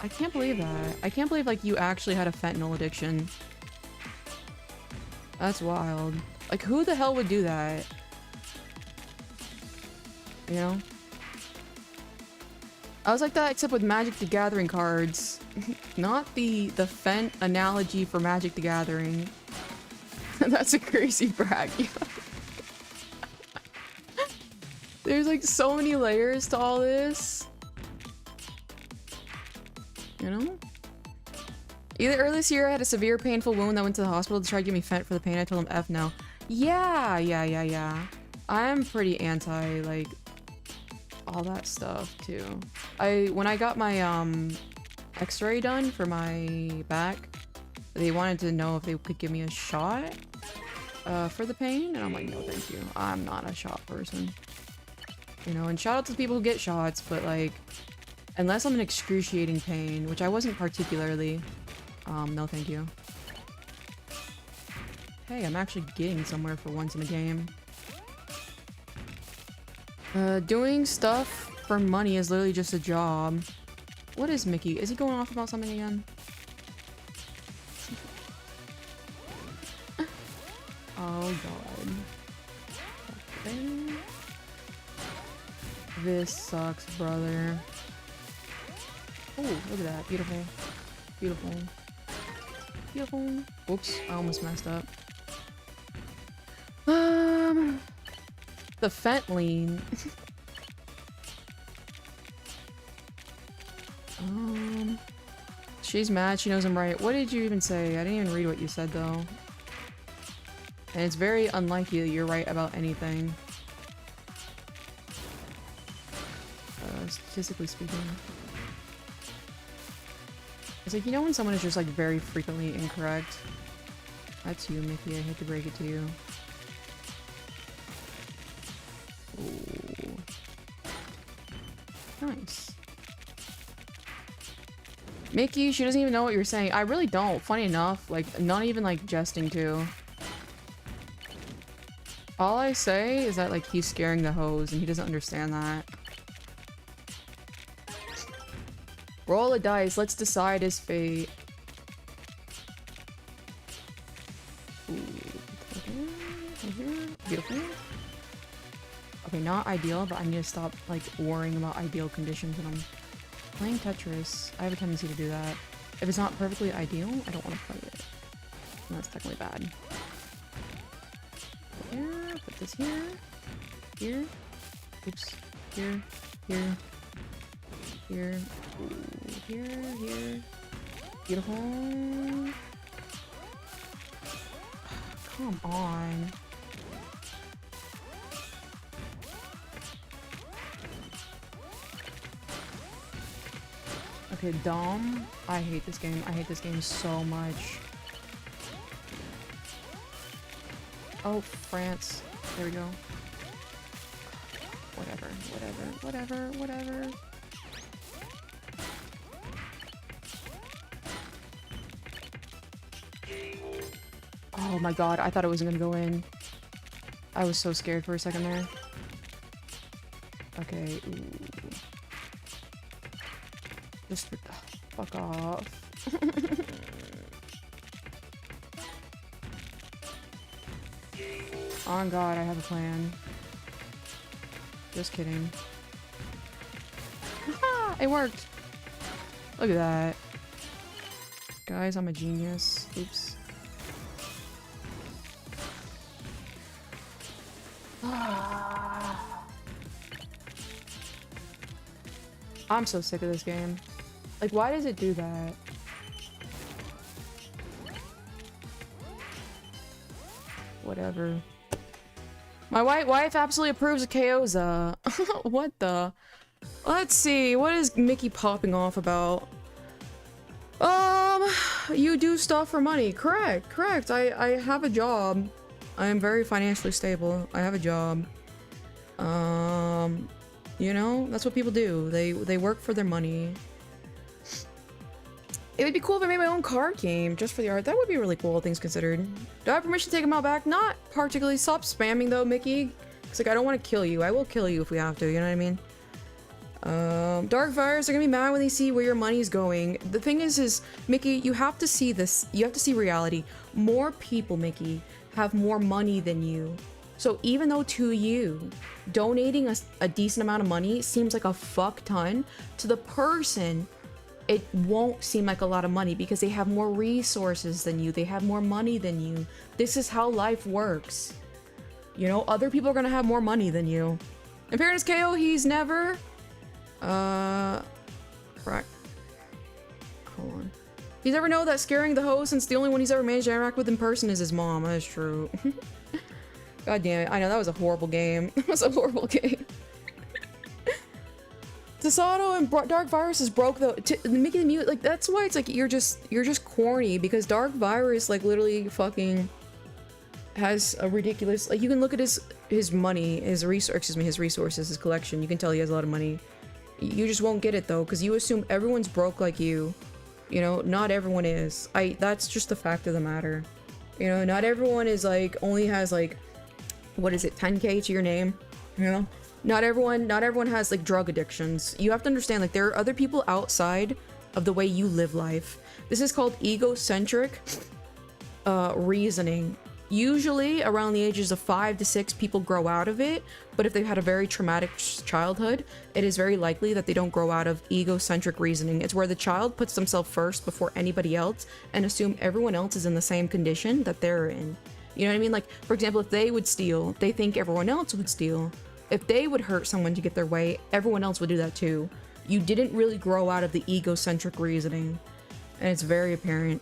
S1: I can't believe that. I can't believe like you actually had a fentanyl addiction. That's wild. Like who the hell would do that? You know? I was like that except with Magic the Gathering cards. Not the Fent analogy for Magic the Gathering. That's a crazy brag. There's like so many layers to all this. You know? Either earlier this year I had a severe painful wound that went to the hospital to try to give me Fent for the pain. I told him F no. Yeah. I'm pretty anti like all that stuff too. When I got my x-ray done for my back, they wanted to know if they could give me a shot for the pain, and I'm like, no thank you. I'm not a shot person. You know, and shout out to people who get shots, but like unless I'm in excruciating pain, which I wasn't particularly, no thank you. Hey, I'm actually getting somewhere for once in a game. Doing stuff for money is literally just a job. What is Mickey? Is he going off about something again? Oh god. Okay. This sucks, brother. Oh, look at that. Beautiful. Beautiful. Beautiful. Whoops, I almost messed up. The fentanyl. She's mad. She knows I'm right. What did you even say? I didn't even read what you said though. And it's very unlikely that you're right about anything. Statistically speaking. It's like, you know when someone is just like very frequently incorrect? That's you, Mickey. I hate to break it to you. Ooh. Nice. Mickey, she doesn't even know what you're saying. I really don't. Funny enough, like, not even like jesting too. All I say is that like he's scaring the hose and he doesn't understand that. Roll a dice, let's decide his fate. Ooh. Okay. Beautiful. Okay, not ideal, but I need to stop like worrying about ideal conditions when I'm playing Tetris. I have a tendency to do that. If it's not perfectly ideal, I don't want to play it. And that's technically bad. Here, put this here. Here. Oops. Here. Here. Here. Ooh, here. Beautiful. Come on. Okay, Dom. I hate this game. I hate this game so much. Oh, France. There we go. Whatever. Oh my god, I thought it wasn't gonna go in. I was so scared for a second there. Okay, ooh. Just fuck off. Oh god, I have a plan. Just kidding. It worked! Look at that. Guys, I'm a genius. Oops. I'm so sick of this game. Like, why does it do that? Whatever. My wife absolutely approves of Kyoza. What the? Let's see. What is Mickey popping off about? You do stuff for money. Correct. I have a job. I am very financially stable. I have a job. You know, that's what people do. They work for their money. It would be cool if I made my own card game just for the art. That would be really cool, all things considered. Do I have permission to take them out back? Not particularly. Stop spamming though, Mickey. It's like, I don't want to kill you. I will kill you if we have to, you know what I mean? Dark Virus are gonna be mad when they see where your money's going. The thing is Mickey, you have to see this. You have to see reality. More people, Mickey, have more money than you. So even though to you, donating a decent amount of money seems like a fuck ton, to the person, it won't seem like a lot of money because they have more resources than you. They have more money than you. This is how life works. You know, other people are gonna have more money than you. In fairness, KO, he's never... right. Hold on. He's never know that scaring the host, since the only one he's ever managed to interact with in person is his mom. That is true. God damn it. I know, that was a horrible game. That was a horrible game. Desato and Dark Virus is broke though. Making the mute, like, that's why it's like you're just corny, because Dark Virus like literally fucking has a ridiculous, like, you can look at his money, his resources, his collection. You can tell he has a lot of money. You just won't get it though, because you assume everyone's broke like you. You know, not everyone is. That's just the fact of the matter. You know, not everyone is like, only has like, what is it, 10K to your name? You know? Not everyone has like drug addictions. You have to understand, like, there are other people outside of the way you live life. This is called egocentric reasoning. Usually around the ages of 5 to 6, people grow out of it, but if they've had a very traumatic childhood, it is very likely that they don't grow out of egocentric reasoning. It's where the child puts themselves first before anybody else and assume everyone else is in the same condition that they're in. You know what I mean? Like, for example, if they would steal, they think everyone else would steal. If they would hurt someone to get their way, everyone else would do that too. You didn't really grow out of the egocentric reasoning, and it's very apparent.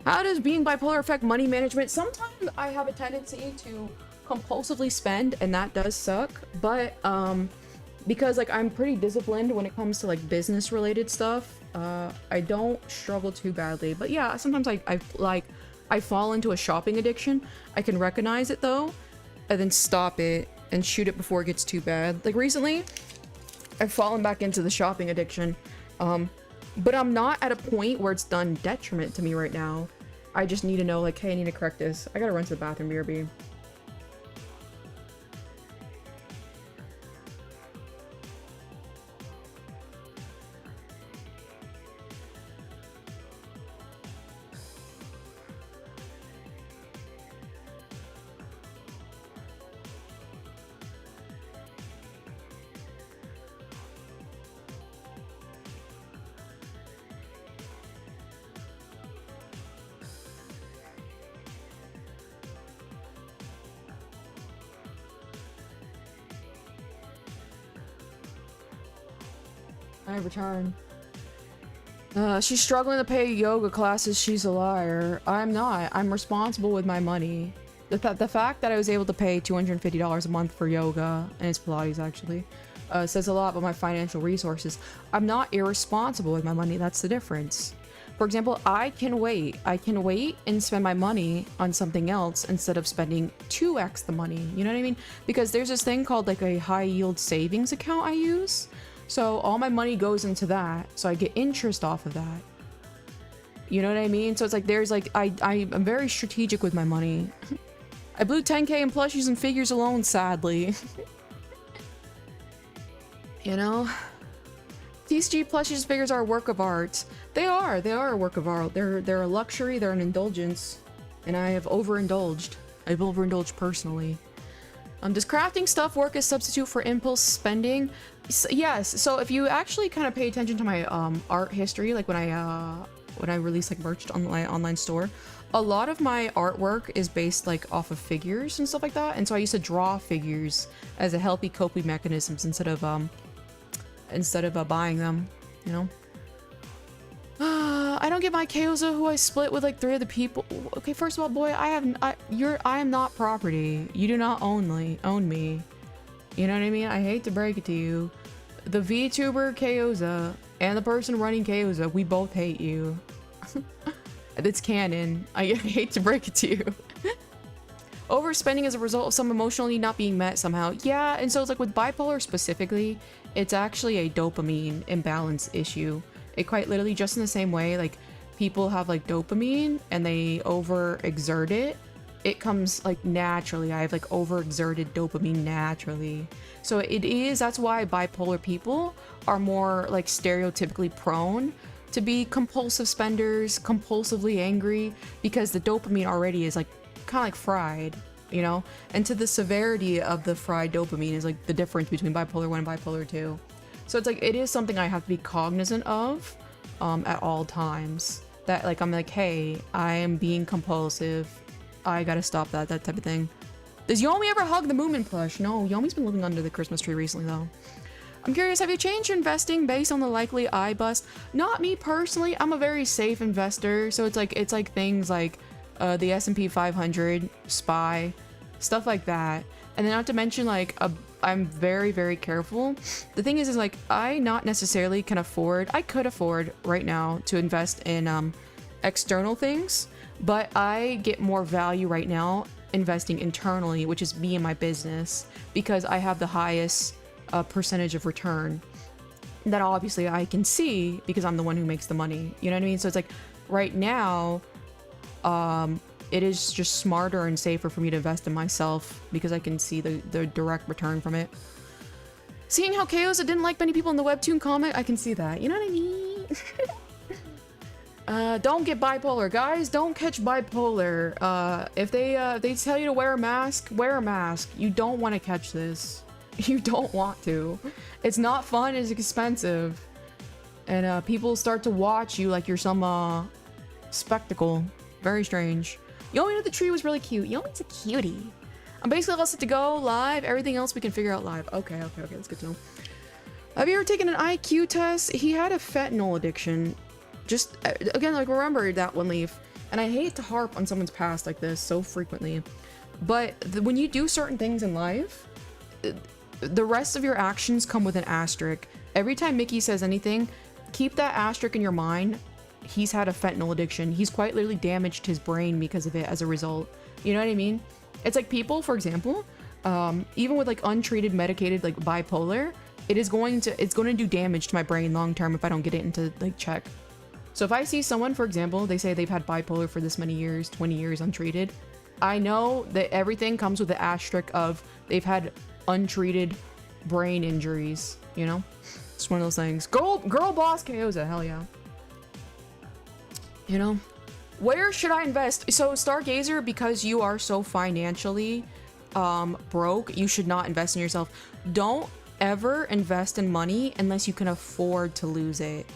S1: How does being bipolar affect money management? Sometimes I have a tendency to compulsively spend, and that does suck, but because like I'm pretty disciplined when it comes to like business related stuff, I don't struggle too badly. But yeah, sometimes I fall into a shopping addiction. I can recognize it though, and then stop it and shoot it before it gets too bad. Like recently, I've fallen back into the shopping addiction, but I'm not at a point where it's done detriment to me right now. I just need to know, like, hey, I need to correct this. I gotta run to the bathroom, BRB. I return. She's struggling to pay yoga classes. She's a liar. I'm not. I'm responsible with my money. The fact that I was able to pay $250 a month for yoga, and it's Pilates actually, says a lot about my financial resources. I'm not irresponsible with my money. That's the difference. For example, I can wait. I can wait and spend my money on something else instead of spending 2x the money. You know what I mean? Because there's this thing called like a high yield savings account I use. So all my money goes into that, so I get interest off of that. You know what I mean? So it's like there's like I'm very strategic with my money. I blew 10K in plushies and figures alone, sadly. You know? TCG plushies figures are a work of art. They are a work of art. They're a luxury, they're an indulgence. And I have overindulged. I've overindulged personally. Does crafting stuff work as substitute for impulse spending? Yes. So if you actually kind of pay attention to my art history, like when I release like merch on my online store, a lot of my artwork is based like off of figures and stuff like that. And so I used to draw figures as a healthy coping mechanisms instead of buying them, you know. I don't get my Kyoza who I split with like 3 other people. Okay, first of all, boy, I am not property. You do not own me. You know what I mean? I hate to break it to you. The VTuber Kyoza and the person running Kyoza, we both hate you. It's canon. I hate to break it to you. Overspending as a result of some emotional need not being met somehow. Yeah, and so it's like with bipolar specifically, it's actually a dopamine imbalance issue. It quite literally, just in the same way, like, people have, like, dopamine and they overexert it. It comes, like, naturally. I have, like, overexerted dopamine naturally. So it is, that's why bipolar people are more, like, stereotypically prone to be compulsive spenders, compulsively angry, because the dopamine already is, like, kind of like fried, you know? And to the severity of the fried dopamine is, like, the difference between bipolar 1 and bipolar 2. So it's, like, it is something I have to be cognizant of at all times. That, like, I'm like, hey, I am being compulsive. I gotta stop that type of thing. Does Yomi ever hug the Moomin plush? No, Yomi's been living under the Christmas tree recently, though. I'm curious, have you changed your investing based on the likely eye bust? Not me personally. I'm a very safe investor, so it's like things like the S&P 500, SPY, stuff like that. And then not to mention, like, I'm very, very careful. The thing is like, I not necessarily can afford, I could afford right now to invest in external things, but I get more value right now investing internally, which is me and my business, because I have the highest percentage of return that obviously I can see because I'm the one who makes the money. You know what I mean? So it's like right now, it is just smarter and safer for me to invest in myself because I can see the direct return from it. Seeing how Chaos didn't like many people in the webtoon comment, I can see that. You know what I mean? Don't get bipolar, guys. Don't catch bipolar. If they tell you to wear a mask, wear a mask. You don't want to catch this. You don't want to. It's not fun. It's expensive, and people start to watch you like you're some spectacle. Very strange. Yomi with the tree was really cute. Yomi's a cutie. I'm basically all set to go live. Everything else we can figure out live. Okay. That's good to know. Have you ever taken an IQ test? He had a fentanyl addiction. Just, again, like, remember that one, Leaf. And I hate to harp on someone's past like this so frequently. But when you do certain things in life, the rest of your actions come with an asterisk. Every time Mickey says anything, keep that asterisk in your mind. He's had a fentanyl addiction. He's quite literally damaged his brain because of it as a result. You know what I mean? It's like people, for example, even with like untreated, medicated, like bipolar, it's going to do damage to my brain long term if I don't get it into like check. So if I see someone, for example, they say they've had bipolar for this many years, 20 years untreated, I know that everything comes with the asterisk of they've had untreated brain injuries, you know? It's one of those things. Girl boss Kaoza, hell yeah. You know? Where should I invest? So Stargazer, because you are so financially broke, you should not invest in yourself. Don't ever invest in money unless you can afford to lose it.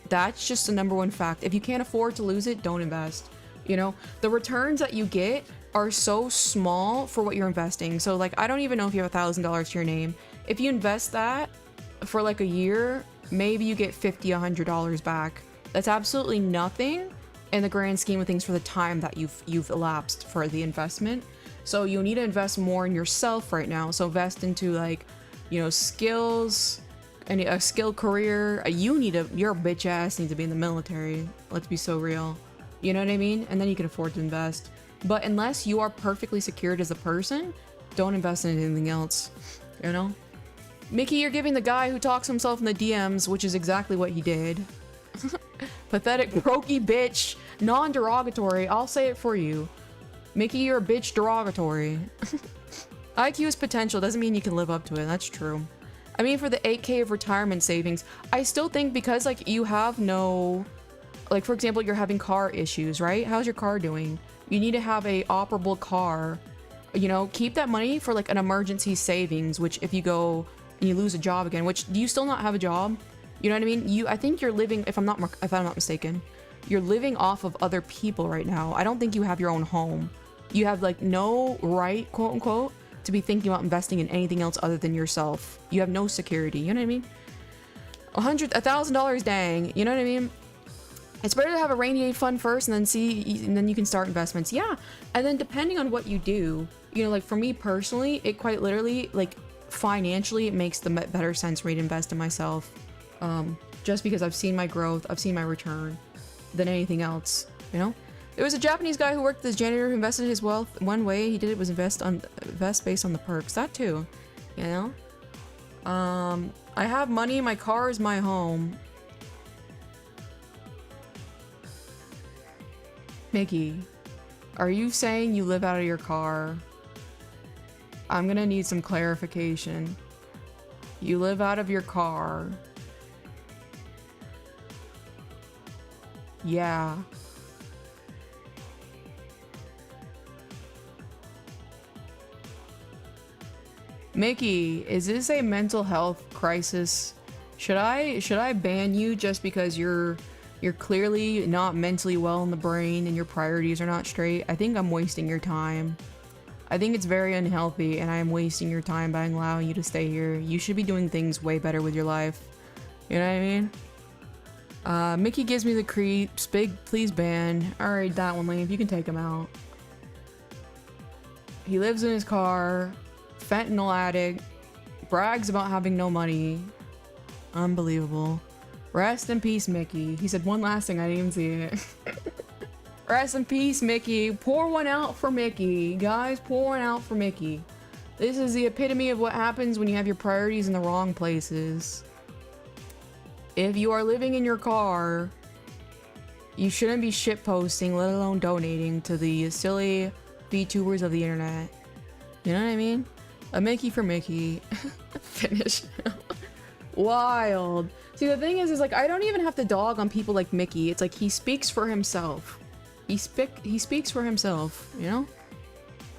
S1: That's just the number one fact. If you can't afford to lose it, don't invest. You know, the returns that you get are so small for what you're investing. So like, I don't even know if you have $1,000 to your name. If you invest that for like a year, maybe you get $50, $100 back. That's absolutely nothing in the grand scheme of things for the time that you've elapsed for the investment. So you need to invest more in yourself right now. So invest into, like, you know, skills, and a skill career. Your bitch ass needs to be in the military. Let's be so real. You know what I mean? And then you can afford to invest. But unless you are perfectly secured as a person, don't invest in anything else. You know? Mickey, you're giving the guy who talks himself in the DMs, which is exactly what he did. Pathetic, brokey bitch. Non-derogatory. I'll say it for you. Mickey, you're a bitch derogatory. IQ is potential. Doesn't mean you can live up to it. That's true. I mean, for the 8K of retirement savings, I still think because, like, you have no... Like, for example, you're having car issues, right? How's your car doing? You need to have a operable car. You know, keep that money for, like, an emergency savings, which if you go and you lose a job again, which, do you still not have a job? You know what I mean? I think you're living, if I'm not mistaken, you're living off of other people right now. I don't think you have your own home. You have, like, no right, quote unquote, to be thinking about investing in anything else other than yourself. You have no security. You know what I mean? $1,000, dang. You know what I mean? It's better to have a rainy day fund first and then you can start investments. Yeah. And then depending on what you do, you know, like for me personally, it quite literally, like, financially, it makes the better sense for me to invest in myself. Just because I've seen my growth, I've seen my return than anything else, you know? There was a Japanese guy who worked as janitor who invested his wealth. One way he did it was invest based on the perks. That too, you know? I have money, my car is my home. Mickey, are you saying you live out of your car? I'm gonna need some clarification. You live out of your car. Yeah. Mickey, is this a mental health crisis? Should I ban you just because you're clearly not mentally well in the brain and your priorities are not straight? I think I'm wasting your time. I think it's very unhealthy and I am wasting your time by allowing you to stay here. You should be doing things way better with your life. You know what I mean? Mickey gives me the creeps. Big, please ban. Alright, that one, Leaf. You can take him out. He lives in his car. Fentanyl addict. Brags about having no money. Unbelievable. Rest in peace, Mickey. He said one last thing. I didn't even see it. Rest in peace, Mickey. Pour one out for Mickey. Guys, pour one out for Mickey. This is the epitome of what happens when you have your priorities in the wrong places. If you are living in your car, you shouldn't be shitposting, let alone donating to the silly VTubers of the internet. You know what I mean? A Mickey for Mickey. Finish. Wild. See, the thing is like, I don't even have to dog on people like Mickey. It's like, he speaks for himself. He speaks for himself, you know?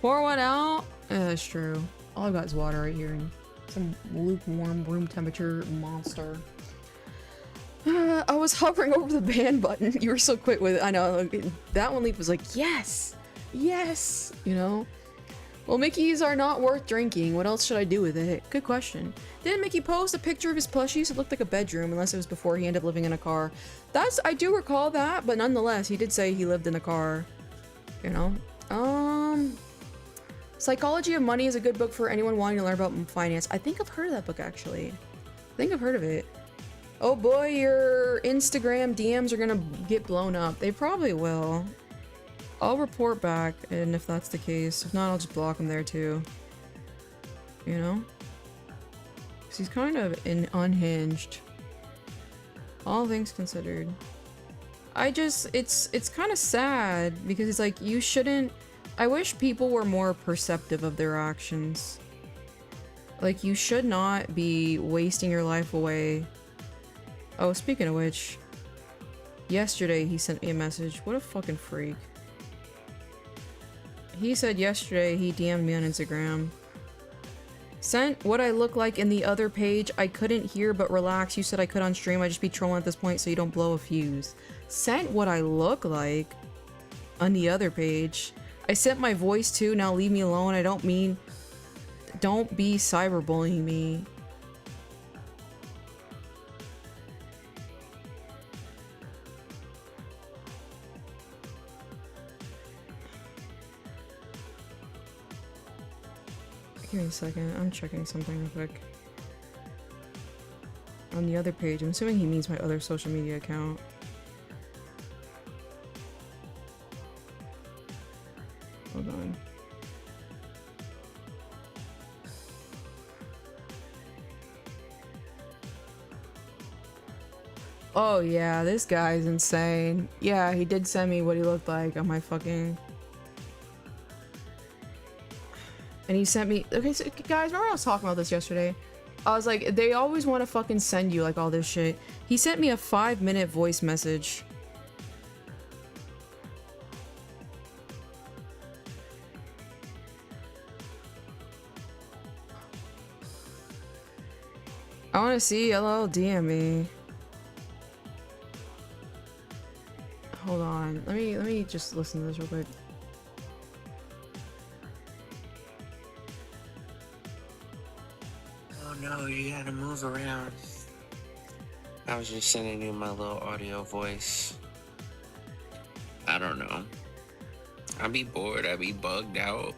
S1: Pour one out. Yeah, that's true. All I've got is water right here and some lukewarm room temperature monster. I was hovering over the ban button. You were so quick with it. I know. That one Leaf was like, yes! Yes! You know? Well, Mickeys are not worth drinking. What else should I do with it? Good question. Didn't Mickey post a picture of his plushies? It looked like a bedroom, unless it was before he ended up living in a car. I do recall that, but nonetheless, he did say he lived in a car. You know? Psychology of Money is a good book for anyone wanting to learn about finance. I think I've heard of that book, actually. I think I've heard of it. Oh boy, your Instagram DMs are gonna get blown up. They probably will. I'll report back, and if that's the case. If not, I'll just block him there too. You know? Because he's kind of unhinged. All things considered. It's kind of sad, because it's like, you shouldn't... I wish people were more perceptive of their actions. Like, you should not be wasting your life away. Oh, speaking of which, yesterday he sent me a message. What a fucking freak. He said yesterday he DM'd me on Instagram. Sent what I look like in the other page. I couldn't hear, but relax. You said I could on stream. I just be trolling at this point so you don't blow a fuse. Sent what I look like on the other page. I sent my voice too. Now leave me alone. I don't mean... Don't be cyberbullying me. Give me a second, I'm checking something real quick. On the other page, I'm assuming he means my other social media account. Hold on. Oh yeah, this guy's insane. Yeah, he did send me what he looked like on my fucking... And he sent me, okay, so guys, remember I was talking about this yesterday? I was like, they always want to fucking send you like all this shit. He sent me a 5-minute voice message. I want to see LL DM me. Hold on, let me just listen to this real quick.
S2: No, you gotta move around. I was just sending you my little audio voice. I don't know. I'll be bored, I'll be bugged out.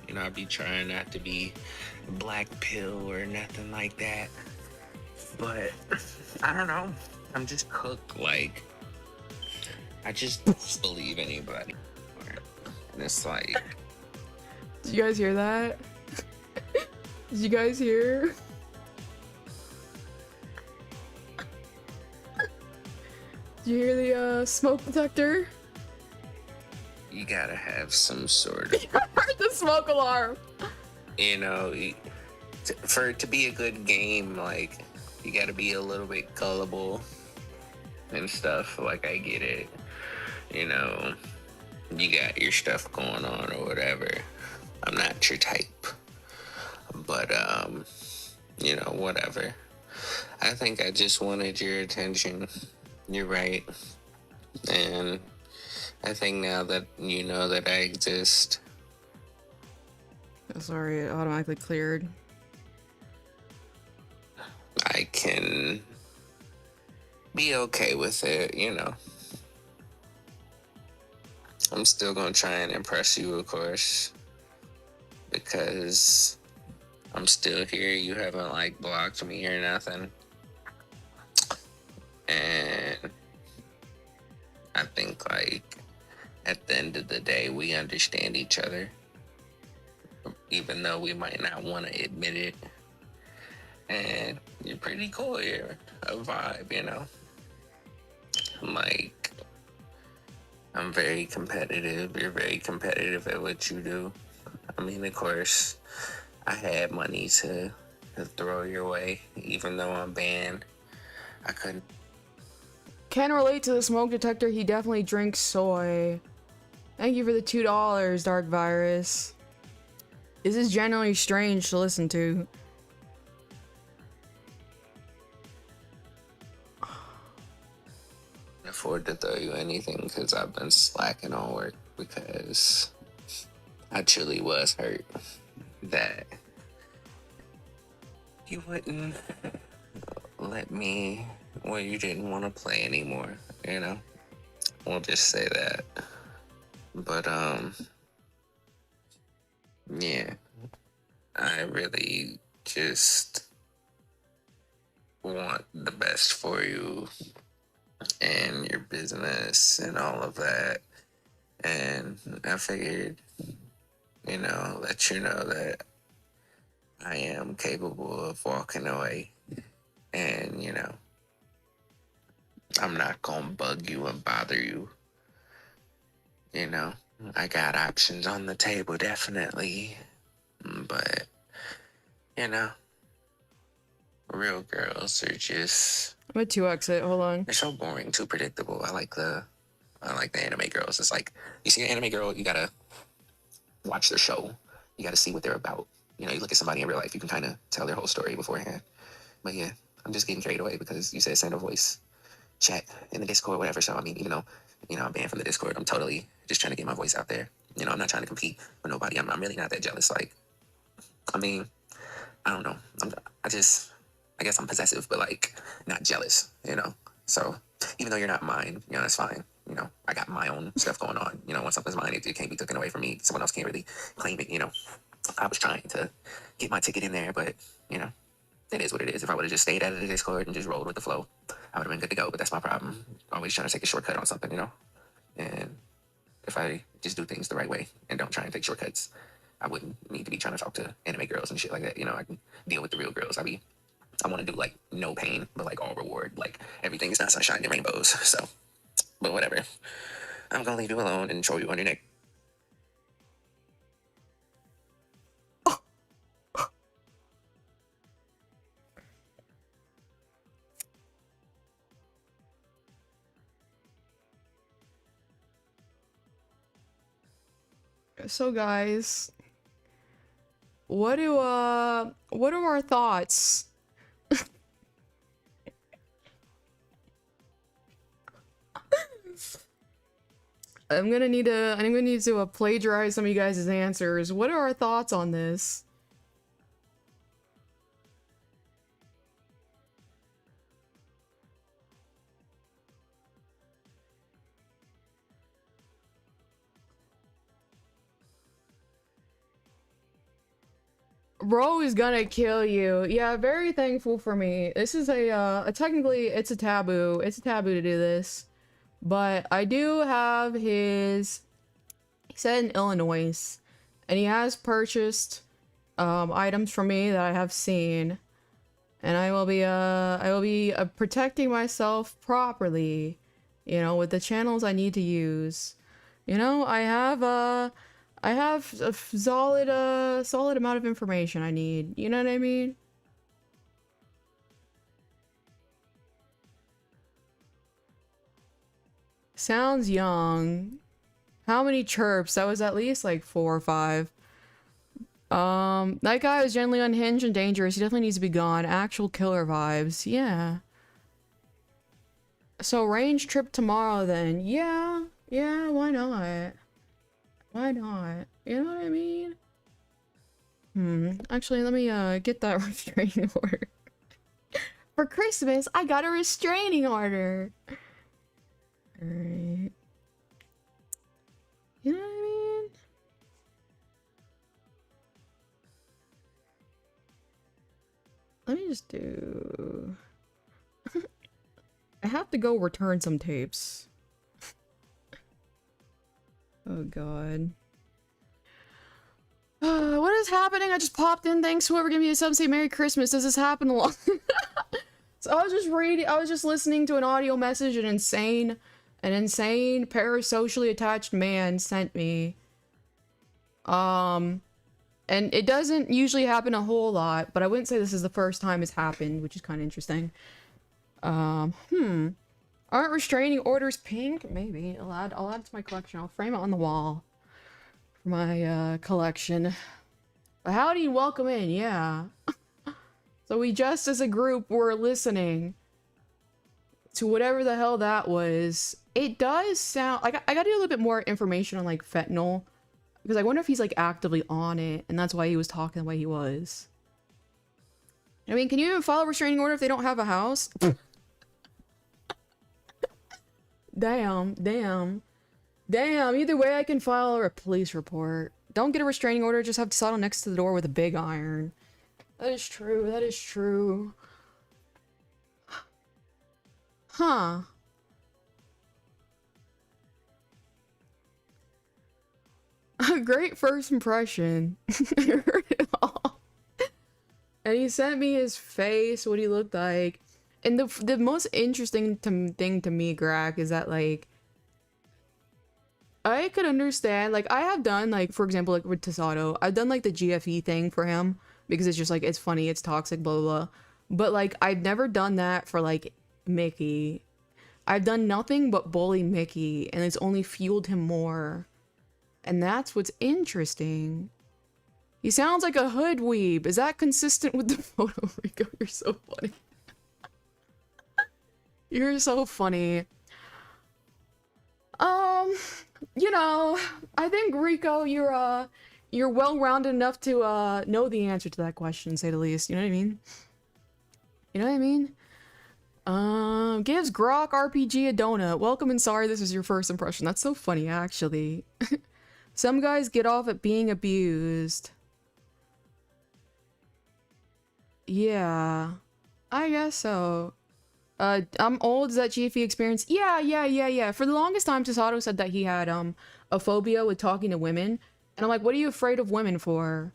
S2: You know, I'll be trying not to be black pill or nothing like that. But, I don't know. I'm just cooked, like, I just don't believe anybody. And it's like...
S1: Did you guys hear that? Did you guys hear? Did you hear the smoke detector?
S2: you gotta have some sort of,
S1: Heard the smoke alarm.
S2: you know, for it to be a good game, like, you gotta be a little bit gullible and stuff. Like, I get it, you know, you got your stuff going on or whatever. I'm not your type, but you know, whatever. I think I just wanted your attention. You're right. And I think now that you know that I exist,
S1: Sorry, it automatically cleared.
S2: I can be okay with it, you know. I'm still gonna try and impress you, of course, because I'm still here. You haven't, like, blocked me or nothing. And I think, like, at the end of the day, we understand each other, even though we might not want to admit it. And you're pretty cool. You're a vibe, you know. Like, I'm very competitive. You're very competitive at what you do. I mean, of course, I had money to throw your way, even though I'm banned. I couldn't.
S1: Can relate to the smoke detector. He definitely drinks soy. Thank you for the $2, Dark Virus. This is genuinely strange to listen to.
S2: Afford to throw you anything because I've been slacking on work because I truly was hurt that you wouldn't let me, well, you didn't want to play anymore, you know. We'll just say that. But yeah, I really just want the best for you and your business and all of that. And I figured, you know, let you know that I am capable of walking away. And, you know, I'm not gonna bug you and bother you. You know, I got options on the table, definitely. But, you know, real girls are just,
S1: I'm at 2x it. Hold on.
S2: they're so boring, too predictable. I like the anime girls. It's like, you see an anime girl, you gotta watch their show. You gotta see what they're about. You know, you look at somebody in real life, you can kind of tell their whole story beforehand. But yeah, I'm just getting carried away because you said send a voice chat in the Discord, whatever. So, I mean, even though, you know, I'm banned from the Discord, I'm totally just trying to get my voice out there. You know, I'm not trying to compete with nobody. I'm really not that jealous. Like, I mean, I don't know. I guess I'm possessive, but, like, not jealous, you know? So, even though you're not mine, you know, that's fine. You know, I got my own stuff going on. You know, when something's mine, it can't be taken away from me. Someone else can't really claim it, you know? I was trying to get my ticket in there, but, you know, it is what it is. If I would have just stayed out of the Discord and just rolled with the flow, I would have been good to go, but that's my problem. Always trying to take a shortcut on something, you know? And if I just do things the right way and don't try and take shortcuts, I wouldn't need to be trying to talk to anime girls and shit like that. You know, I can deal with the real girls. I want to do, like, no pain, but, like, all reward. Like, everything is not sunshine and rainbows. So, but whatever. I'm going to leave you alone and throw you on your neck.
S1: So guys, what are our thoughts? I'm gonna need to plagiarize some of you guys' answers. What are our thoughts on this? Bro is gonna kill you. Yeah, very thankful for me. This is technically it's a taboo. It's a taboo to do this. But I do have his, he said in Illinois, and he has purchased items from me that I have seen. And I will be protecting myself properly, you know, with the channels I need to use. You know, I have a solid amount of information I need. You know what I mean? Sounds young. How many chirps? That was at least like 4 or 5. That guy was generally unhinged and dangerous. He definitely needs to be gone. Actual killer vibes. Yeah. So range trip tomorrow then. Yeah. Yeah, why not? Why not? You know what I mean? Actually, let me get that restraining order. For Christmas, I got a restraining order. Alright. You know what I mean? Let me just do... I have to go return some tapes. Oh god. What is happening? I just popped in. Thanks whoever gave me a sub. Say Merry Christmas. Does this happen a lot? So I was just listening to an audio message an insane parasocially attached man sent me. And it doesn't usually happen a whole lot, but I wouldn't say this is the first time it's happened, which is kind of interesting. Aren't restraining orders pink? Maybe. I'll add it to my collection. I'll frame it on the wall for my collection. But howdy and welcome in, yeah. So we just as a group were listening to whatever the hell that was. It does sound like I gotta do a little bit more information on like fentanyl, because I wonder if he's like actively on it and that's why he was talking the way he was. I mean, can you even file a restraining order if they don't have a house? Damn. Either way, I can file a police report. Don't get a restraining order, just have to settle next to the door with a big iron. That is true. Huh. A great first impression. I heard it all. And he sent me his face, what he looked like. And the most interesting thing to me, Grak, is that, like, I could understand, like, I have done, like, for example, like, with Tasato, I've done, like, the GFE thing for him, because it's just, like, it's funny, it's toxic, blah, blah, blah. But, like, I've never done that for, like, Mickey. I've done nothing but bully Mickey, and it's only fueled him more. And that's what's interesting. He sounds like a hood weeb. Is that consistent with the photo, Rico? You're so funny. You're so funny. You know, I think Rico, you're well-rounded enough to know the answer to that question, say the least. You know what I mean? You know what I mean? Gives Grok RPG a donut. Welcome and sorry this was your first impression. That's so funny, actually. Some guys get off at being abused. Yeah, I guess so. I'm old. Is that GFE experience? Yeah. For the longest time, Tasato said that he had a phobia with talking to women, and I'm like, what are you afraid of women for?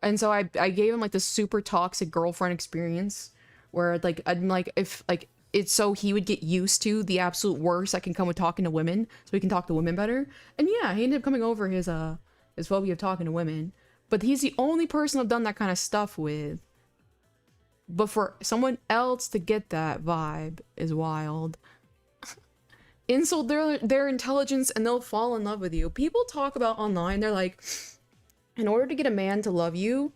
S1: And so I gave him like this super toxic girlfriend experience, where like I'm like, if like it's so he would get used to the absolute worst that can come with talking to women, so he can talk to women better. And yeah, he ended up coming over his phobia of talking to women. But he's the only person I've done that kind of stuff with. But for someone else to get that vibe is wild. Insult their intelligence and they'll fall in love with you. People talk about online, they're like, in order to get a man to love you,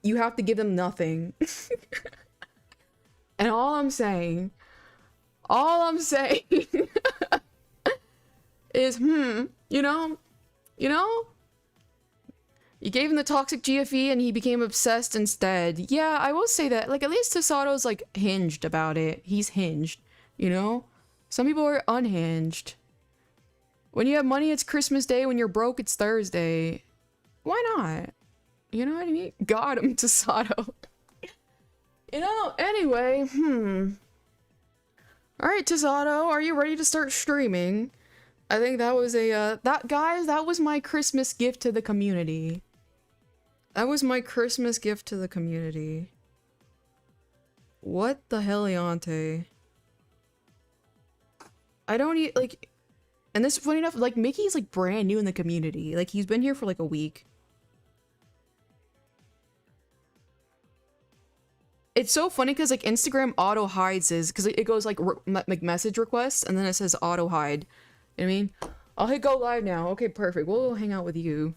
S1: you have to give them nothing. And all I'm saying is, you know? You gave him the toxic GFE and he became obsessed instead. Yeah, I will say that. Like, at least Tasato's, like, hinged about it. He's hinged, you know? Some people are unhinged. When you have money, it's Christmas Day. When you're broke, it's Thursday. Why not? You know what I mean? Got him, Tasato. You know, anyway, Alright, Tasato, are you ready to start streaming? I think that was that was my Christmas gift to the community. That was my Christmas gift to the community. What the heliante? I don't like... And this, funny enough, like, Mickey's, like, brand new in the community. Like, he's been here for, like, a week. It's so funny because, like, Instagram auto-hides his, because it goes, like, message requests, and then it says auto-hide. You know what I mean? I'll hit go live now. Okay, perfect. We'll hang out with you.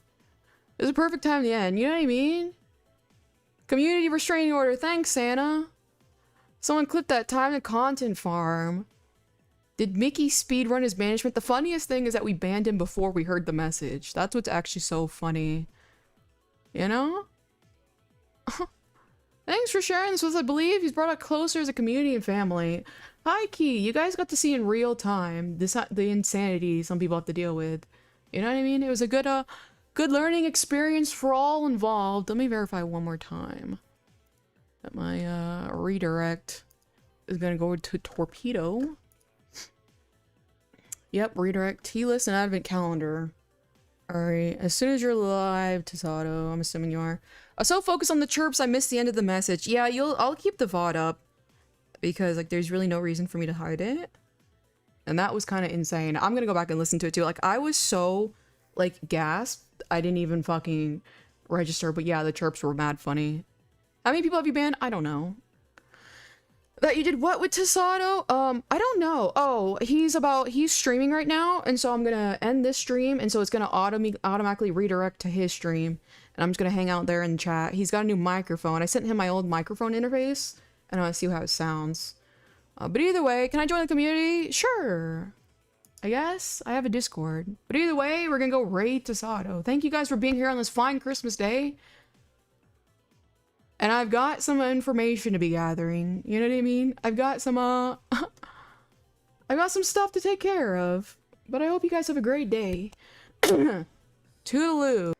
S1: It's a perfect time to end. You know what I mean? Community restraining order. Thanks, Santa. Someone clipped that time to content farm. Did Mickey speedrun his management? The funniest thing is that we banned him before we heard the message. That's what's actually so funny. You know? Thanks for sharing this with us. I believe he's brought us closer as a community and family. Hi, Key. You guys got to see in real time the insanity some people have to deal with. You know what I mean? It was a good learning experience for all involved. Let me verify one more time that my redirect is gonna go to Torpedo. Yep, redirect T-list and advent calendar. Alright, as soon as you're live, Tasato, I'm assuming you are. So focused on the chirps, I missed the end of the message. Yeah, I'll keep the VOD up because, like, there's really no reason for me to hide it. And that was kind of insane. I'm gonna go back and listen to it too. Like, I was so, like, gasped. I didn't even fucking register, but yeah, the chirps were mad funny. How many people have you banned? I don't know. That you did what with Tasato? I don't know. Oh, he's streaming right now, and so I'm gonna end this stream, and so it's gonna automatically redirect to his stream, and I'm just gonna hang out there and chat. He's got a new microphone. I sent him my old microphone interface, and I want to see how it sounds. But either way, can I join the community? Sure. I guess I have a Discord. But either way, we're gonna go raid Tasato. Thank you guys for being here on this fine Christmas day. And I've got some information to be gathering. You know what I mean? I've got some I've got some stuff to take care of. But I hope you guys have a great day. Toodaloo.